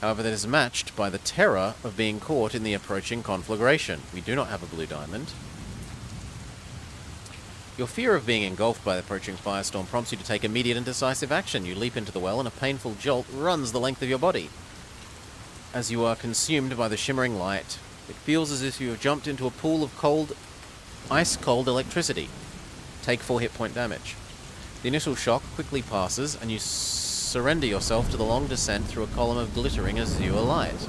However, that is matched by the terror of being caught in the approaching conflagration. We do not have a blue diamond. Your fear of being engulfed by the approaching firestorm prompts you to take immediate and decisive action. You leap into the well, and a painful jolt runs the length of your body. As you are consumed by the shimmering light, it feels as if you have jumped into a pool of ice-cold electricity. Take 4 hit point damage. The initial shock quickly passes, and you surrender yourself to the long descent through a column of glittering azure light.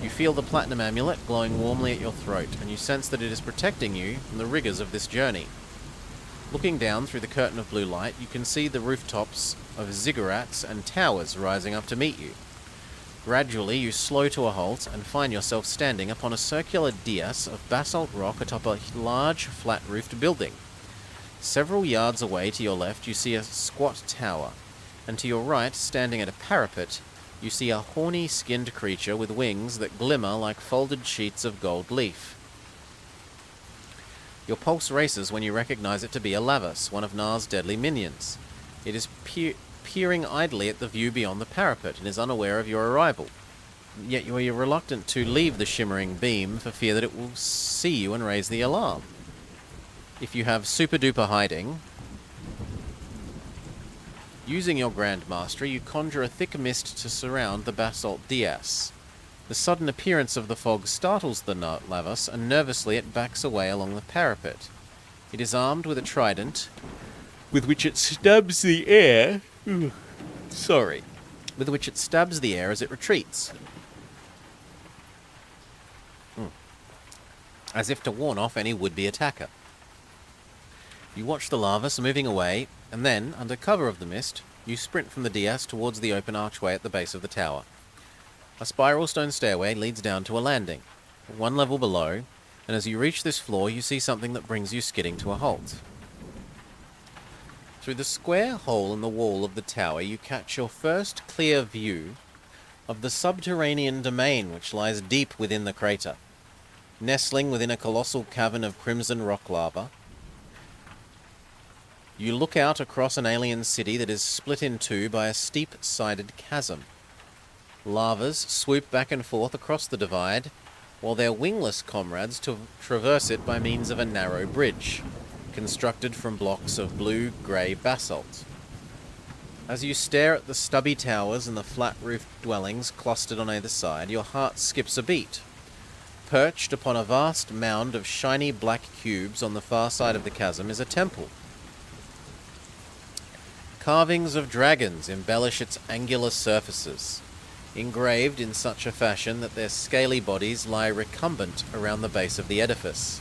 You feel the platinum amulet glowing warmly at your throat, and you sense that it is protecting you from the rigors of this journey. Looking down through the curtain of blue light, you can see the rooftops of ziggurats and towers rising up to meet you. Gradually, you slow to a halt and find yourself standing upon a circular dais of basalt rock atop a large, flat-roofed building. Several yards away to your left, you see a squat tower, and to your right, standing at a parapet, you see a horny-skinned creature with wings that glimmer like folded sheets of gold leaf. Your pulse races when you recognize it to be a Lavas, one of Nar's deadly minions. It is peering idly at the view beyond the parapet and is unaware of your arrival. Yet you are reluctant to leave the shimmering beam for fear that it will see you and raise the alarm. If you have super-duper hiding, using your Grand Mastery, you conjure a thick mist to surround the basalt dais. The sudden appearance of the fog startles the Lavas, and nervously it backs away along the parapet. It is armed with a trident, with which it stabs the air... with which it stabs the air as it retreats. As if to warn off any would-be attacker. You watch the lavas moving away, and then, under cover of the mist, you sprint from the dais towards the open archway at the base of the tower. A spiral stone stairway leads down to a landing, one level below, and as you reach this floor you see something that brings you skidding to a halt. Through the square hole in the wall of the tower you catch your first clear view of the subterranean domain which lies deep within the crater. Nestling within a colossal cavern of crimson rock lava, you look out across an alien city that is split in two by a steep-sided chasm. Lavas swoop back and forth across the divide, while their wingless comrades traverse it by means of a narrow bridge, constructed from blocks of blue-grey basalt. As you stare at the stubby towers and the flat-roofed dwellings clustered on either side, your heart skips a beat. Perched upon a vast mound of shiny black cubes on the far side of the chasm is a temple. Carvings of dragons embellish its angular surfaces, engraved in such a fashion that their scaly bodies lie recumbent around the base of the edifice,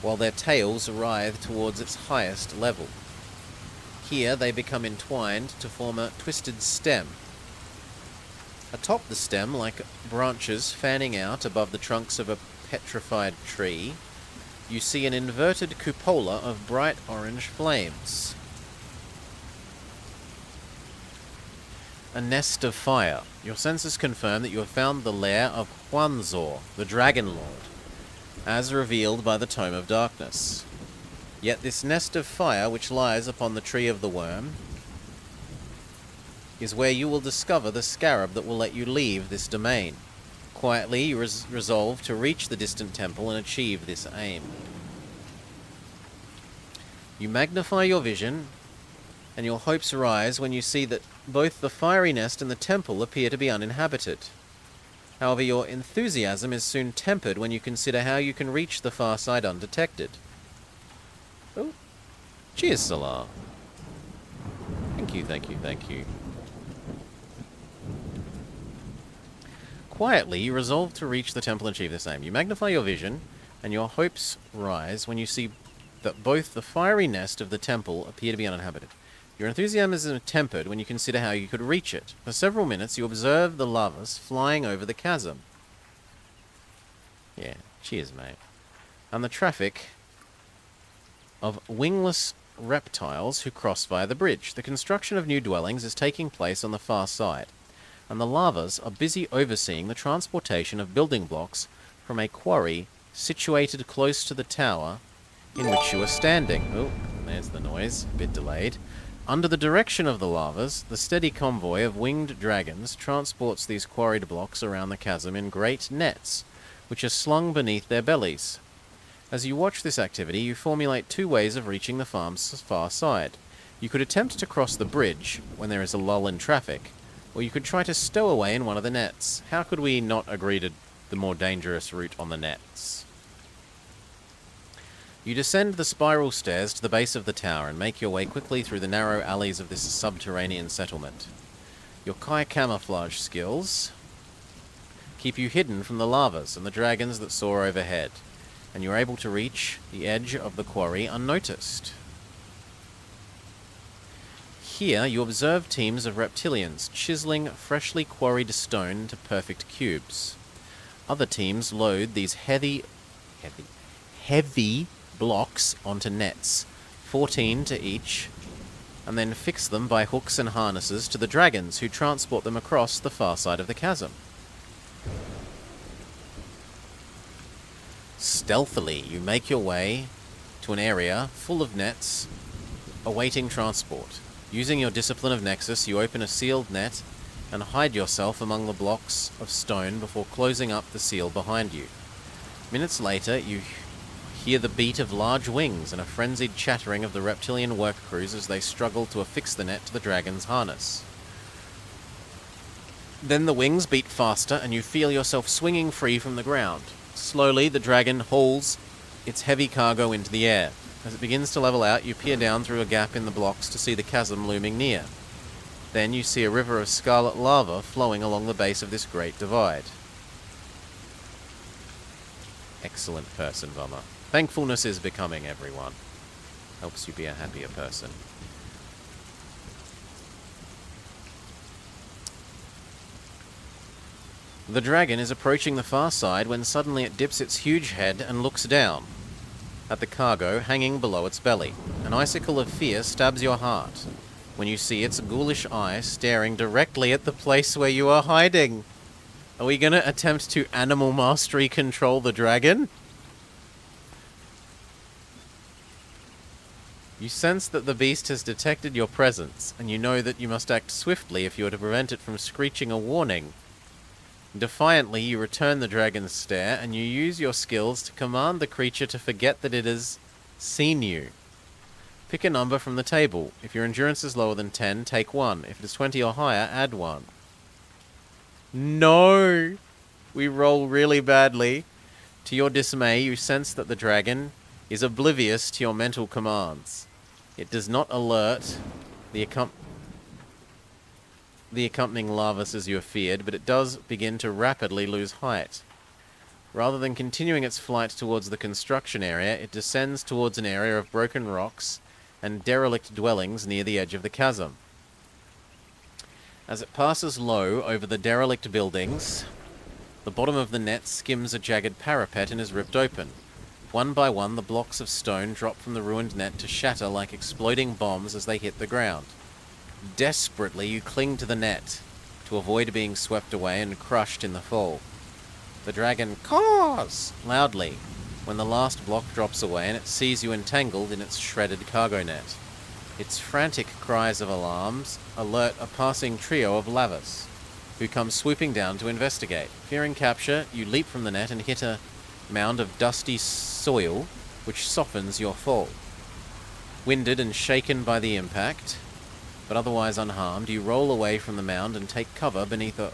while their tails writhe towards its highest level. Here they become entwined to form a twisted stem. Atop the stem, like branches fanning out above the trunks of a petrified tree, you see an inverted cupola of bright orange flames. A nest of fire. Your senses confirm that you have found the lair of Huanzor, the Dragon Lord, as revealed by the Tome of Darkness. Yet this nest of fire, which lies upon the Tree of the Worm, is where you will discover the scarab that will let you leave this domain. Quietly, you resolve to reach the distant temple and achieve this aim. You magnify your vision, and your hopes rise when you see that both the fiery nest and the temple appear to be uninhabited. However, your enthusiasm is soon tempered when you consider how you can reach the far side undetected. Oh, cheers, Salah. Thank you, thank you, thank you. Quietly, you resolve to reach the temple and achieve this aim. You magnify your vision, and your hopes rise when you see that both the fiery nest of the temple appear to be uninhabited. Your enthusiasm is tempered when you consider how you could reach it. For several minutes, you observe the lavas flying over the chasm. Yeah, cheers, mate. And the traffic of wingless reptiles who cross via the bridge. The construction of new dwellings is taking place on the far side, and the lavas are busy overseeing the transportation of building blocks from a quarry situated close to the tower in which you are standing. Oh, there's the noise, a bit delayed. Under the direction of the lavas, the steady convoy of winged dragons transports these quarried blocks around the chasm in great nets, which are slung beneath their bellies. As you watch this activity, you formulate two ways of reaching the farm's far side. You could attempt to cross the bridge when there is a lull in traffic, or you could try to stow away in one of the nets. How could we not agree to the more dangerous route on the nets? You descend the spiral stairs to the base of the tower and make your way quickly through the narrow alleys of this subterranean settlement. Your Kai camouflage skills keep you hidden from the lavas and the dragons that soar overhead, and you are able to reach the edge of the quarry unnoticed. Here you observe teams of reptilians chiseling freshly quarried stone into perfect cubes. Other teams load these heavy blocks onto nets, 14 to each, and then fix them by hooks and harnesses to the dragons who transport them across the far side of the chasm. Stealthily, you make your way to an area full of nets awaiting transport. Using your discipline of Nexus, you open a sealed net and hide yourself among the blocks of stone before closing up the seal behind you. Minutes later, you hear the beat of large wings and a frenzied chattering of the reptilian work crews as they struggle to affix the net to the dragon's harness. Then the wings beat faster and you feel yourself swinging free from the ground. Slowly, the dragon hauls its heavy cargo into the air. As it begins to level out, you peer down through a gap in the blocks to see the chasm looming near. Then you see a river of scarlet lava flowing along the base of this great divide. Excellent person, Vummer. Thankfulness is becoming, everyone. Helps you be a happier person. The dragon is approaching the far side when suddenly it dips its huge head and looks down at the cargo hanging below its belly. An icicle of fear stabs your heart when you see its ghoulish eye staring directly at the place where you are hiding. Are we going to attempt to animal mastery control the dragon? You sense that the beast has detected your presence, and you know that you must act swiftly if you are to prevent it from screeching a warning. Defiantly, you return the dragon's stare, and you use your skills to command the creature to forget that it has seen you. Pick a number from the table. If your endurance is lower than 10, take 1. If it is 20 or higher, add 1. No! We roll really badly. To your dismay, you sense that the dragon is oblivious to your mental commands. It does not alert the accompanying larvas as you have feared, but it does begin to rapidly lose height. Rather than continuing its flight towards the construction area, it descends towards an area of broken rocks and derelict dwellings near the edge of the chasm. As it passes low over the derelict buildings, the bottom of the net skims a jagged parapet and is ripped open. One by one, the blocks of stone drop from the ruined net to shatter like exploding bombs as they hit the ground. Desperately, you cling to the net to avoid being swept away and crushed in the fall. The dragon caws loudly when the last block drops away and it sees you entangled in its shredded cargo net. Its frantic cries of alarms alert a passing trio of lavas, who come swooping down to investigate. Fearing capture, you leap from the net and hit a mound of dusty soil, which softens your fall. Winded and shaken by the impact, but otherwise unharmed, you roll away from the mound and take cover beneath a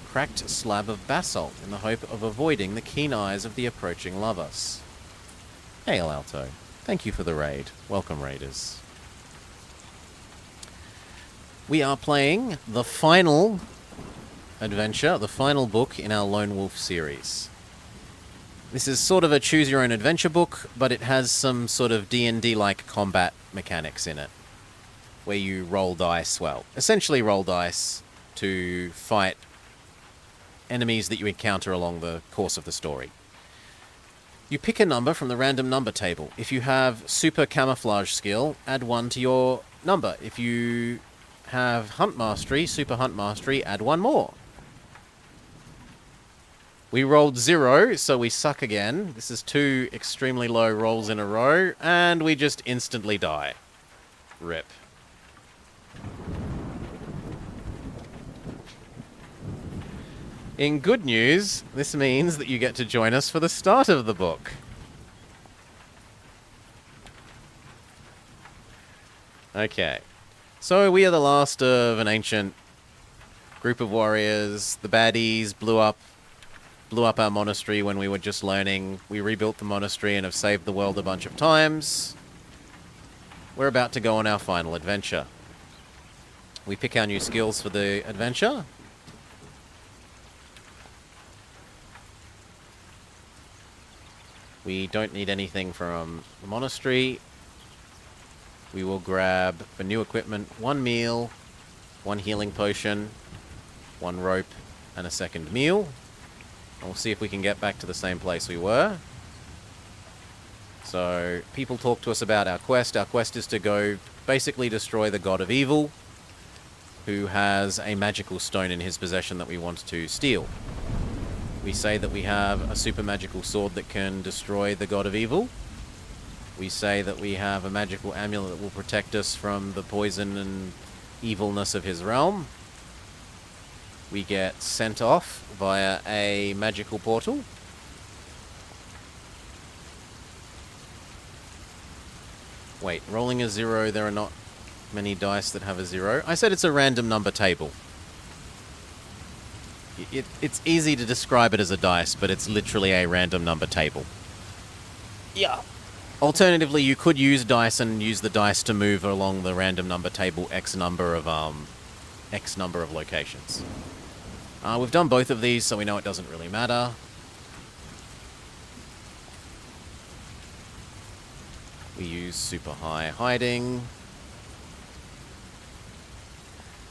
cracked slab of basalt in the hope of avoiding the keen eyes of the approaching lavas. Hail, Alto. Thank you for the raid. Welcome, raiders. We are playing the final adventure, the final book in our Lone Wolf series. This is sort of a choose-your-own-adventure book, but it has some sort of D&D-like combat mechanics in it, where you roll dice, well, essentially roll dice to fight enemies that you encounter along the course of the story. You pick a number from the random number table. If you have super camouflage skill, add 1 to your number. If you have hunt mastery, super hunt mastery, add 1 more. We rolled 0, so we suck again. This is 2 extremely low rolls in a row, and we just instantly die. Rip. In good news, this means that you get to join us for the start of the book. Okay. So we are the last of an ancient group of warriors. The baddies blew up our monastery when we were just learning. We rebuilt the monastery and have saved the world a bunch of times. We're about to go on our final adventure. We pick our new skills for the adventure. We don't need anything from the monastery. We will grab, for new equipment, 1 meal, 1 healing potion, 1 rope, and a second meal. And we'll see if we can get back to the same place we were. So, people talk to us about our quest. Our quest is to go basically destroy the god of evil, who has a magical stone in his possession that we want to steal. We say that we have a super magical sword that can destroy the god of evil. We say that we have a magical amulet that will protect us from the poison and evilness of his realm. We get sent off via a magical portal. Wait, rolling a 0, there are not many dice that have a 0. I said it's a random number table. It's easy to describe it as a dice, but it's literally a random number table. Yeah. Alternatively, you could use dice and use the dice to move along the random number table X number of locations. We've done both of these, so we know it doesn't really matter. We use super high hiding.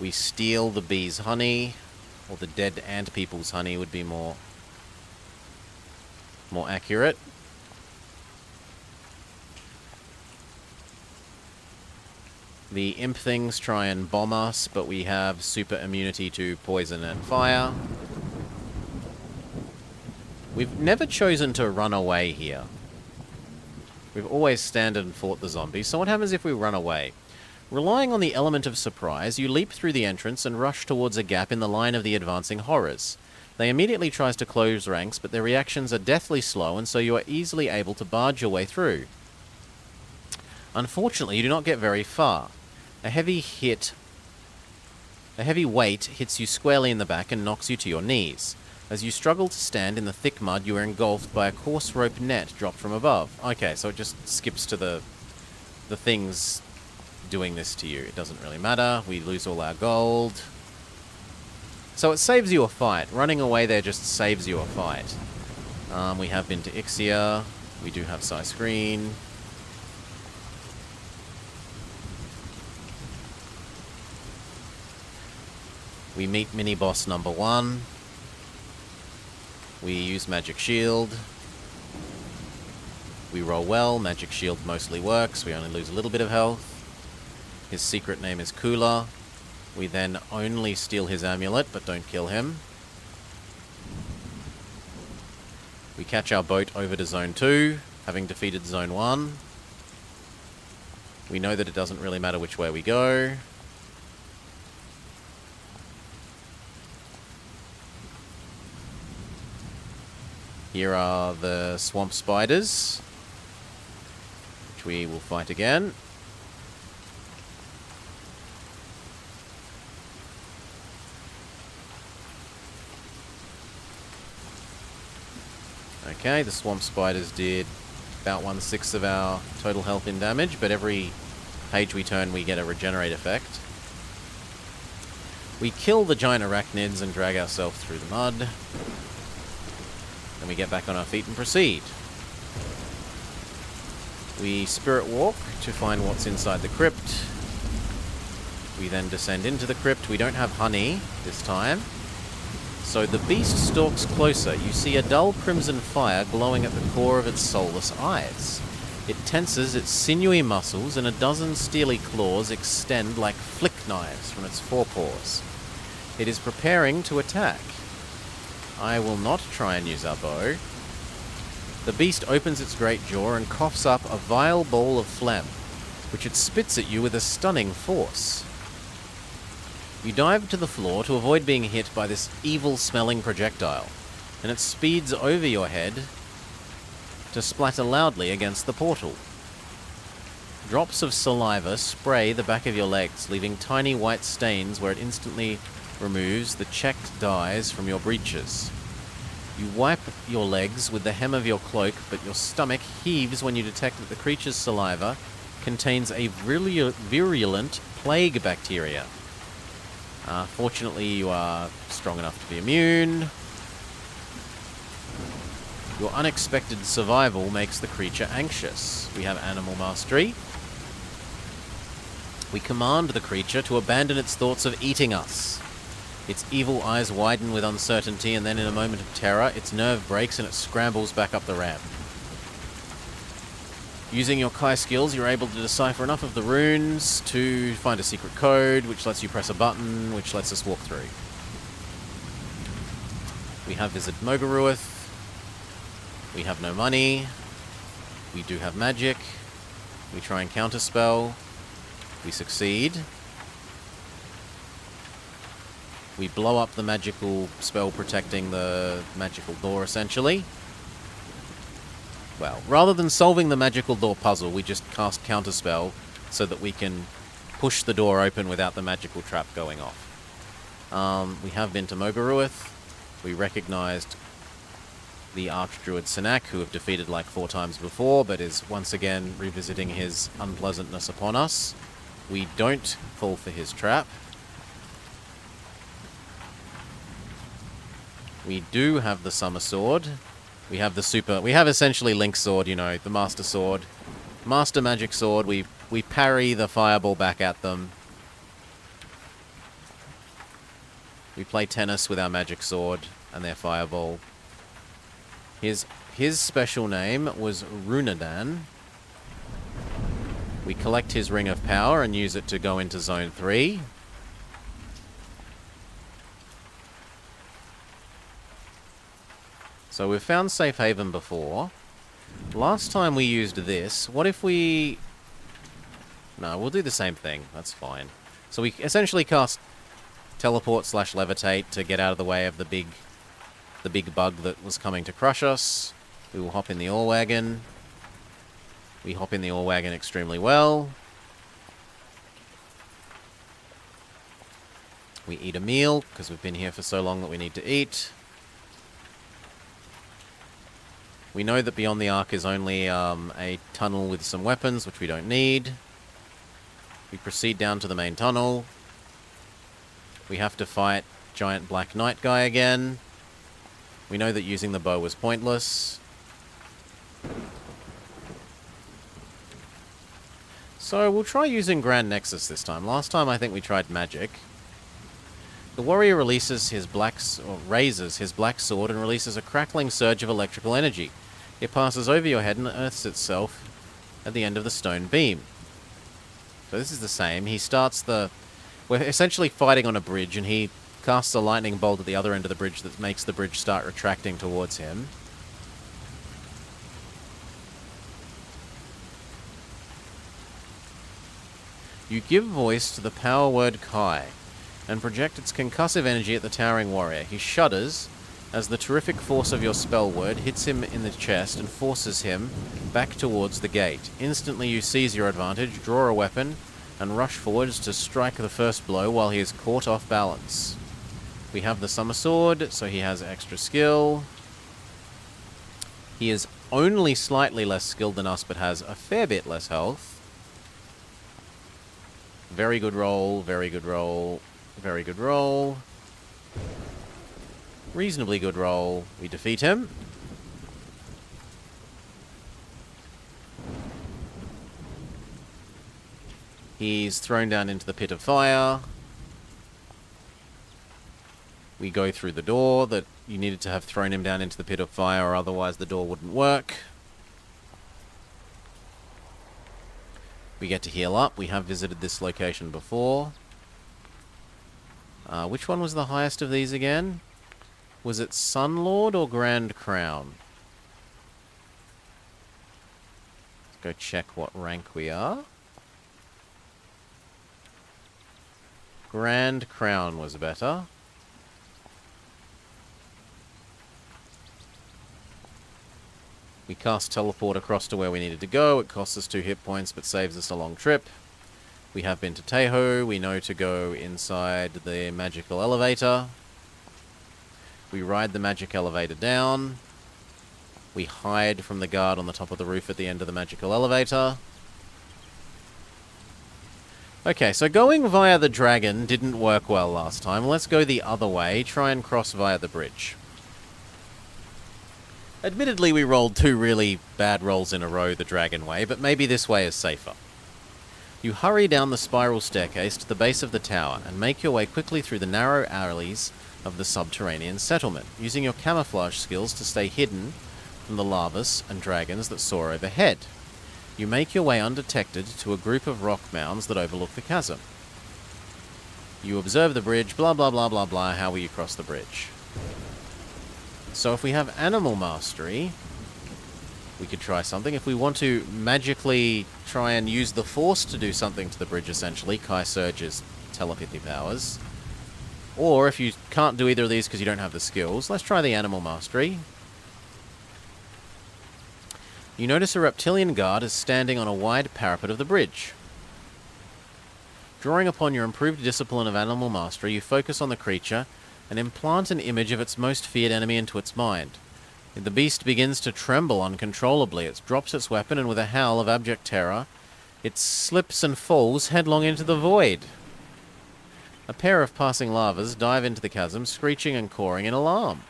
We steal the bee's honey, or the dead ant people's honey would be more accurate. The imp things try and bomb us, but we have super immunity to poison and fire. We've never chosen to run away here. We've always standed and fought the zombies, so what happens if we run away? Relying on the element of surprise, you leap through the entrance and rush towards a gap in the line of the advancing horrors. They immediately try to close ranks, but their reactions are deathly slow, and so you are easily able to barge your way through. Unfortunately, you do not get very far. A heavy weight hits you squarely in the back and knocks you to your knees. As you struggle to stand in the thick mud, you are engulfed by a coarse rope net dropped from above. Okay, so it just skips to the things doing this to you. It doesn't really matter. We lose all our gold. So it saves you a fight. Running away there just saves you a fight. We have been to Ixia. We do have Sai Screen. We meet mini-boss number 1. We use Magic Shield. We roll well. Magic Shield mostly works. We only lose a little bit of health. His secret name is Kula. We then only steal his amulet, but don't kill him. We catch our boat over to Zone 2, having defeated Zone 1. We know that it doesn't really matter which way we go. Here are the swamp spiders, which we will fight again. Okay, the swamp spiders did about 1/6 of our total health in damage, but every page we turn we get a regenerate effect. We kill the giant arachnids and drag ourselves through the mud. Then we get back on our feet and proceed. We spirit walk to find what's inside the crypt. We then descend into the crypt. We don't have honey this time. So the beast stalks closer. You see a dull crimson fire glowing at the core of its soulless eyes. It tenses its sinewy muscles, and a dozen steely claws extend like flick knives from its forepaws. It is preparing to attack. I will not try and use our bow. The beast opens its great jaw and coughs up a vile ball of phlegm, which it spits at you with a stunning force. You dive to the floor to avoid being hit by this evil-smelling projectile, and it speeds over your head to splatter loudly against the portal. Drops of saliva spray the back of your legs, leaving tiny white stains where it instantly removes the checked dyes from your breeches. You wipe your legs with the hem of your cloak, but your stomach heaves when you detect that the creature's saliva contains a virulent plague bacteria. Fortunately, you are strong enough to be immune. Your unexpected survival makes the creature anxious. We have animal mastery. We command the creature to abandon its thoughts of eating us. Its evil eyes widen with uncertainty, and then in a moment of terror, its nerve breaks and it scrambles back up the ramp. Using your Kai skills, you're able to decipher enough of the runes to find a secret code, which lets you press a button, which lets us walk through. We have visited Mogaruith. We have no money. We do have magic. We try and counterspell. We succeed. We blow up the magical spell protecting the magical door, essentially. Well, rather than solving the magical door puzzle, we just cast counterspell so that we can push the door open without the magical trap going off. We have been to Mogaruith. We recognized the Archdruid Sanak, who have defeated like 4 times before, but is once again revisiting his unpleasantness upon us. We don't fall for his trap. We do have the Summer Sword. We have the we have essentially Link's sword, you know, the Master Sword. Master Magic Sword, we parry the fireball back at them. We play tennis with our Magic Sword and their fireball. His special name was Runadan. We collect his Ring of Power and use it to go into Zone 3. So we've found Safe Haven before. Last time we used this, what if we... No, we'll do the same thing. That's fine. So we essentially cast Teleport / Levitate to get out of the way of the big bug that was coming to crush us. We will hop in the ore wagon. We hop in the ore wagon extremely well. We eat a meal, because we've been here for so long that we need to eat. We know that beyond the Ark is only a tunnel with some weapons, which we don't need. We proceed down to the main tunnel. We have to fight Giant Black Knight guy again. We know that using the bow was pointless. So we'll try using Grand Nexus this time. Last time I think we tried magic. The warrior raises his black sword and releases a crackling surge of electrical energy. It passes over your head and earths itself at the end of the stone beam. So this is the same. He starts the... We're essentially fighting on a bridge, and he casts a lightning bolt at the other end of the bridge that makes the bridge start retracting towards him. You give voice to the power word Kai, and project its concussive energy at the towering warrior. He shudders as the terrific force of your spell word hits him in the chest and forces him back towards the gate. Instantly you seize your advantage, draw a weapon, and rush forwards to strike the first blow while he is caught off balance. We have the Summer Sword, so he has extra skill. He is only slightly less skilled than us, but has a fair bit less health. Very good roll, very good roll, very good roll. Reasonably good roll. We defeat him. He's thrown down into the pit of fire. We go through the door that you needed to have thrown him down into the pit of fire, or otherwise the door wouldn't work. We get to heal up. We have visited this location before. Which one was the highest of these again? Was it Sunlord or Grand Crown? Let's go check what rank we are. Grand Crown was better. We cast Teleport across to where we needed to go. It costs us 2 hit points, but saves us a long trip. We have been to Teho. We know to go inside the magical elevator. We ride the magic elevator down. We hide from the guard on the top of the roof at the end of the magical elevator. Okay, so going via the dragon didn't work well last time. Let's go the other way. Try and cross via the bridge. Admittedly, we rolled 2 really bad rolls in a row the dragon way, but maybe this way is safer. You hurry down the spiral staircase to the base of the tower and make your way quickly through the narrow alleys of the subterranean settlement, using your camouflage skills to stay hidden from the lavas and dragons that soar overhead. You make your way undetected to a group of rock mounds that overlook the chasm. You observe the bridge, blah blah blah blah blah, how will you cross the bridge? So if we have Animal Mastery, we could try something. If we want to magically try and use the Force to do something to the bridge, essentially, Kai Surge's telepathy powers. Or if you can't do either of these because you don't have the skills, let's try the Animal Mastery. You notice a reptilian guard is standing on a wide parapet of the bridge. Drawing upon your improved discipline of Animal Mastery, you focus on the creature and implant an image of its most feared enemy into its mind. The beast begins to tremble uncontrollably. It drops its weapon, and with a howl of abject terror, it slips and falls headlong into the void. A pair of passing lavas dive into the chasm, screeching and cawing in alarm.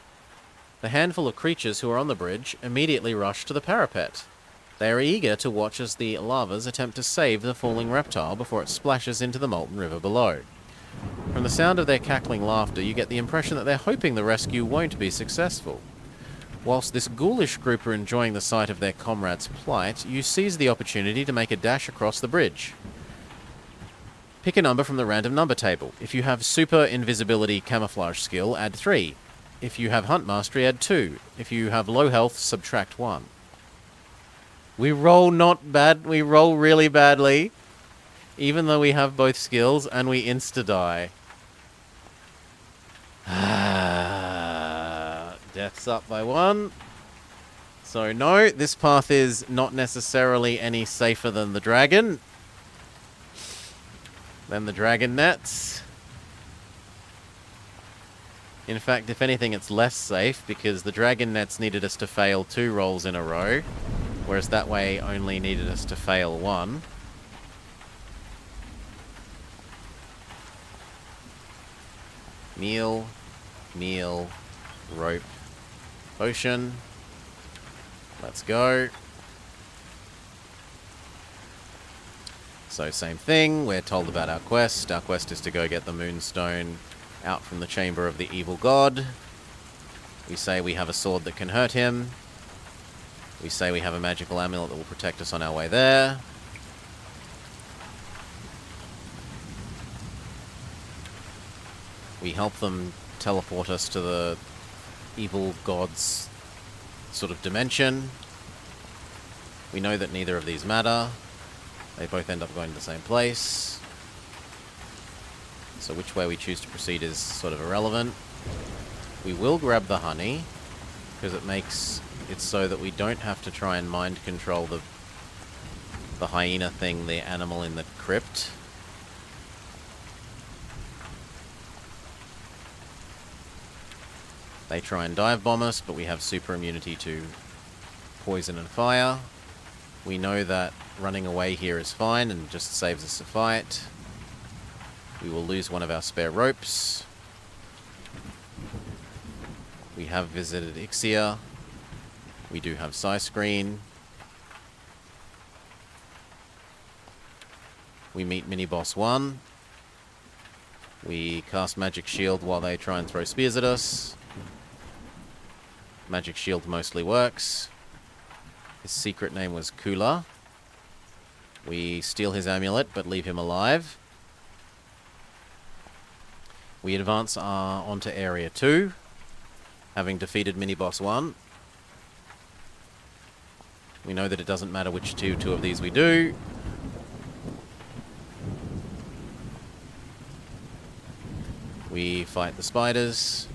The handful of creatures who are on the bridge immediately rush to the parapet. They are eager to watch as the lavas attempt to save the falling reptile before it splashes into the molten river below. From the sound of their cackling laughter, you get the impression that they're hoping the rescue won't be successful. Whilst this ghoulish group are enjoying the sight of their comrade's plight, you seize the opportunity to make a dash across the bridge. Pick a number from the random number table. If you have super invisibility camouflage skill, add 3. If you have hunt mastery, add 2. If you have low health, subtract 1. We roll not bad. We roll really badly, even though we have both skills, and we insta-die. Death's up by 1. So no, this path is not necessarily any safer than the dragon. Than the dragon nets. In fact, if anything, it's less safe, because the dragon nets needed us to fail 2 rolls in a row, whereas that way only needed us to fail 1. Meal, rope, potion. Let's go. So same thing, we're told about our quest. Our quest is to go get the moonstone out from the chamber of the evil god. We say we have a sword that can hurt him. We say we have a magical amulet that will protect us on our way there. We help them teleport us to the evil god's sort of dimension. We know that neither of these matter. They both end up going to the same place. So which way we choose to proceed is sort of irrelevant. We will grab the honey, because it makes it so that we don't have to try and mind control the hyena thing, the animal in the crypt. They try and dive bomb us, but we have super immunity to poison and fire. We know that running away here is fine and just saves us a fight. We will lose one of our spare ropes. We have visited Ixia. We do have Screen. We meet Mini-Boss 1. We cast Magic Shield while they try and throw spears at us. Magic Shield mostly works. His secret name was Kula. We steal his amulet, but leave him alive. We advance onto Area 2, having defeated Mini-Boss 1. We know that it doesn't matter which two of these we do. We fight the spiders.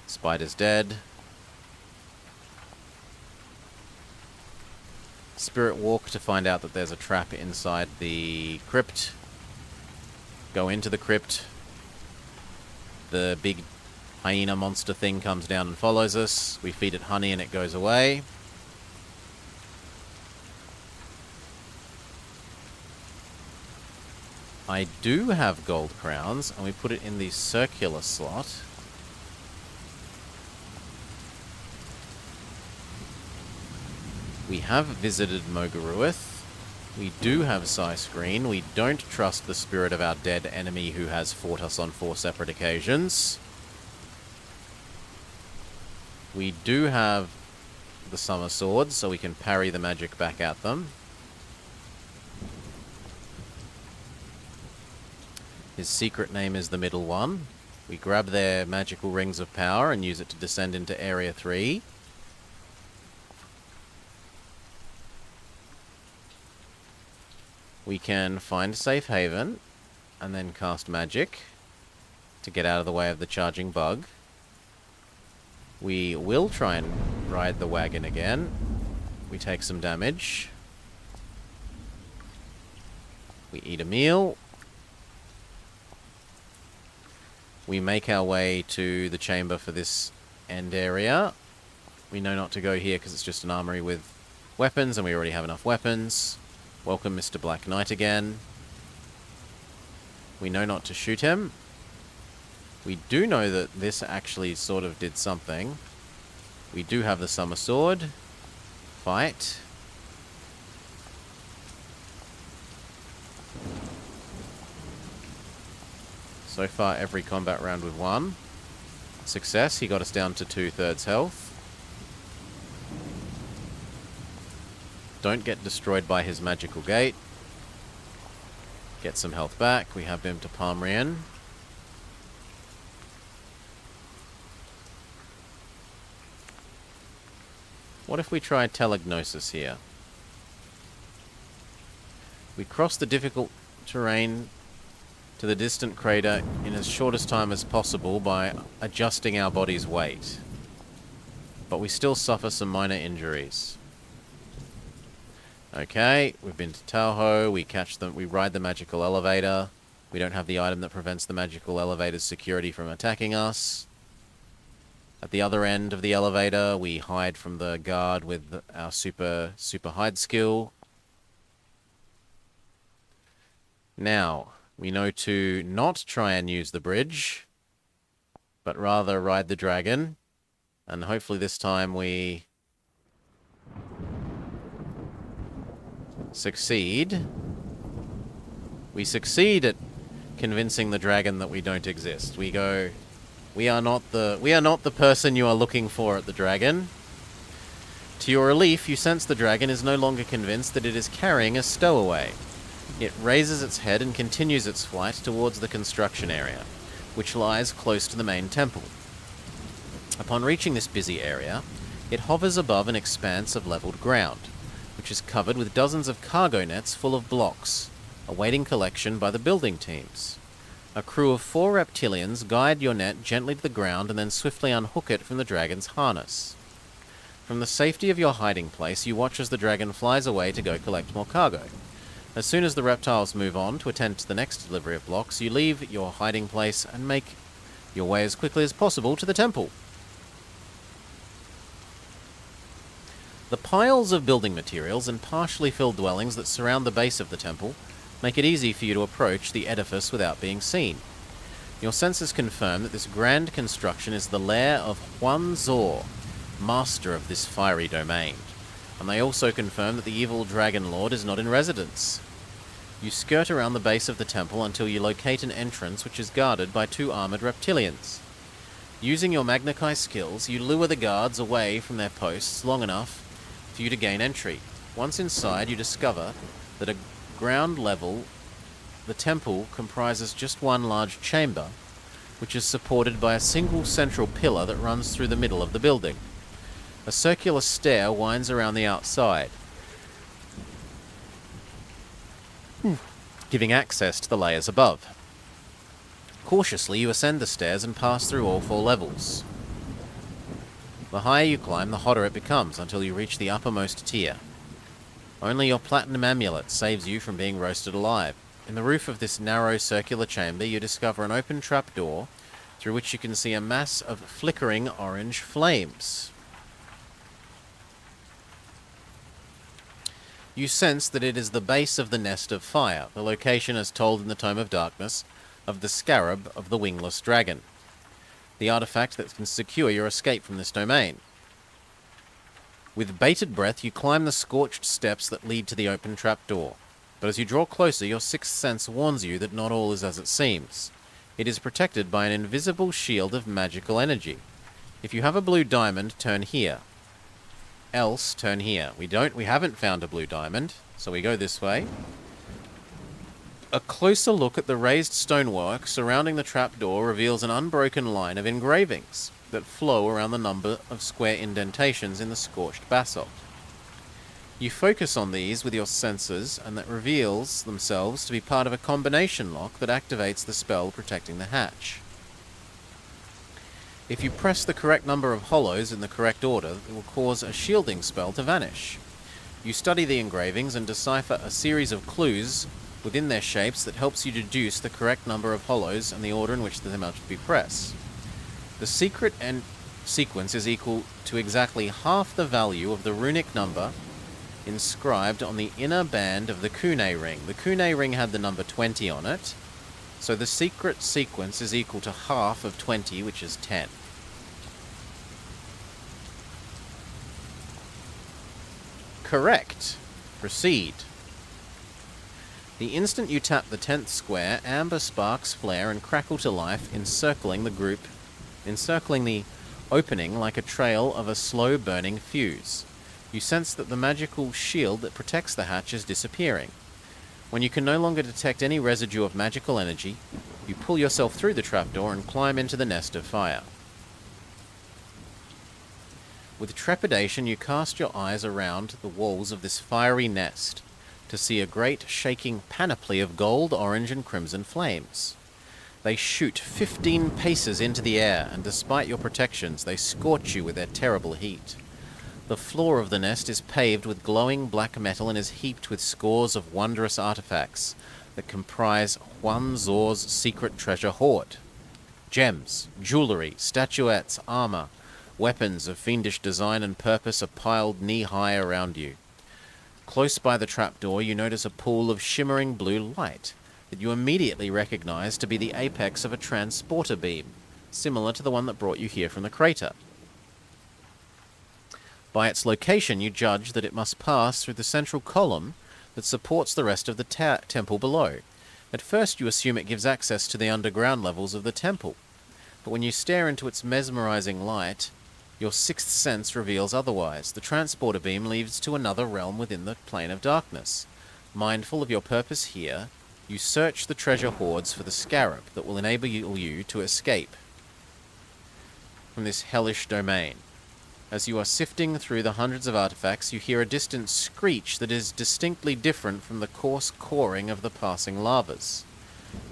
Spider's dead. Spirit walk to find out that there's a trap inside the crypt. Go into the crypt. The big hyena monster thing comes down and follows us. We feed it honey and it goes away. I do have gold crowns, and we put it in the circular slot. We have visited Mogaruith. We do have Screen. We don't trust the spirit of our dead enemy who has fought us on 4 separate occasions. We do have the Summer Swords, so we can parry the magic back at them. His secret name is the Middle One. We grab their magical rings of power and use it to descend into Area 3. We can find Safe Haven and then cast magic to get out of the way of the charging bug. We will try and ride the wagon again. We take some damage. We eat a meal. We make our way to the chamber for this end area. We know not to go here because it's just an armory with weapons, and we already have enough weapons. Welcome, Mr. Black Knight again. We know not to shoot him. We do know that this actually sort of did something. We do have the Summer Sword. Fight. So far, every combat round with one. Success, he got us down to 2/3 health. Don't get destroyed by his magical gate. Get some health back. We have been to Palmrian. What if we try Telegnosis here? We cross the difficult terrain to the distant crater in as short a time as possible by adjusting our body's weight. But we still suffer some minor injuries. Okay, we've been to Tahoe, we ride the magical elevator. We don't have the item that prevents the magical elevator's security from attacking us. At the other end of the elevator, we hide from the guard with our super hide skill. Now, we know to not try and use the bridge, but rather ride the dragon. And hopefully this time we succeed. We succeed at convincing the dragon that we don't exist. We go, we are not the person you are looking for at the dragon. To your relief, you sense the dragon is no longer convinced that it is carrying a stowaway. It raises its head and continues its flight towards the construction area, which lies close to the main temple. Upon reaching this busy area, it hovers above an expanse of leveled ground, which is covered with dozens of cargo nets full of blocks, awaiting collection by the building teams. A crew of 4 reptilians guide your net gently to the ground and then swiftly unhook it from the dragon's harness. From the safety of your hiding place, you watch as the dragon flies away to go collect more cargo. As soon as the reptiles move on to attend to the next delivery of blocks, you leave your hiding place and make your way as quickly as possible to the temple. The piles of building materials and partially filled dwellings that surround the base of the temple make it easy for you to approach the edifice without being seen. Your senses confirm that this grand construction is the lair of Huan Zor, master of this fiery domain, and they also confirm that the evil dragon lord is not in residence. You skirt around the base of the temple until you locate an entrance which is guarded by 2 armored reptilians. Using your Magna Chi skills, you lure the guards away from their posts long enough for you to gain entry. Once inside, you discover that at ground level, the temple comprises just one large chamber, which is supported by a single central pillar that runs through the middle of the building. A circular stair winds around the outside, giving access to the layers above. Cautiously, you ascend the stairs and pass through all 4 levels. The higher you climb, the hotter it becomes until you reach the uppermost tier. Only your platinum amulet saves you from being roasted alive. In the roof of this narrow circular chamber, you discover an open trapdoor through which you can see a mass of flickering orange flames. You sense that it is the base of the Nest of Fire, the location as told in the Tome of Darkness of the Scarab of the Wingless Dragon, the artifact that can secure your escape from this domain. With bated breath, you climb the scorched steps that lead to the open trapdoor, but as you draw closer, your sixth sense warns you that not all is as it seems. It is protected by an invisible shield of magical energy. If you have a blue diamond, turn here. Else, turn here. We haven't found a blue diamond, so we go this way. A closer look at the raised stonework surrounding the trapdoor reveals an unbroken line of engravings that flow around the number of square indentations in the scorched basalt. You focus on these with your senses, and that reveals themselves to be part of a combination lock that activates the spell protecting the hatch. If you press the correct number of hollows in the correct order, it will cause a shielding spell to vanish. You study the engravings and decipher a series of clues within their shapes that helps you deduce the correct number of hollows and the order in which they must be pressed. The secret and sequence is equal to exactly half the value of the runic number inscribed on the inner band of the Kune ring. The Kune ring had the number 20 on it, So the secret sequence is equal to half of 20, which is 10. Correct. Proceed. The instant you tap the 10th square, amber sparks flare and crackle to life, encircling the opening like a trail of a slow-burning fuse. You sense that the magical shield that protects the hatch is disappearing. When you can no longer detect any residue of magical energy, you pull yourself through the trapdoor and climb into the nest of fire. With trepidation, you cast your eyes around the walls of this fiery nest to see a great shaking panoply of gold, orange, and crimson flames. They shoot 15 paces into the air, and despite your protections, they scorch you with their terrible heat. The floor of the nest is paved with glowing black metal and is heaped with scores of wondrous artifacts that comprise Huan Zor's secret treasure hoard. Gems, jewelry, statuettes, armor, weapons of fiendish design and purpose are piled knee-high around you. Close by the trapdoor, you notice a pool of shimmering blue light that you immediately recognize to be the apex of a transporter beam, similar to the one that brought you here from the crater. By its location, you judge that it must pass through the central column that supports the rest of the temple below. At first, you assume it gives access to the underground levels of the temple, but when you stare into its mesmerizing light, your sixth sense reveals otherwise. The transporter beam leads to another realm within the plane of darkness. Mindful of your purpose here, you search the treasure hoards for the scarab that will enable you to escape from this hellish domain. As you are sifting through the hundreds of artifacts, you hear a distant screech that is distinctly different from the coarse cawing of the passing lavas.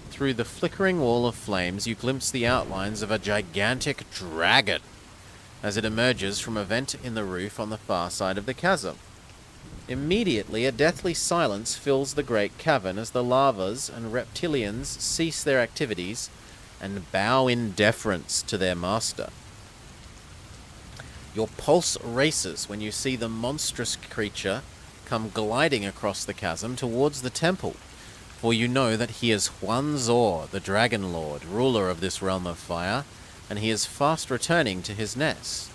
Through the flickering wall of flames, you glimpse the outlines of a gigantic dragon as it emerges from a vent in the roof on the far side of the chasm. Immediately, a deathly silence fills the great cavern as the lavas and reptilians cease their activities and bow in deference to their master. Your pulse races when you see the monstrous creature come gliding across the chasm towards the temple, for you know that he is Huan Zor, the Dragon Lord, ruler of this realm of fire, and he is fast returning to his nest.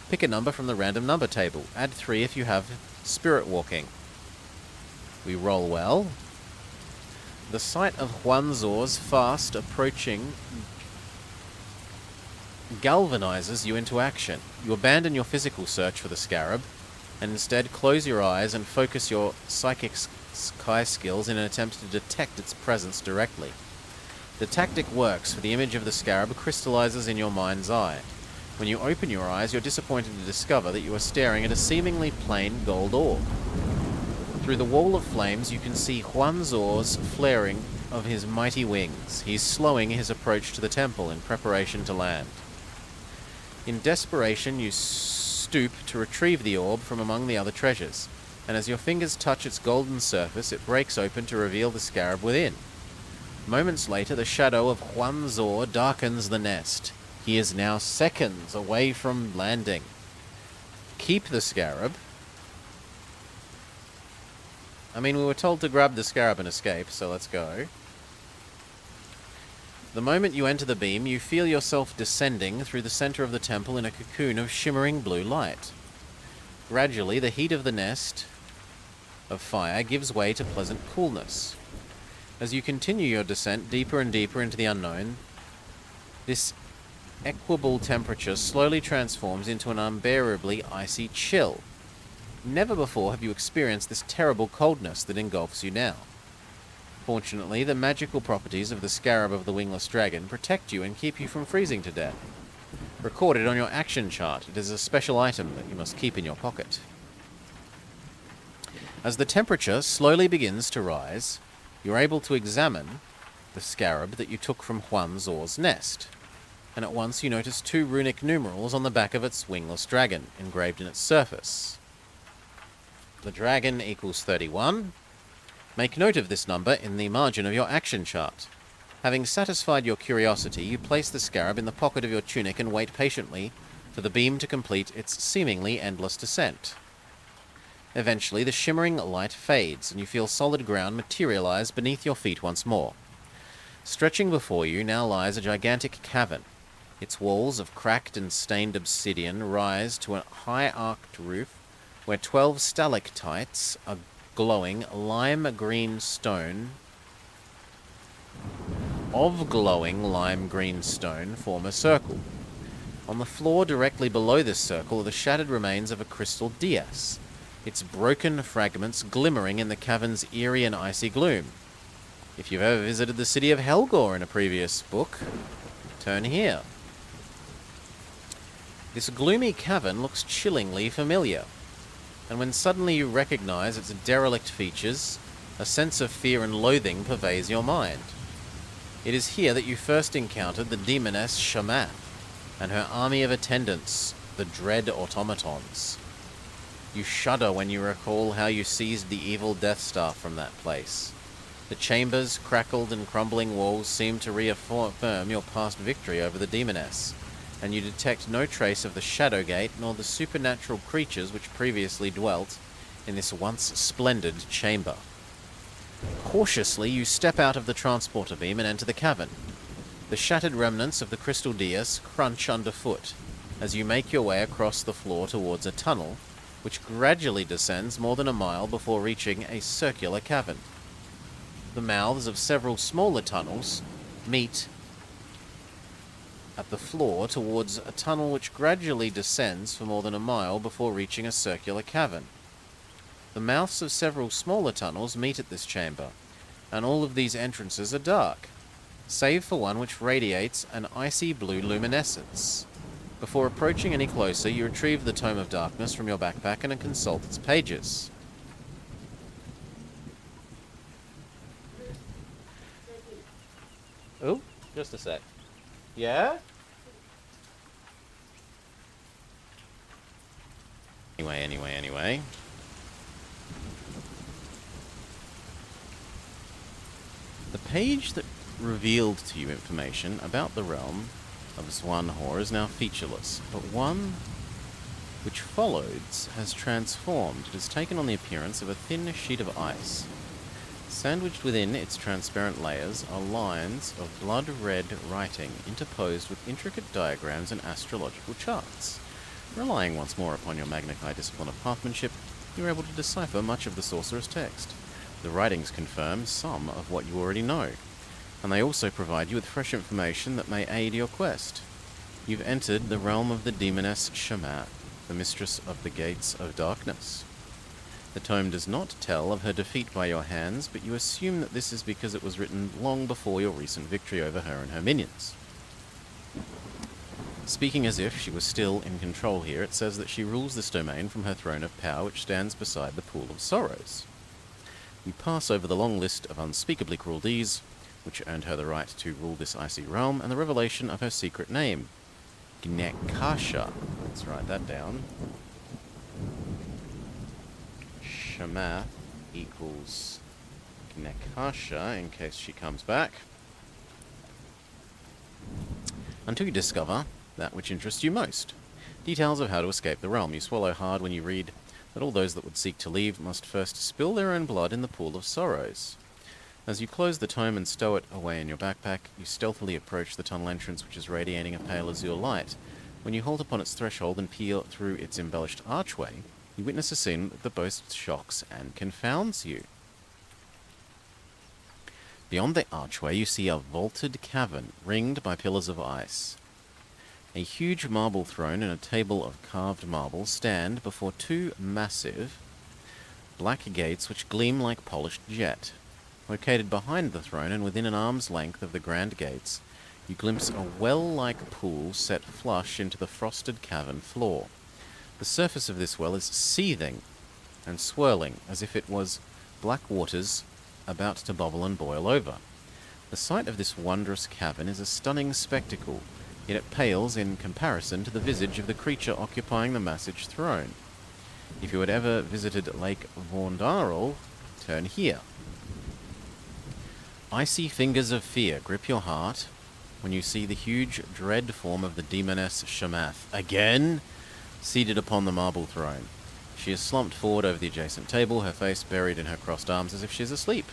Pick a number from the random number table. Add 3 if you have spirit walking. We roll well. The sight of Huan Zor's fast approaching galvanizes you into action. You abandon your physical search for the scarab, and instead close your eyes and focus your psychic sky skills in an attempt to detect its presence directly. The tactic works, for the image of the scarab crystallizes in your mind's eye. When you open your eyes, you're disappointed to discover that you are staring at a seemingly plain gold orb. Through the wall of flames, you can see Huan Zor's flaring of his mighty wings. He's slowing his approach to the temple in preparation to land. In desperation, you stoop to retrieve the orb from among the other treasures, and as your fingers touch its golden surface, it breaks open to reveal the scarab within. Moments later, the shadow of Huan Zor darkens the nest. He is now seconds away from landing. Keep the scarab. I mean, we were told to grab the scarab and escape, so let's go. The moment you enter the beam, you feel yourself descending through the center of the temple in a cocoon of shimmering blue light. Gradually, the heat of the nest of fire gives way to pleasant coolness. As you continue your descent deeper and deeper into the unknown, this equable temperature slowly transforms into an unbearably icy chill. Never before have you experienced this terrible coldness that engulfs you now. Fortunately, the magical properties of the Scarab of the Wingless Dragon protect you and keep you from freezing to death. Recorded on your action chart, it is a special item that you must keep in your pocket. As the temperature slowly begins to rise, you're able to examine the scarab that you took from Huan Zor's nest, and at once you notice 2 runic numerals on the back of its wingless dragon, engraved in its surface. The dragon equals 31. Make note of this number in the margin of your action chart. Having satisfied your curiosity, you place the scarab in the pocket of your tunic and wait patiently for the beam to complete its seemingly endless descent. Eventually, the shimmering light fades, and you feel solid ground materialize beneath your feet once more. Stretching before you now lies a gigantic cavern. Its walls of cracked and stained obsidian rise to a high-arched roof where 12 stalactites, a glowing lime-green stone, form a circle. On the floor directly below this circle are the shattered remains of a crystal dais, its broken fragments glimmering in the cavern's eerie and icy gloom. If you've ever visited the city of Helgor in a previous book, turn here. This gloomy cavern looks chillingly familiar, and when suddenly you recognize its derelict features, a sense of fear and loathing pervades your mind. It is here that you first encountered the demoness Shamath and her army of attendants, the dread automatons. You shudder when you recall how you seized the evil Death Star from that place. The chamber's crackled and crumbling walls seem to reaffirm your past victory over the demoness, and you detect no trace of the Shadow Gate nor the supernatural creatures which previously dwelt in this once splendid chamber. Cautiously, you step out of the transporter beam and enter the cavern. The shattered remnants of the crystal dais crunch underfoot as you make your way across the floor towards a tunnel, which gradually descends more than a mile before reaching a circular cavern. The mouths of several smaller tunnels meet at the floor towards a tunnel which gradually descends for more than a mile before reaching a circular cavern. The mouths of several smaller tunnels meet at this chamber, and all of these entrances are dark, save for one which radiates an icy blue luminescence. Before approaching any closer, you retrieve the Tome of Darkness from your backpack and consult its pages. Oh, just a sec. Yeah? Anyway. The page that revealed to you information about the realm of Swanhor is now featureless, but one which follows has transformed. It has taken on the appearance of a thin sheet of ice. Sandwiched within its transparent layers are lines of blood-red writing interposed with intricate diagrams and astrological charts. Relying once more upon your Magna Chi discipline of pathmanship, you are able to decipher much of the sorcerer's text. The writings confirm some of what you already know, and they also provide you with fresh information that may aid your quest. You've entered the realm of the demoness Shamath, the mistress of the gates of darkness. The tome does not tell of her defeat by your hands, but you assume that this is because it was written long before your recent victory over her and her minions. Speaking as if she was still in control here, it says that she rules this domain from her throne of power, which stands beside the Pool of Sorrows. You pass over the long list of unspeakably cruel deeds, which earned her the right to rule this icy realm, and the revelation of her secret name, Gnekasha. Let's write that down. Shamath equals Gnekasha, in case she comes back. Until you discover that which interests you most. Details of how to escape the realm. You swallow hard when you read that all those that would seek to leave must first spill their own blood in the Pool of Sorrows. As you close the tome and stow it away in your backpack, you stealthily approach the tunnel entrance, which is radiating a pale azure light. When you halt upon its threshold and peer through its embellished archway, you witness a scene that both shocks and confounds you. Beyond the archway, you see a vaulted cavern ringed by pillars of ice. A huge marble throne and a table of carved marble stand before two massive black gates which gleam like polished jet. Located behind the throne and within an arm's length of the grand gates, you glimpse a well-like pool set flush into the frosted cavern floor. The surface of this well is seething and swirling as if it was black waters about to bubble and boil over. The sight of this wondrous cavern is a stunning spectacle, yet it pales in comparison to the visage of the creature occupying the massive throne. If you had ever visited Lake Vorndarl, turn here. Icy fingers of fear grip your heart when you see the huge dread form of the demoness Shamath, again seated upon the marble throne. She is slumped forward over the adjacent table, her face buried in her crossed arms as if she is asleep.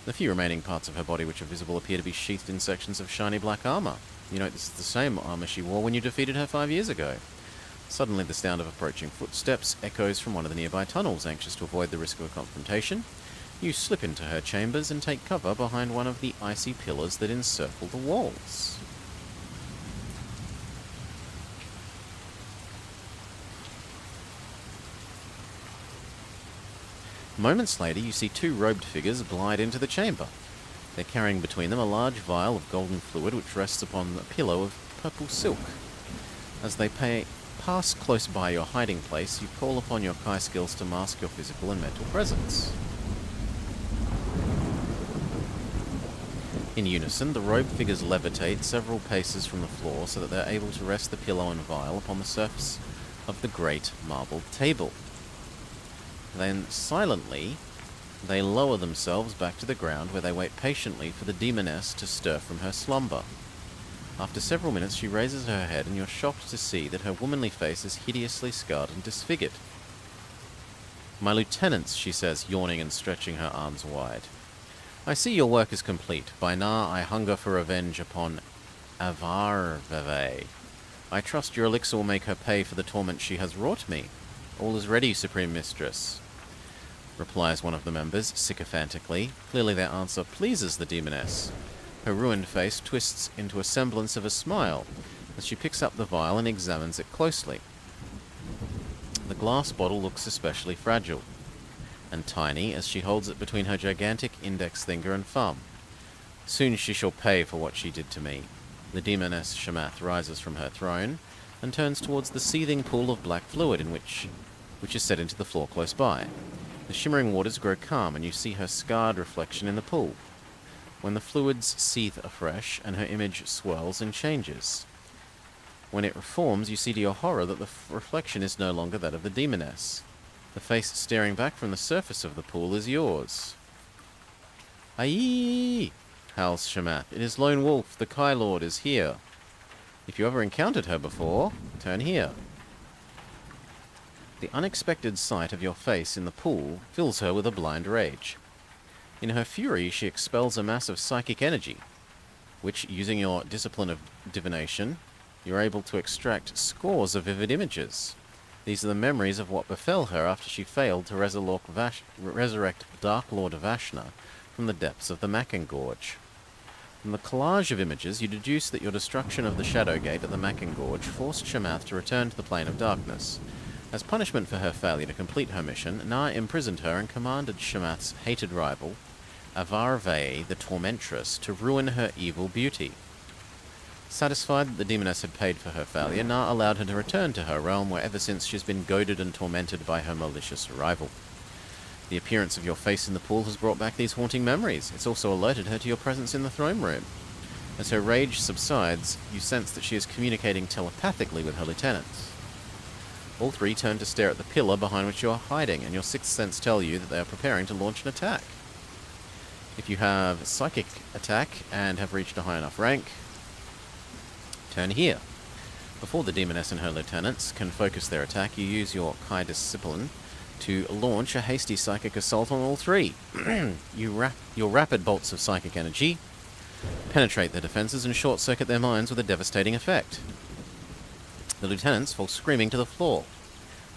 The few remaining parts of her body which are visible appear to be sheathed in sections of shiny black armor. You note this is the same armor she wore when you defeated her 5 years ago. Suddenly, the sound of approaching footsteps echoes from one of the nearby tunnels. Anxious to avoid the risk of a confrontation, you slip into her chambers and take cover behind one of the icy pillars that encircle the walls. Moments later, you see two robed figures glide into the chamber. They're carrying between them a large vial of golden fluid which rests upon a pillow of purple silk. As they pass close by your hiding place, you call upon your Kai skills to mask your physical and mental presence. In unison, the robed figures levitate several paces from the floor so that they're able to rest the pillow and vial upon the surface of the great marble table. Then, silently, they lower themselves back to the ground where they wait patiently for the demoness to stir from her slumber. After several minutes, she raises her head and you're shocked to see that her womanly face is hideously scarred and disfigured. "My lieutenants," she says, yawning and stretching her arms wide. "I see your work is complete. By now I hunger for revenge upon Avarveve. I trust your elixir will make her pay for the torment she has wrought me." "All is ready, Supreme Mistress," replies one of the members, sycophantically. Clearly their answer pleases the demoness. Her ruined face twists into a semblance of a smile as she picks up the vial and examines it closely. The glass bottle looks especially fragile and tiny as she holds it between her gigantic index finger and thumb. "Soon she shall pay for what she did to me." The demoness Shamath rises from her throne and turns towards the seething pool of black fluid which is set into the floor close by. The shimmering waters grow calm and you see her scarred reflection in the pool. When the fluids seethe afresh and her image swirls and changes. When it reforms, you see to your horror that the reflection is no longer that of the demoness. The face staring back from the surface of the pool is yours. "Aye!" howls Shamath. "It is Lone Wolf, the Kai Lord, is here. If you ever encountered her before, turn here." The unexpected sight of your face in the pool fills her with a blind rage. In her fury, she expels a mass of psychic energy, which, using your discipline of divination, you're able to extract scores of vivid images. These are the memories of what befell her after she failed to resurrect Dark Lord Vashna from the depths of the Macken Gorge. From the collage of images, you deduce that your destruction of the Shadow Gate at the Macken Gorge forced Shamath to return to the Plane of Darkness. As punishment for her failure to complete her mission, Na imprisoned her and commanded Shamath's hated rival, Avarveve, the Tormentress, to ruin her evil beauty. Satisfied that the demoness had paid for her failure, Na allowed her to return to her realm, where ever since she's been goaded and tormented by her malicious rival. The appearance of your face in the pool has brought back these haunting memories. It's also alerted her to your presence in the throne room. As her rage subsides, you sense that she is communicating telepathically with her lieutenants. All three turn to stare at the pillar behind which you are hiding, and your sixth sense tell you that they are preparing to launch an attack. If you have psychic attack and have reached a high enough rank, turn here. Before the demoness and her lieutenants can focus their attack, you use your Kai discipline to launch a hasty psychic assault on all three. Your rapid bolts of psychic energy penetrate their defenses and short-circuit their minds with a devastating effect. The lieutenants fall screaming to the floor,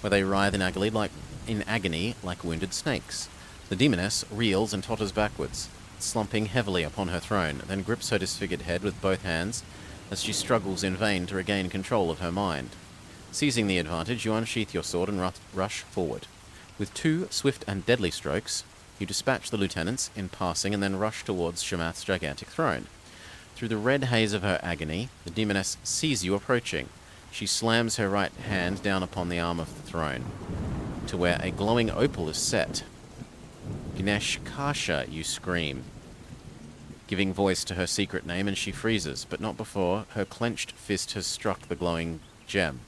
where they writhe in agony like wounded snakes. The demoness reels and totters backwards, slumping heavily upon her throne, then grips her disfigured head with both hands as she struggles in vain to regain control of her mind. Seizing the advantage, you unsheath your sword and rush forward. With 2 swift and deadly strokes, you dispatch the lieutenants in passing and then rush towards Shamath's gigantic throne. Through the red haze of her agony, the demoness sees you approaching. She slams her right hand down upon the arm of the throne, to where a glowing opal is set. "Ganesh Kasha," you scream, giving voice to her secret name, and she freezes, but not before her clenched fist has struck the glowing gem.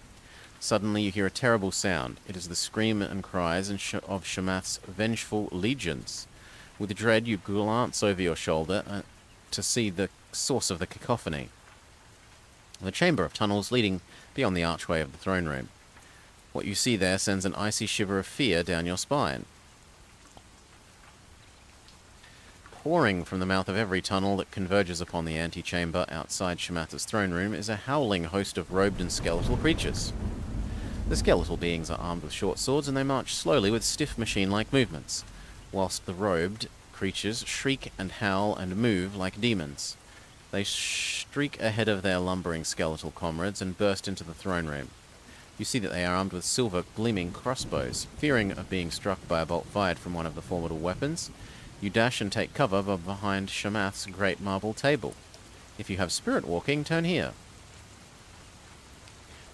Suddenly you hear a terrible sound. It is the scream and cries of Shamath's vengeful legions. With dread, you glance over your shoulder to see the source of the cacophony. The chamber of tunnels leading beyond the archway of the throne room. What you see there sends an icy shiver of fear down your spine. Pouring from the mouth of every tunnel that converges upon the antechamber outside Shamath's throne room is a howling host of robed and skeletal creatures. The skeletal beings are armed with short swords, and they march slowly with stiff machine-like movements, whilst the robed creatures shriek and howl and move like demons. They streak ahead of their lumbering skeletal comrades and burst into the throne room. You see that they are armed with silver gleaming crossbows. Fearing of being struck by a bolt fired from one of the formidable weapons, you dash and take cover behind Shamath's great marble table. If you have spirit walking, turn here.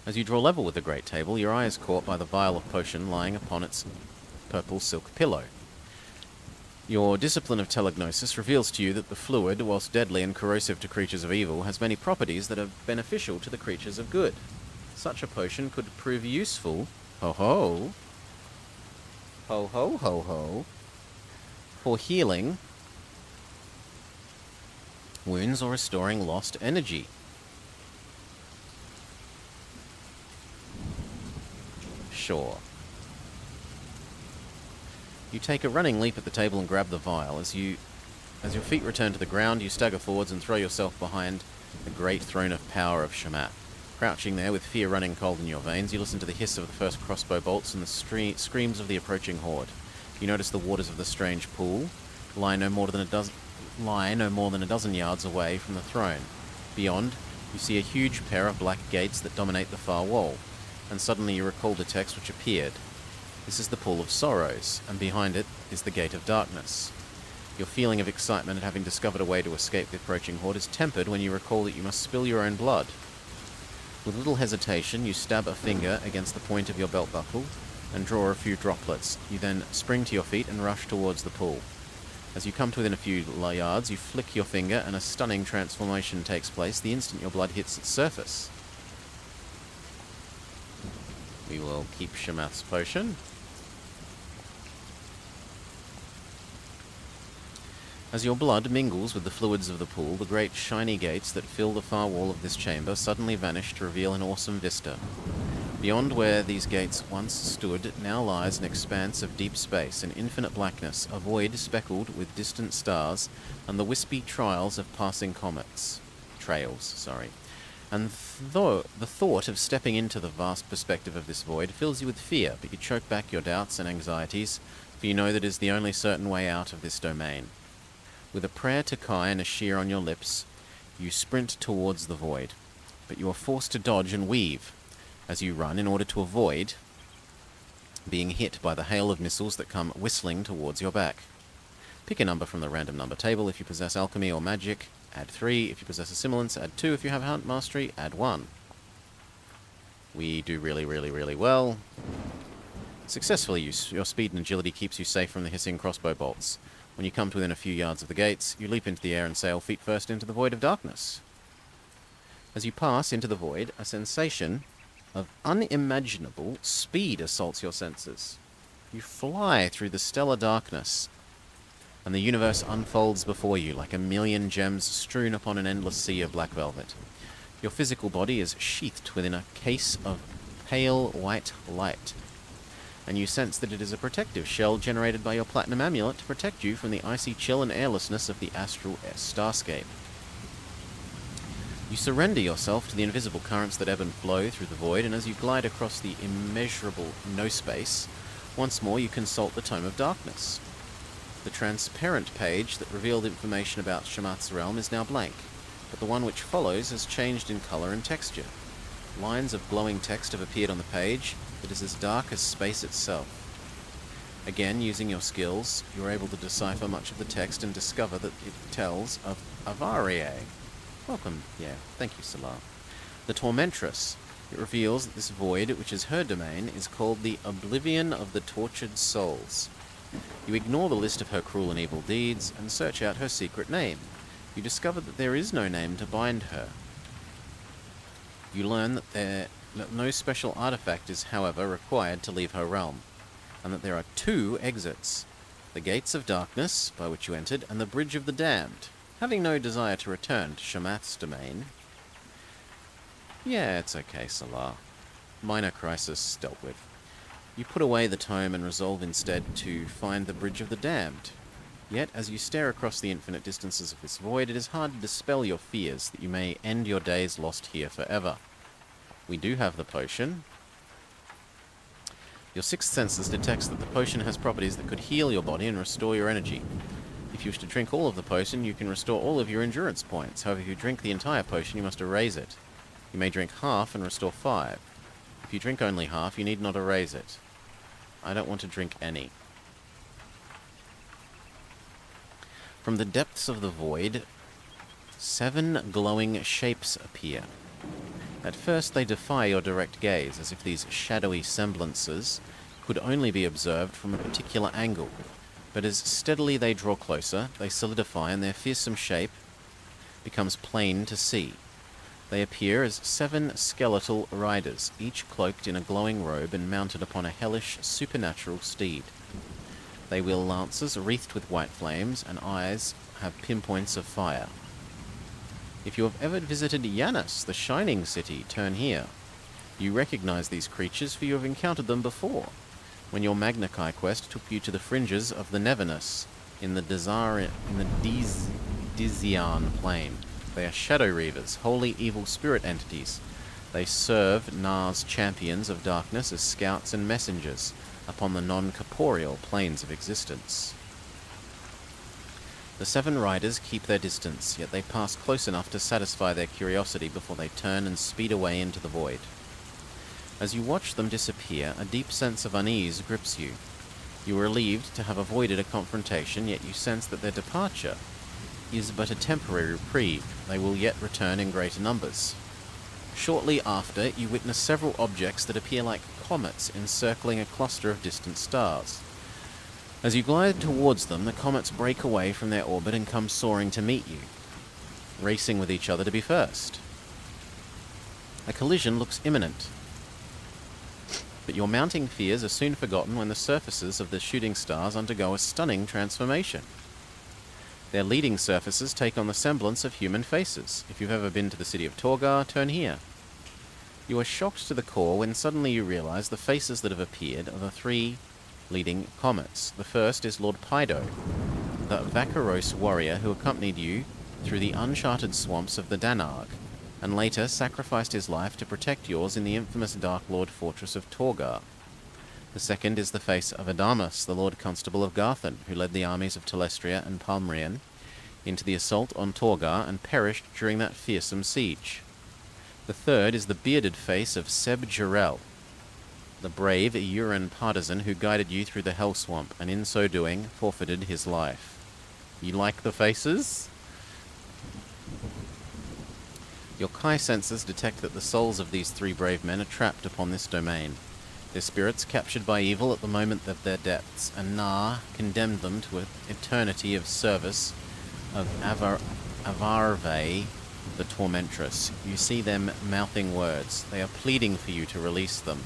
As you draw level with the great table, your eye is caught by the vial of potion lying upon its purple silk pillow. Your discipline of telegnosis reveals to you that the fluid, whilst deadly and corrosive to creatures of evil, has many properties that are beneficial to the creatures of good. Such a potion could prove useful, ho-ho, ho-ho-ho-ho, for healing wounds or restoring lost energy. Sure. You take a running leap at the table and grab the vial. As your feet return to the ground, you stagger forwards and throw yourself behind the great throne of power of Shamath. Crouching there with fear running cold in your veins, you listen to the hiss of the first crossbow bolts and the screams of the approaching horde. You notice the waters of the strange pool lie no more than a dozen yards away from the throne. Beyond, you see a huge pair of black gates that dominate the far wall, and suddenly you recall the text which appeared. This is the Pool of Sorrows, and behind it is the Gate of Darkness. Your feeling of excitement at having discovered a way to escape the approaching horde is tempered when you recall that you must spill your own blood. With little hesitation, you stab a finger against the point of your belt buckle and draw a few droplets. You then spring to your feet and rush towards the pool. As you come to within a few yards, you flick your finger and a stunning transformation takes place the instant your blood hits its surface. We will keep Shamath's potion. As your blood mingles with the fluids of the pool, the great shiny gates that fill the far wall of this chamber suddenly vanish to reveal an awesome vista. Beyond where these gates once stood now lies an expanse of deep space, an infinite blackness, a void speckled with distant stars and the wispy trails of passing comets. And though the thought of stepping into the vast perspective of this void fills you with fear, but you choke back your doubts and anxieties, for you know that it is the only certain way out of this domain. With a prayer to Kai and a shear on your lips, you sprint towards the void, but you are forced to dodge and weave as you run in order to avoid being hit by the hail of missiles that come whistling towards your back. Pick a number from the random number table. If you possess alchemy or magic, add 3. If you possess assimilance, add 2. If you have hunt mastery, add 1. We do really, really, really well. Successfully, your speed and agility keeps you safe from the hissing crossbow bolts. When you come to within a few yards of the gates, you leap into the air and sail feet first into the void of darkness. As you pass into the void, a sensation of unimaginable speed assaults your senses. You fly through the stellar darkness, and the universe unfolds before you like a million gems strewn upon an endless sea of black velvet. Your physical body is sheathed within a case of pale white light, and you sense that it is a protective shell generated by your platinum amulet to protect you from the icy chill and airlessness of the astral starscape. You surrender yourself to the invisible currents that ebb and flow through the void, and as you glide across the immeasurable no-space, once more you consult the Tome of Darkness. The transparent page that revealed information about Shamath's realm is now blank, but the one which follows has changed in color and texture. Lines of glowing text have appeared on the page that is as dark as space itself. Again, using your skills, you are able to decipher much of the text and discover that it tells of Avarie. Welcome, thank you, Salah. The Tormentress. It reveals that this void, which is her domain, is called the Oblivion of the Tortured Souls. You ignore the list of her cruel and evil deeds and search out her secret name. You discover that there is no name to bind her. You learn that no special artifact is, however, required to leave her realm, and that there are 2 exits: the Gates of Darkness, by which you entered, and the Bridge of the Damned. Having no desire to return to Shamath's domain... Yeah, it's okay, Salah. Minor crisis dealt with. You put away the tome and resolve instead to find the Bridge of the Damned. Yet, as you stare across the infinite distances of this void, it is hard to dispel your fears that you may end your days lost here forever. We do have the potion. Your sixth senses detects that the potion has properties that could heal your body and restore your energy. If you wish to drink all of the potion, you can restore all of your endurance points. However, if you drink the entire potion, you must erase it. You may drink half and restore 5. If you drink only half, you need not erase it. I don't want to drink any. From the depths of the void, 7 glowing shapes appear. At first they defy your direct gaze, as if these shadowy semblances could only be observed from a particular angle. But as steadily they draw closer, they solidify, and their fearsome shape becomes plain to see. They appear as 7 skeletal riders, each cloaked in a glowing robe and mounted upon a hellish, supernatural steed. They wield lances wreathed with white flames, and eyes have pinpoints of fire. If you have ever visited Yanis, the Shining City, turn here. You recognize these creatures, for you have encountered them before, when your Magna Chi quest took you to the fringes of the Neverness in the Dizian Plain. They are Shadow Reavers, holy evil spirit entities. They serve Nar's champions of darkness as scouts and messengers upon the non-corporeal planes of existence. The 7 riders keep their distance, yet they pass close enough to satisfy their curiosity before they turn and speed away into the void. As you watch them disappear, a deep sense of unease grips you. You are relieved to have avoided a confrontation, yet you sense that their departure is but a temporary reprieve. They will yet return in greater numbers. Shortly after, you witness several objects that appear like comets encircling a cluster of distant stars. As you glide towards them, the comets break away from their orbit and come soaring to meet you, racing with each other to be first. A collision looks imminent, but your mounting fears are soon forgotten when the surfaces of the shooting stars undergo a stunning transformation. Their leading surfaces take on the semblance of human faces. If you've ever been to the city of Torgar, turn here. You are shocked to the core when suddenly you realize the faces that have appeared are the 3 leading comets. The first is Lord Pydo, the Vakaros warrior who accompanied you through the uncharted swamps of the Danarg, and later sacrificed his life to protect yours in the infamous Dark Lord fortress of Torgar. The second is the face of Adamus, the Lord Constable of Garthan, who led the armies of Telestria and Palmrian into the assault on Torgar and perished during that fearsome siege. The third is the bearded face of Seb Jarel, the brave Uran partisan who guided you through the Hell Swamp, and in so doing forfeited his life. You like the faces? Your Kai senses detect that the souls of these 3 brave men are trapped upon this domain. Their spirits captured by evil at the moment of their deaths, and Nar condemned them to an eternity of service of Avarve, the Tormentress. You see them mouthing words. They are pleading for you to release them.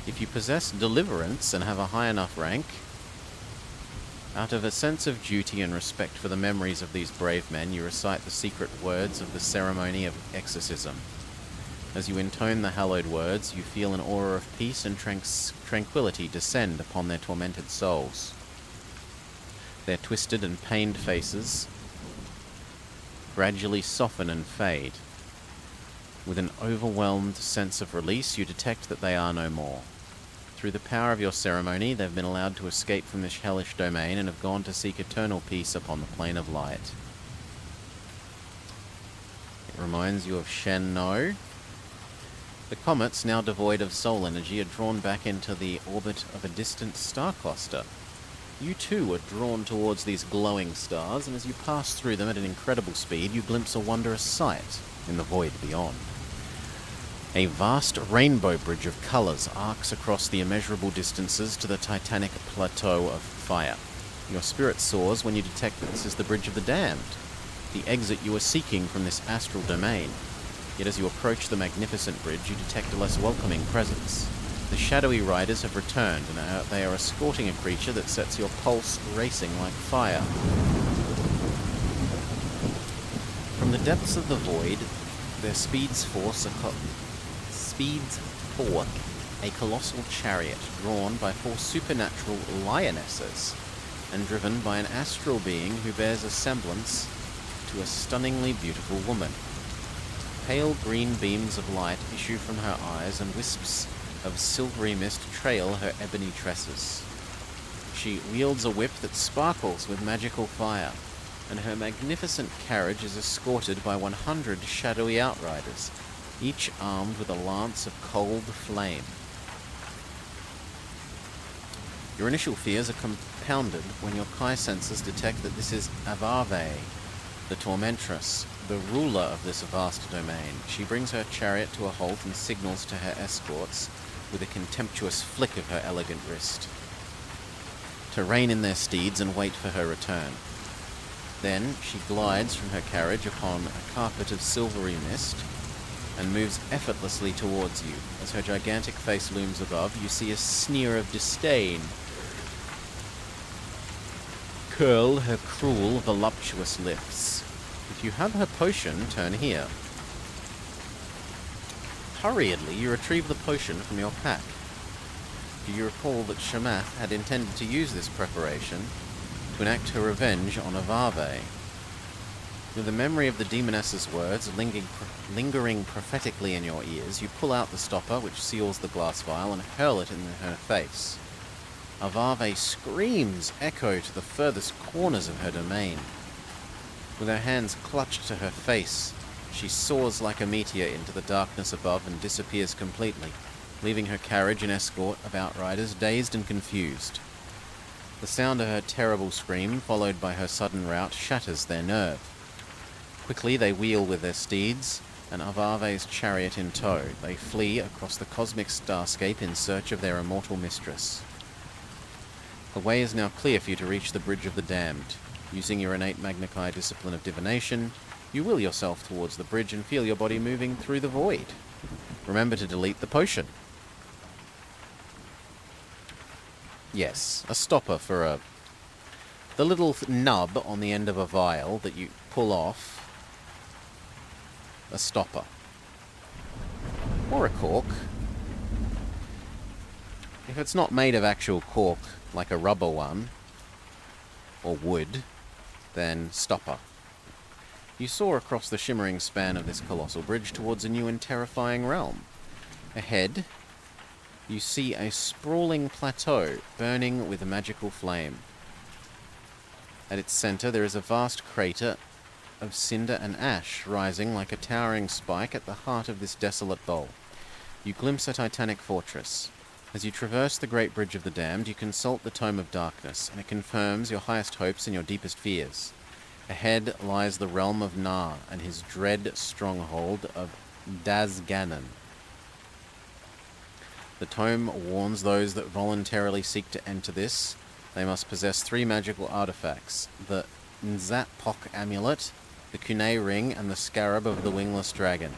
If you possess deliverance and have a high enough rank, out of a sense of duty and respect for the memories of these brave men, you recite the secret words of the ceremony of exorcism. As you intone the hallowed words, you feel an aura of peace and tranquility descend upon their tormented souls. Their twisted and pained faces gradually soften and fade. With an overwhelmed sense of release, you detect that they are no more. Through the power of your ceremony, they've been allowed to escape from this hellish domain and have gone to seek eternal peace upon the plane of light. It reminds you of Shen No. The comets, now devoid of soul energy, are drawn back into the orbit of a distant star cluster. You too are drawn towards these glowing stars, and as you pass through them at an incredible speed, you glimpse a wondrous sight in the void beyond. A vast rainbow bridge of colours arcs across the immeasurable distances to the titanic plateau of fire. Your spirit soars when you detect that this is the Bridge of the Damned, the exit you are seeking from this astral domain. Yet as you approach the magnificent bridge, you detect a less welcoming presence. The shadowy riders have returned, and they are escorting a creature that sets your pulse racing like fire. From the depths of the void, there speeds forth a colossal chariot drawn by 4 supernatural lionesses. and driven by an astral being who bears a semblance to a stunningly beautiful woman. Pale green beams of light issue from her eyes, and wisps of silvery mist trail her ebony tresses. She wields a whip that sparkles with magical fire, and her magnificent carriage is escorted by 100 shadowy outriders, each armed with a lance of cold flame. Your initial fears are compounded when your Kai senses detect that this is Avave, the Tormentress, the ruler of this vast domain. She brings her chariot to a halt and signals to her escorts with a contemptuous flick of her elegant wrist to rein in their steeds and wait for her return. Then she glides from her carriage upon a carpet of silvery mist and moves effortlessly towards you. As her gigantic face looms above, you see a sneer of disdain curl her cruel, voluptuous lips. If you have her potion, turn here. Hurriedly, you retrieve the potion from your pack. Do you recall that Shamath had intended to use this preparation to enact her revenge on Avave? With the memory of the demoness's words lingering prophetically in your ears, you pull out the stopper which seals the glass vial and hurl it in her face. Avave screams echo to the furthest corners of her domain. With her hands clutched to her face, she soars like a meteor into the darkness above and disappears completely, leaving her carriage and escort of outriders dazed and confused. The sound of her terrible scream, followed by her sudden rout, shatters their nerve. Quickly they wheel with their steeds, and Avave's chariot in tow. They flee across the cosmic starscape in search of their immortal mistress. The way is now clear for you to reach the Bridge of the Damned. Using your innate Magna Chi discipline of divination, you will yourself towards the bridge and feel your body moving through the void. Remember to delete the potion. Yes, a stopper for the little nub on the end of a vial that you pull off. A stopper. Or a cork. If it's not made of actual cork, like a rubber one, or wood, then stopper. You soar across the shimmering span of this colossal bridge towards a new and terrifying realm. Ahead, you see a sprawling plateau burning with a magical flame. At its center, there is a vast crater of cinder and ash rising like a towering spike at the heart of this desolate bowl. You glimpse a titanic fortress. As you traverse the Great Bridge of the Damned, you consult the Tome of Darkness, and it confirms your highest hopes and your deepest fears. Ahead lies the realm of Na and his dread stronghold of Dazganon. The tome warns those that voluntarily seek to enter this. They must possess 3 magical artifacts: the Nzatpok amulet, the Kunai ring, and the scarab of the wingless dragon.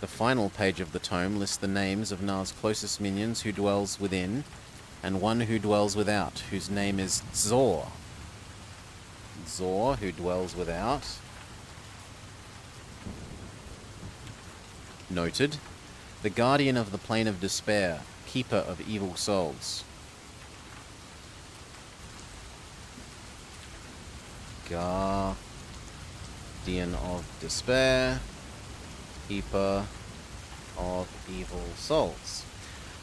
The final page of the tome lists the names of Na's closest minions who dwells within, and one who dwells without, whose name is Zor. Zor, who dwells without. Noted. The guardian of the plane of despair, keeper of evil souls. Guardian of despair, keeper of evil souls.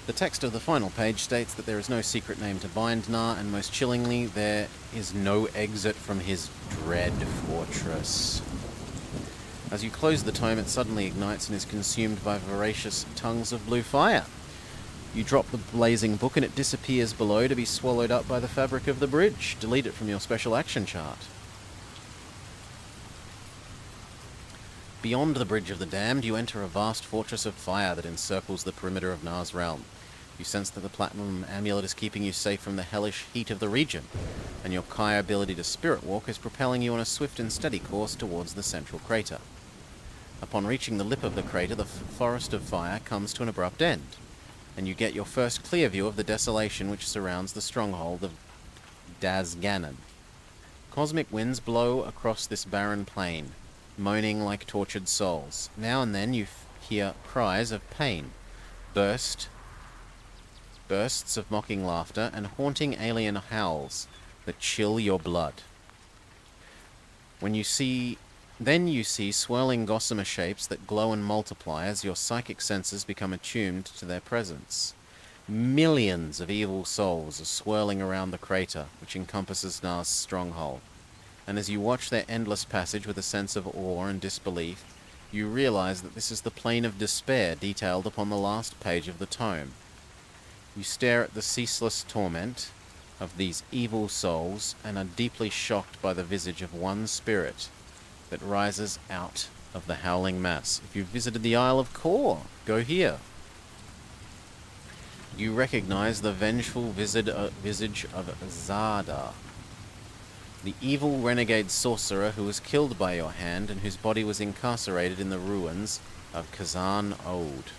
The text of the final page states that there is no secret name to bind Na, and most chillingly, there is no exit from his dread fortress. As you close the tome, it suddenly ignites and is consumed by voracious tongues of blue fire. You drop the blazing book and it disappears below to be swallowed up by the fabric of the bridge. Delete it from your special action chart. Beyond the Bridge of the Damned, you enter a vast fortress of fire that encircles the perimeter of Na's realm. You sense that the Platinum Amulet is keeping you safe from the hellish heat of the region, and your Kai ability to spirit walk is propelling you on a swift and steady course towards the central crater. Upon reaching the lip of the crater, the forest of fire comes to an abrupt end, and you get your first clear view of the desolation which surrounds the stronghold of Dazganon. Cosmic winds blow across this barren plain, moaning like tortured souls. Now and then you hear cries of pain, bursts of mocking laughter, and haunting alien howls that chill your blood. Then you see swirling gossamer shapes that glow and multiply as your psychic senses become attuned to their presence. Millions of evil souls are swirling around the crater, which encompasses Nar's stronghold. And as you watch their endless passage with a sense of awe and disbelief, you realize that this is the plane of despair detailed upon the last page of the tome. You stare at the ceaseless torment of these evil souls and are deeply shocked by the visage of one spirit that rises out of the howling mass. If you've visited the Isle of Kor, go here. You recognize the vengeful visage of Zada, the evil renegade sorcerer who was killed by your hand and whose body was incarcerated in the ruins of Kazan Ode.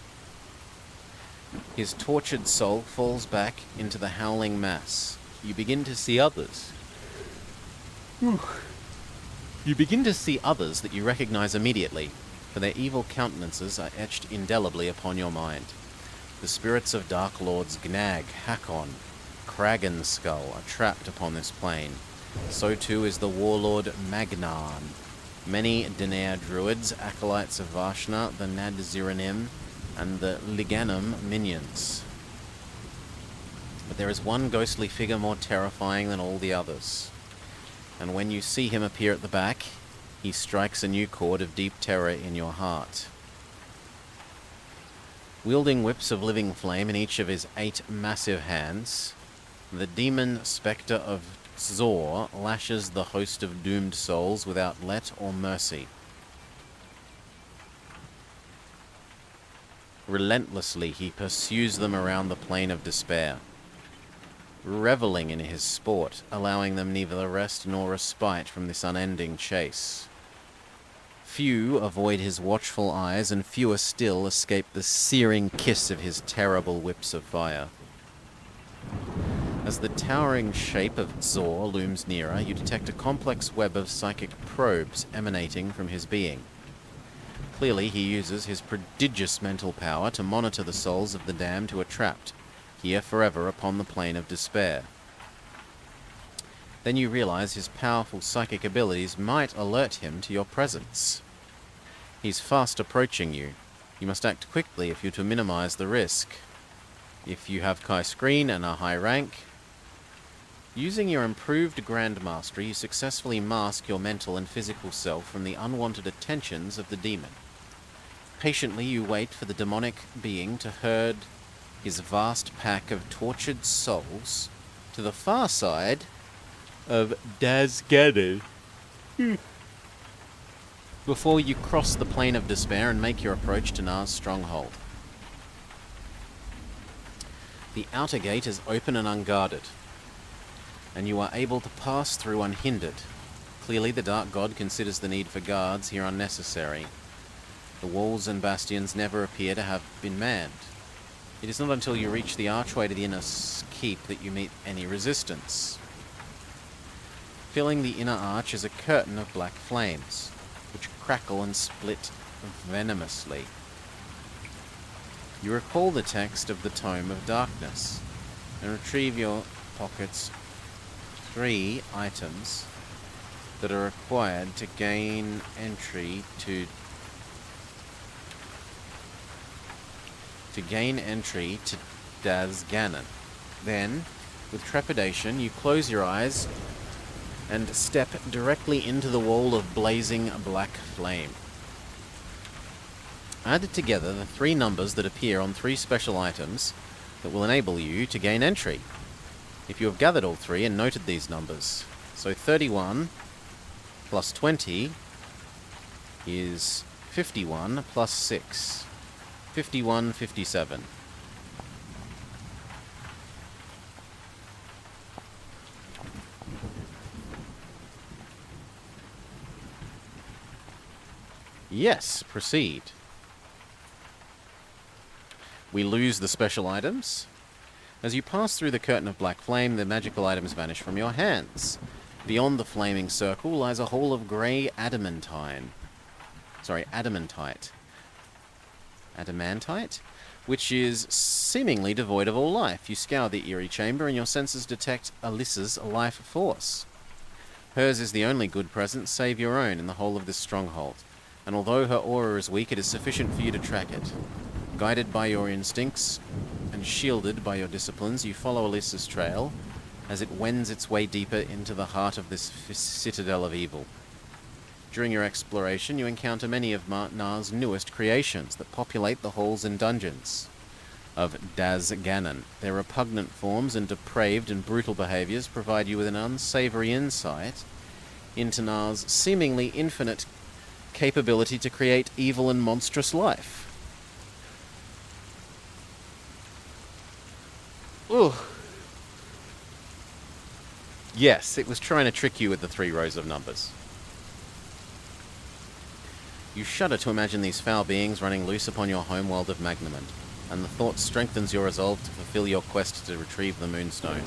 His tortured soul falls back into the howling mass. You begin to see others. You begin to see others that you recognize immediately, for their evil countenances are etched indelibly upon your mind. The spirits of Dark Lords Gnag, Hakon, Kragan Skull are trapped upon this plane. So too is the warlord Magnan. Many Denair druids, acolytes of Vashna, the Nadziranim, and the Liganum minions. But there is one ghostly figure more terrifying than all the others. And when you see him appear at the back, he strikes a new chord of deep terror in your heart. Wielding whips of living flame in each of his 8 massive hands, the demon spectre of Zor lashes the host of doomed souls without let or mercy. Relentlessly, he pursues them around the plane of despair, reveling in his sport, allowing them neither rest nor respite from this unending chase. Few avoid his watchful eyes, and fewer still escape the searing kiss of his terrible whips of fire. As the towering shape of Zor looms nearer, you detect a complex web of psychic probes emanating from his being. Clearly, he uses his prodigious mental power to monitor the souls of the damned who are trapped here forever upon the plane of despair. Then you realize his powerful psychic abilities might alert him to your presence. He's fast approaching you. You must act quickly if you're to minimize the risk. If you have Kai Screen and a high rank, using your improved Grand Mastery, you successfully mask your mental and physical self from the unwanted attentions of the demon. Patiently you wait for the demonic being to herd his vast pack of tortured souls to the far side of Dazgaden before you cross the plane of despair and make your approach to Nar's stronghold. The outer gate is open and unguarded, and you are able to pass through unhindered. Clearly the Dark God considers the need for guards here unnecessary. The walls and bastions never appear to have been manned. It is not until you reach the archway to the inner keep that you meet any resistance. Filling the inner arch is a curtain of black flames, which crackle and split venomously. You recall the text of the Tome of Darkness, and retrieve your pockets 3 items that are required to gain entry to Dazganon. Then, with trepidation, you close your eyes and step directly into the wall of blazing black flame. Added together the 3 numbers that appear on 3 special items that will enable you to gain entry, if you have gathered all 3 and noted these numbers. So 31 plus 20 is 51 plus 6. 51, 57. Yes, proceed. We lose the special items. As you pass through the curtain of black flame, the magical items vanish from your hands. Beyond the flaming circle lies a hall of grey adamantite, which is seemingly devoid of all life. You scour the eerie chamber and your senses detect Alyssa's life force. Hers is the only good presence save your own in the whole of this stronghold, and although her aura is weak, it is sufficient for you to track it. Guided by your instincts and shielded by your disciplines, you follow Alyssa's trail as it wends its way deeper into the heart of this citadel of evil. During your exploration, you encounter many of Nar's newest creations that populate the halls and dungeons of Daz Ganon. Their repugnant forms and depraved and brutal behaviors provide you with an unsavory insight into Nar's seemingly infinite capability to create evil and monstrous life. Ugh. Yes, it was trying to trick you with the 3 rows of numbers. You shudder to imagine these foul beings running loose upon your homeworld of Magnamond, and the thought strengthens your resolve to fulfill your quest to retrieve the Moonstone.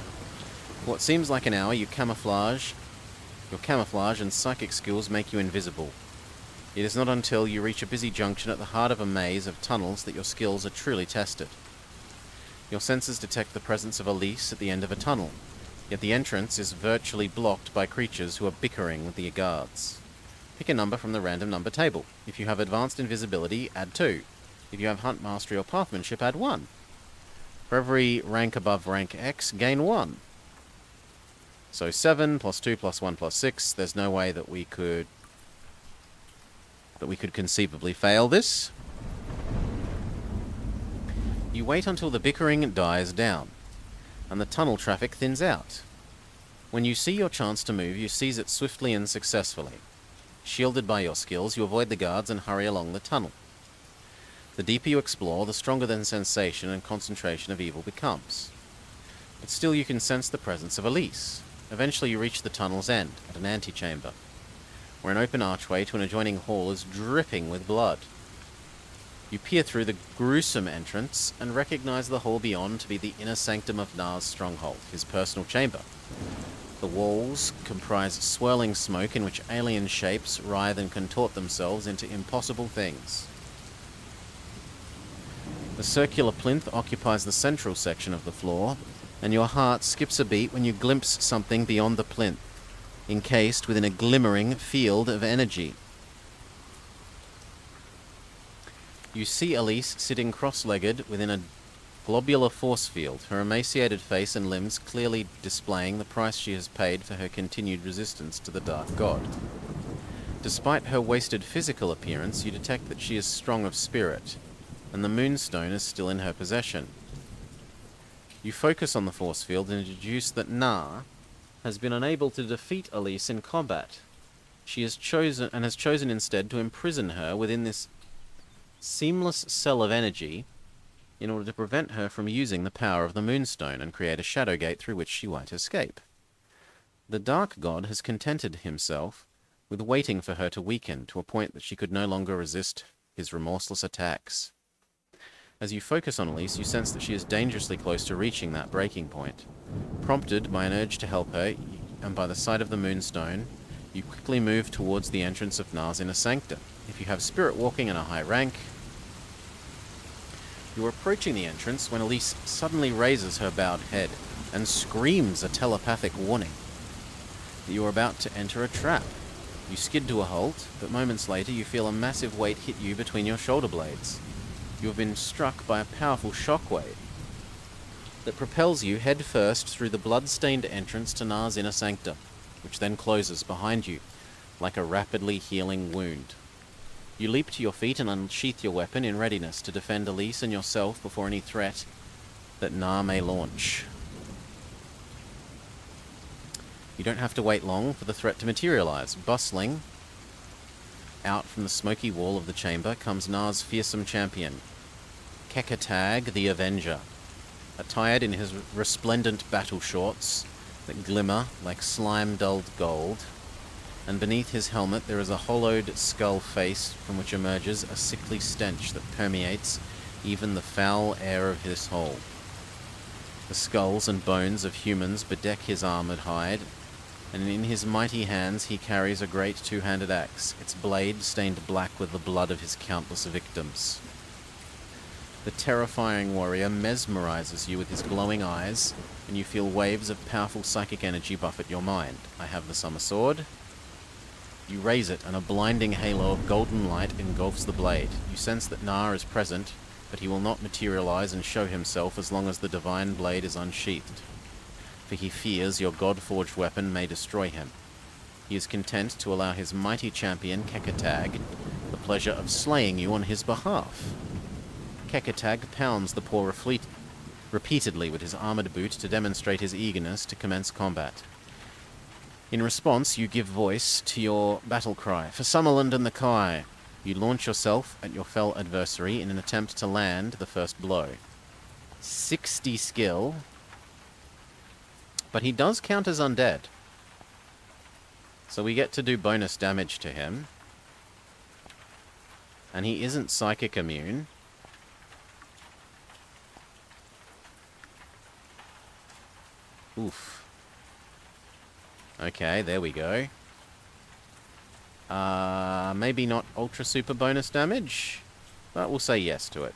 For what seems like an hour, your camouflage and psychic skills make you invisible. It is not until you reach a busy junction at the heart of a maze of tunnels that your skills are truly tested. Your senses detect the presence of Elise at the end of a tunnel, yet the entrance is virtually blocked by creatures who are bickering with the guards. Pick a number from the random number table. If you have advanced invisibility, add 2. If you have hunt mastery or pathmanship, add 1. For every rank above rank X, gain 1. So 7 plus 2 plus 1 plus 6. There's no way that we could conceivably fail this. You wait until the bickering dies down, and the tunnel traffic thins out. When you see your chance to move, you seize it swiftly and successfully. Shielded by your skills, you avoid the guards and hurry along the tunnel. The deeper you explore, the stronger the sensation and concentration of evil becomes. But still you can sense the presence of Elise. Eventually you reach the tunnel's end, at an antechamber, where an open archway to an adjoining hall is dripping with blood. You peer through the gruesome entrance and recognize the hall beyond to be the inner sanctum of Nar's stronghold, his personal chamber. The walls comprise swirling smoke in which alien shapes writhe and contort themselves into impossible things. The circular plinth occupies the central section of the floor, and your heart skips a beat when you glimpse something beyond the plinth, encased within a glimmering field of energy. You see Elise sitting cross-legged within a globular force field, her emaciated face and limbs clearly displaying the price she has paid for her continued resistance to the Dark God. Despite her wasted physical appearance, you detect that she is strong of spirit, and the Moonstone is still in her possession. You focus on the force field and deduce that Nar has been unable to defeat Elise in combat. She has chosen instead to imprison her within this seamless cell of energy in order to prevent her from using the power of the Moonstone and create a shadow gate through which she might escape. The Dark God has contented himself with waiting for her to weaken to a point that she could no longer resist his remorseless attacks. As you focus on Elise, you sense that she is dangerously close to reaching that breaking point. Prompted by an urge to help her, and by the sight of the Moonstone, you quickly move towards the entrance of Nar's inner sanctum. If you have spirit walking and a high rank, you are approaching the entrance when Elise suddenly raises her bowed head and screams a telepathic warning that you are about to enter a trap. You skid to a halt, but moments later you feel a massive weight hit you between your shoulder blades. You have been struck by a powerful shockwave that propels you headfirst through the blood-stained entrance to Nar's inner sanctum, which then closes behind you like a rapidly healing wound. You leap to your feet and unsheath your weapon in readiness to defend Elise and yourself before any threat that Nar may launch. You don't have to wait long for the threat to materialize. Bustling out from the smoky wall of the chamber comes Nar's fearsome champion, Kekatag the Avenger, attired in his resplendent battle shorts that glimmer like slime-dulled gold, and beneath his helmet there is a hollowed skull face from which emerges a sickly stench that permeates even the foul air of his hole. The skulls and bones of humans bedeck his armored hide, and in his mighty hands he carries a great two-handed axe, its blade stained black with the blood of his countless victims. The terrifying warrior mesmerizes you with his glowing eyes, and you feel waves of powerful psychic energy buffet your mind. I have the summer sword. You raise it, and a blinding halo of golden light engulfs the blade. You sense that Na is present, but he will not materialize and show himself as long as the divine blade is unsheathed, for he fears your god-forged weapon may destroy him. He is content to allow his mighty champion, Kekatag, the pleasure of slaying you on his behalf. Kekatag pounds the paw repeatedly with his armored boot to demonstrate his eagerness to commence combat. In response, you give voice to your battle cry, "For Summerland and the Kai!" You launch yourself at your fell adversary in an attempt to land the first blow. 60 skill, but he does count as undead. So we get to do bonus damage to him. And he isn't psychic immune. Oof. Okay, there we go. Maybe not ultra super bonus damage, but we'll say yes to it.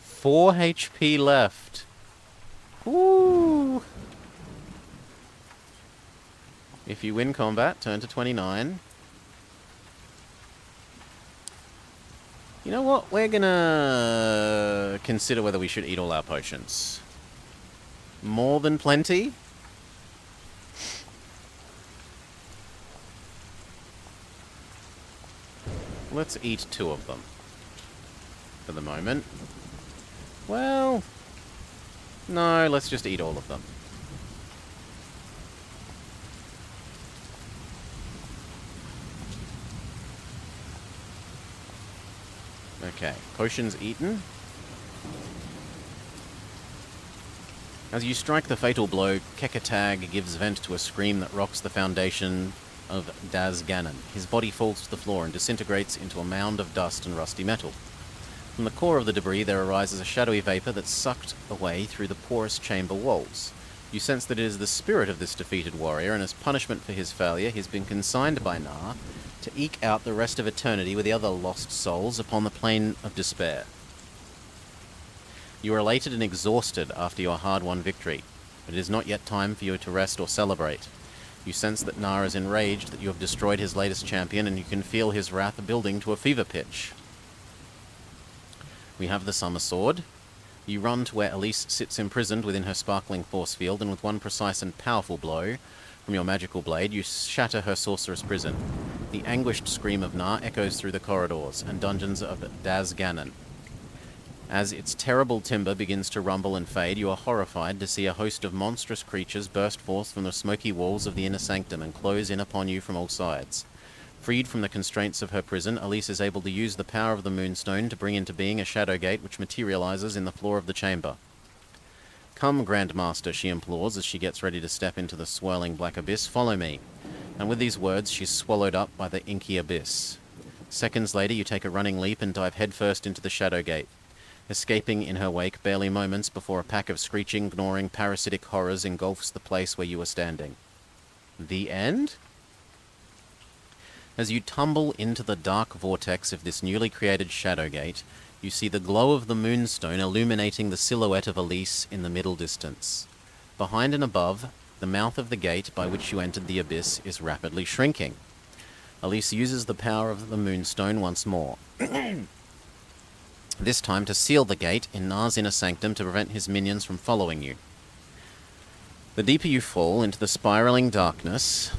4 HP left. Woo! If you win combat, turn to 29. You know what? We're gonna consider whether we should eat all our potions. More than plenty? Let's eat 2 of them. For the moment. Well... no, let's just eat all of them. Okay, potions eaten. As you strike the fatal blow, Kekatag gives vent to a scream that rocks the foundation of Daz Ganon. His body falls to the floor and disintegrates into a mound of dust and rusty metal. From the core of the debris there arises a shadowy vapor that's sucked away through the porous chamber walls. You sense that it is the spirit of this defeated warrior, and as punishment for his failure, he's been consigned by Na to eke out the rest of eternity with the other lost souls upon the plane of despair. You are elated and exhausted after your hard-won victory, but it is not yet time for you to rest or celebrate. You sense that Na is enraged that you have destroyed his latest champion, and you can feel his wrath building to a fever pitch. We have the summer sword. You run to where Elise sits imprisoned within her sparkling force field, and with one precise and powerful blow from your magical blade, you shatter her sorceress prison. The anguished scream of Na echoes through the corridors and dungeons of Daz Ganon. As its terrible timber begins to rumble and fade, you are horrified to see a host of monstrous creatures burst forth from the smoky walls of the inner sanctum and close in upon you from all sides. Freed from the constraints of her prison, Elise is able to use the power of the Moonstone to bring into being a shadow gate which materializes in the floor of the chamber. "Come, Grandmaster," she implores as she gets ready to step into the swirling black abyss. "Follow me." And with these words, she's swallowed up by the inky abyss. Seconds later, you take a running leap and dive headfirst into the shadow gate, escaping in her wake barely moments before a pack of screeching, gnawing, parasitic horrors engulfs the place where you are standing. The end? As you tumble into the dark vortex of this newly created shadow gate, you see the glow of the Moonstone illuminating the silhouette of Elise in the middle distance. Behind and above, the mouth of the gate by which you entered the abyss is rapidly shrinking. Elise uses the power of the Moonstone once more. This time to seal the gate in Na's inner sanctum to prevent his minions from following you. The deeper you fall into the spiraling darkness,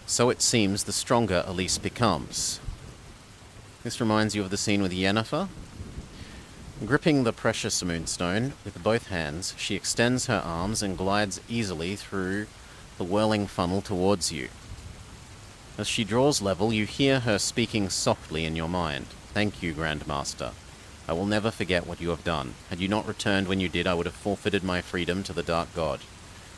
so it seems the stronger Elise becomes. This reminds you of the scene with Yennefer. Gripping the precious Moonstone with both hands, she extends her arms and glides easily through the whirling funnel towards you. As she draws level, you hear her speaking softly in your mind. "Thank you, Grandmaster. I will never forget what you have done. Had you not returned when you did, I would have forfeited my freedom to the Dark God.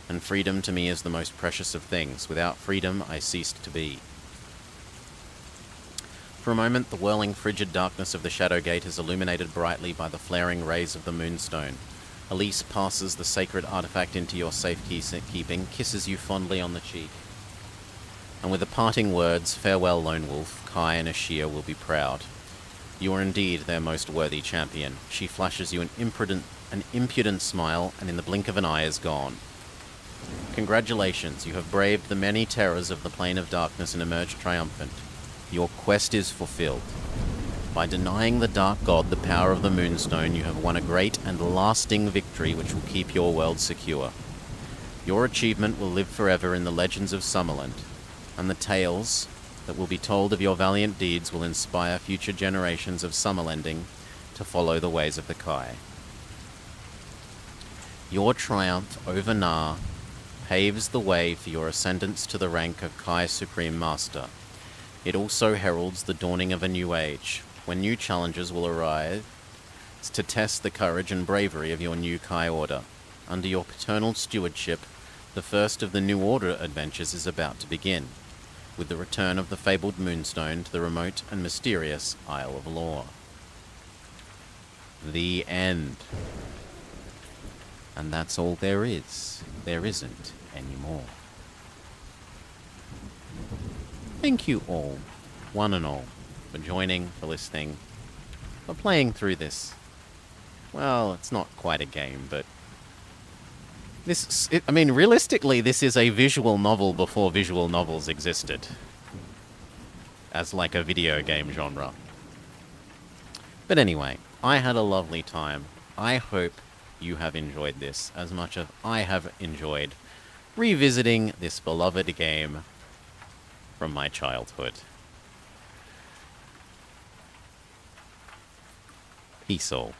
And freedom to me is the most precious of things. Without freedom, I ceased to be." For a moment, the whirling, frigid darkness of the Shadow Gate is illuminated brightly by the flaring rays of the Moonstone. Elise passes the sacred artifact into your safekeeping, kisses you fondly on the cheek. And with the parting words, farewell, Lone Wolf, Kai and Ashir will be proud. You are indeed their most worthy champion. She flashes you an impudent smile, and in the blink of an eye is gone. Congratulations, you have braved the many terrors of the Plane of Darkness and emerged triumphant. Your quest is fulfilled. By denying the Dark God the power of the Moonstone, you have won a great and lasting victory which will keep your world secure. Your achievement will live forever in the legends of Summerland, and the tales that will be told of your valiant deeds will inspire future generations of Summerlending to follow the ways of the Kai. Your triumph over Nar paves the way for your ascendance to the rank of Kai Supreme Master. It also heralds the dawning of a new age, when new challenges will arise to test the courage and bravery of your new Kai Order. Under your paternal stewardship, the first of the New Order adventures is about to begin, with the return of the fabled Moonstone to the remote and mysterious Isle of Lore. The end. And that's all there is. There isn't any more. Thank you all, one and all, for joining, for listening, for playing through this. Well, it's not quite a game, but realistically, this is a visual novel before visual novels existed. As like a video game genre. But anyway, I had a lovely time. I hope you have enjoyed this as much as I have enjoyed revisiting this beloved game from my childhood. Peace all.